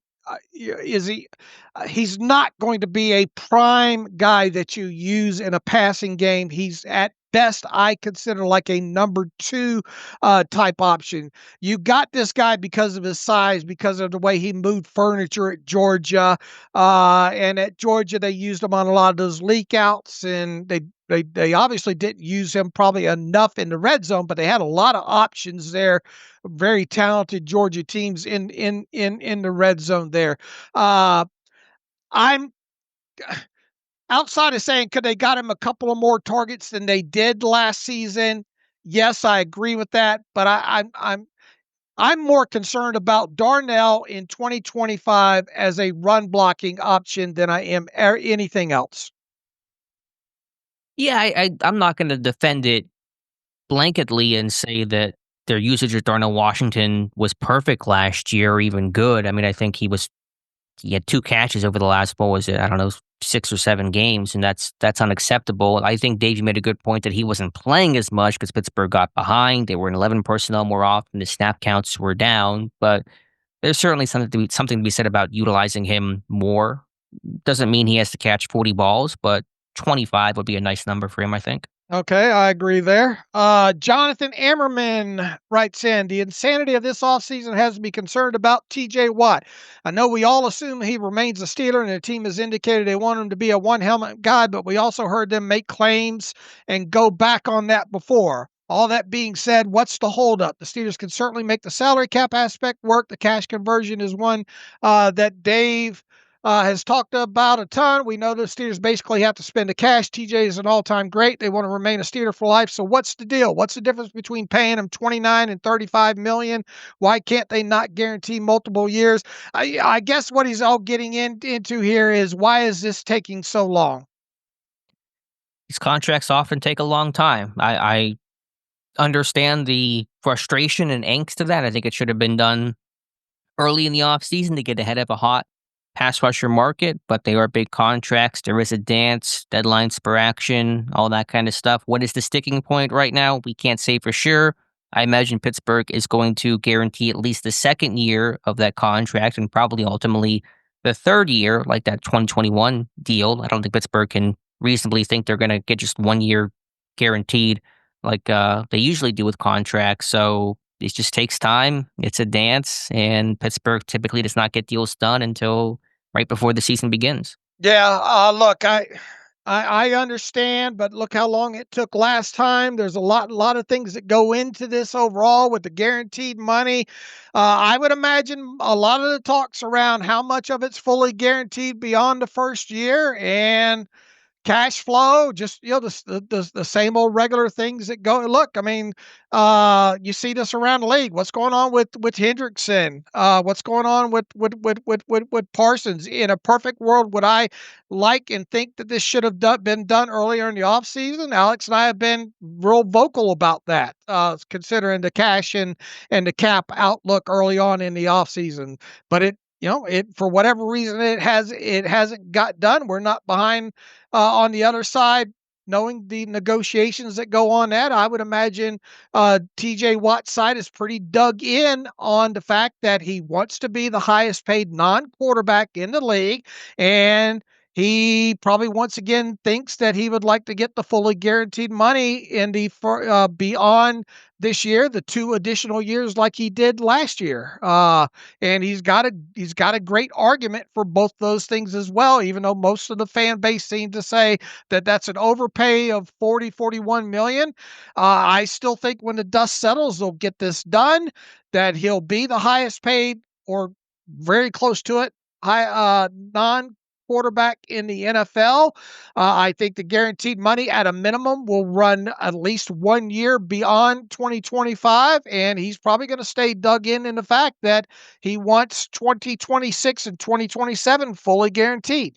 he's not going to be a prime guy that you use in a passing game. He's at best I consider like a number 2 type option. You got this guy because of his size, because of the way he moved furniture at Georgia. And at Georgia, they used him on a lot of those leak outs, and they obviously didn't use him probably enough in the red zone, but they had a lot of options there. Very talented Georgia teams in the red zone there. I'm outside of saying, could they got him a couple of more targets than they did last season? Yes, I agree with that, but I'm more concerned about Darnell in 2025 as a run blocking option than I am anything else. Yeah, I'm not going to defend it blanketly and say that their usage of Darnell Washington was perfect last year or even good. I mean, I think he had 2 catches over the last, what was it? I don't know, 6 or 7 games, and that's unacceptable. I think Dave, you made a good point that he wasn't playing as much because Pittsburgh got behind. They were in 11 personnel more often. The snap counts were down, but there's certainly something to be said about utilizing him more. Doesn't mean he has to catch 40 balls, but 25 would be a nice number for him, I think. Okay, I agree there. Jonathan Ammerman writes in, the insanity of this offseason has me concerned about TJ Watt. I know we all assume he remains a Steeler, and the team has indicated they want him to be a one-helmet guy, but we also heard them make claims and go back on that before. All that being said, what's the holdup? The Steelers can certainly make the salary cap aspect work. The cash conversion is one that Dave has talked about a ton. We know the Steelers basically have to spend the cash. TJ is an all-time great. They want to remain a Steeler for life. So what's the deal? What's the difference between paying him $29 and $35 million? Why can't they not guarantee multiple years? I guess what he's all getting into here is, why is this taking so long? These contracts often take a long time. I understand the frustration and angst of that. I think it should have been done early in the offseason to get ahead of a hot pass rusher market, but they are big contracts. There is a dance, deadlines per action, all that kind of stuff. What is the sticking point right now? We can't say for sure. I imagine Pittsburgh is going to guarantee at least the second year of that contract and probably ultimately the third year, like that 2021 deal. I don't think Pittsburgh can reasonably think they're going to get just 1 year guaranteed like they usually do with contracts. So it just takes time. It's a dance, and Pittsburgh typically does not get deals done until right before the season begins. Yeah, look, I understand, but look how long it took last time. There's a lot of things that go into this overall with the guaranteed money. I would imagine a lot of the talks around how much of it's fully guaranteed beyond the first year, and cash flow, just the same old regular things that go. Look, I mean, you see this around the league. What's going on with Hendrickson? What's going on with Parsons? In a perfect world, would I like and think that this should have been done earlier in the offseason? Alex and I have been real vocal about that, considering the cash and the cap outlook early on in the offseason. But it for whatever reason it hasn't got done. We're not behind on the other side, knowing the negotiations that go on that. I would imagine TJ Watt's side is pretty dug in on the fact that he wants to be the highest paid non-quarterback in the league, and he probably once again thinks that he would like to get the fully guaranteed money in the beyond this year, the 2 additional years like he did last year. And he's got a great argument for both those things as well, even though most of the fan base seem to say that that's an overpay of 41 million. I still think when the dust settles, they'll get this done, that he'll be the highest paid or very close to it, high non quarterback in the NFL. I think the guaranteed money at a minimum will run at least 1 year beyond 2025, and he's probably going to stay dug in the fact that he wants 2026 and 2027 fully guaranteed.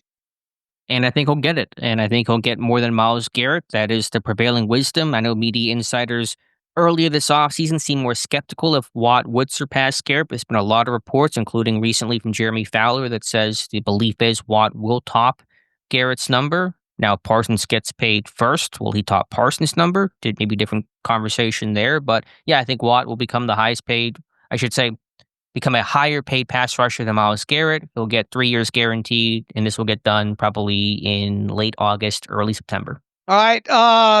And I think he'll get it. And I think he'll get more than Myles Garrett. That is the prevailing wisdom. I know media insiders earlier this offseason seemed more skeptical if Watt would surpass Garrett. There's been a lot of reports, including recently from Jeremy Fowler, that says the belief is Watt will top Garrett's number. Now, Parsons gets paid first. Will he top Parsons' number? Maybe different conversation there. But yeah, I think Watt will become the highest paid, I should say, become a higher paid pass rusher than Myles Garrett. He'll get 3 years guaranteed, and this will get done probably in late August, early September. All right,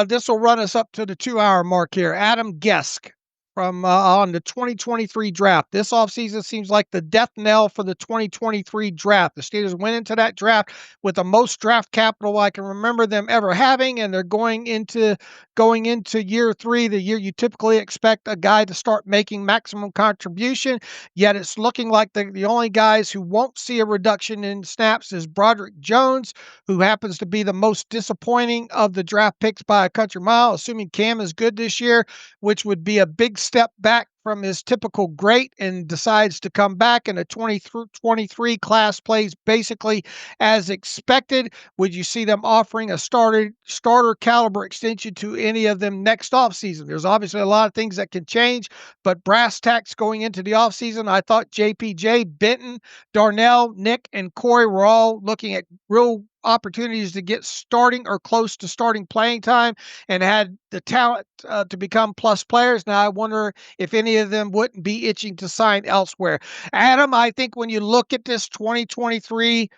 this will run us up to the 2-hour mark here. Adam Gesk from on the 2023 draft. This offseason seems like the death knell for the 2023 draft. The Steelers went into that draft with the most draft capital I can remember them ever having, and they're going into year 3, the year you typically expect a guy to start making maximum contribution. Yet it's looking like the only guys who won't see a reduction in snaps is Broderick Jones, who happens to be the most disappointing of the draft picks by a country mile, assuming Cam is good this year, which would be a big step back from his typical great, and decides to come back in a 2023 class, plays basically as expected. Would you see them offering a starter caliber extension to any of them next offseason? There's obviously a lot of things that can change, but brass tacks going into the offseason, I thought JPJ, Benton, Darnell, Nick, and Corey were all looking at real opportunities to get starting or close to starting playing time, and had the talent to become plus players. Now I wonder if any of them wouldn't be itching to sign elsewhere. Adam, I think when you look at this 2023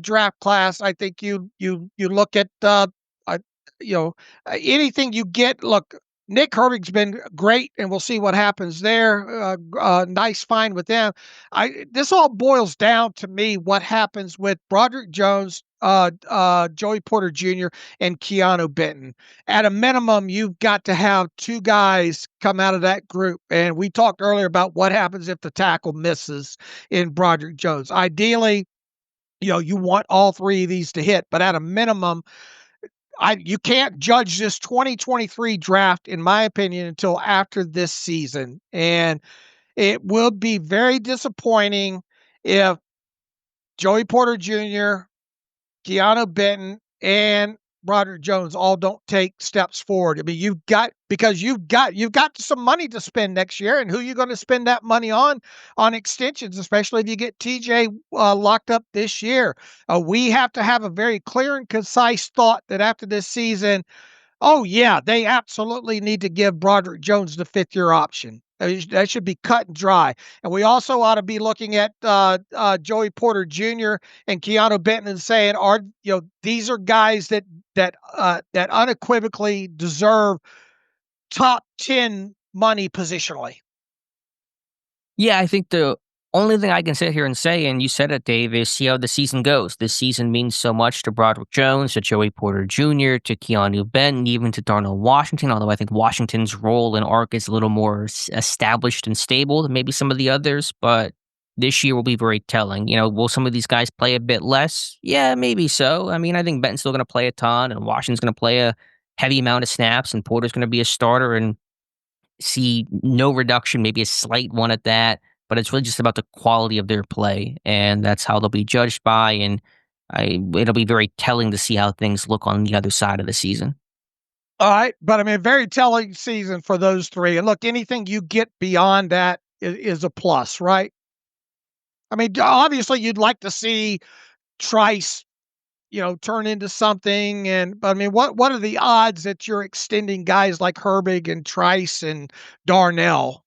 draft class, I think you look at anything you get. Look, Nick Herbig's been great, and we'll see what happens there. Nice find with them. This all boils down to me what happens with Broderick Jones, Joey Porter Jr., and Keanu Benton. At a minimum, you've got to have 2 guys come out of that group. And we talked earlier about what happens if the tackle misses in Broderick Jones. Ideally, you want all 3 of these to hit, but at a minimum, you can't judge this 2023 draft, in my opinion, until after this season. And it will be very disappointing if Joey Porter Jr., Keanu Benton, and Broderick Jones all don't take steps forward. I mean, you've got some money to spend next year, and who are you going to spend that money on extensions, especially if you get TJ locked up this year. We have to have a very clear and concise thought that after this season, oh yeah, they absolutely need to give Broderick Jones the 5th-year option. That should be cut and dry. And we also ought to be looking at Joey Porter Jr. and Keanu Benton and saying, these are guys that unequivocally deserve top 10 money positionally. Yeah, I think the only thing I can sit here and say, and you said it, Dave, is see how the season goes. This season means so much to Broderick Jones, to Joey Porter Jr., to Keanu Benton, even to Darnell Washington, although I think Washington's role and arc is a little more established and stable than maybe some of the others. But this year will be very telling. Will some of these guys play a bit less? Yeah, maybe so. I mean, I think Benton's still going to play a ton, and Washington's going to play a heavy amount of snaps, and Porter's going to be a starter, and see no reduction, maybe a slight one at that. But it's really just about the quality of their play, and that's how they'll be judged by, and it'll be very telling to see how things look on the other side of the season. All right, but I mean, very telling season for those 3. And look, anything you get beyond that is a plus, right? I mean, obviously you'd like to see Trice, turn into something. But I mean, what are the odds that you're extending guys like Herbig and Trice and Darnell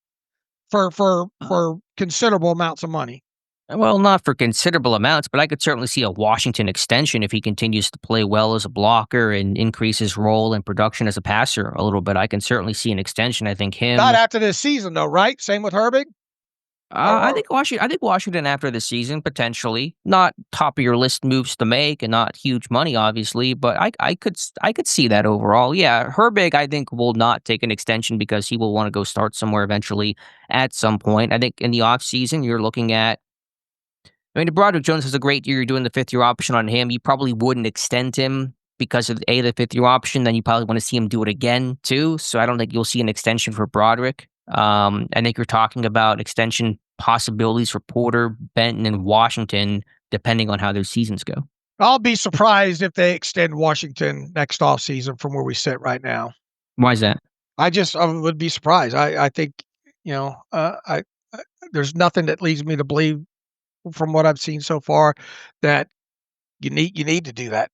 for considerable amounts of money? Well, not for considerable amounts, but I could certainly see a Washington extension if he continues to play well as a blocker and increase his role and production as a passer a little bit. I can certainly see an extension. I think him. Not after this season, though, right? Same with Herbig. I think Washington after the season, potentially. Not top of your list moves to make, and not huge money, obviously, but I could see that overall. Yeah, Herbig, I think, will not take an extension because he will want to go start somewhere eventually at some point. I think in the offseason, you're looking at, I mean, if Broderick Jones has a great year, you're doing the 5th-year option on him, you probably wouldn't extend him because of the 5th-year option, then you probably want to see him do it again, too. So I don't think you'll see an extension for Broderick. I think you're talking about extension possibilities for Porter, Benton, and Washington, depending on how their seasons go. I'll be surprised if they extend Washington next offseason from where we sit right now. Why is that? I would be surprised. I think, there's nothing that leads me to believe from what I've seen so far that you need to do that.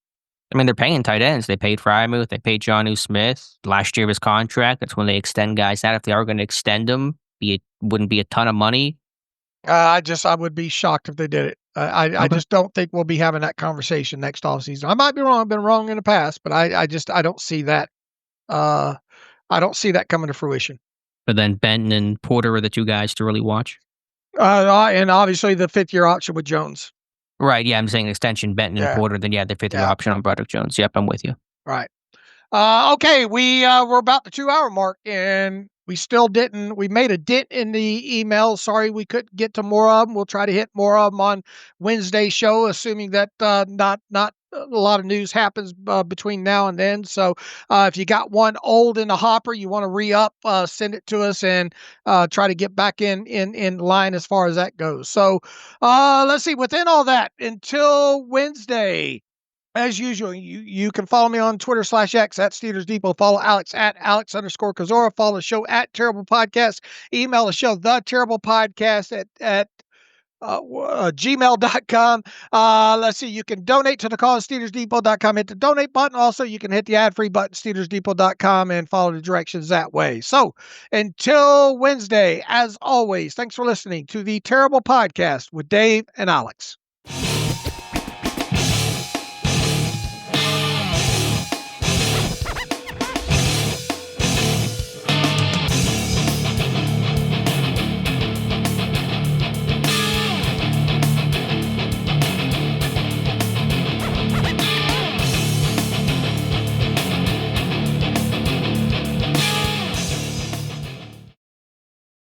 I mean, they're paying tight ends. They paid Frymouth. They paid Jonnu Smith. Last year of his contract, that's when they extend guys out. If they are going to extend them, it wouldn't be a ton of money. I would be shocked if they did it. I Okay. just don't think we'll be having that conversation next offseason. I might be wrong. I've been wrong in the past, but I don't see that. I don't see that coming to fruition. But then Benton and Porter are the two guys to really watch. And obviously the 5th-year option with Jones. Right. Yeah, I'm saying extension Benton and Yeah. Porter. Then the 5th-year option on Broderick Jones. Yep, I'm with you. Right. Okay, we're about the 2-hour mark, and we still didn't. We made a dent in the emails. Sorry, we couldn't get to more of them. We'll try to hit more of them on Wednesday's show, assuming that not a lot of news happens between now and then. So if you got one old in the hopper, you want to re-up, send it to us and try to get back in line as far as that goes. So let's see. Within all that, until Wednesday. As usual, you can follow me on Twitter/X at Steelers Depot. Follow Alex at Alex_Kozora. Follow the show at Terrible Podcast. Email the show, The Terrible Podcast at gmail.com. Let's see. You can donate to the cause, SteelersDepot.com. Hit the donate button. Also, you can hit the ad-free button, SteelersDepot.com, and follow the directions that way. So until Wednesday, as always, thanks for listening to The Terrible Podcast with Dave and Alex.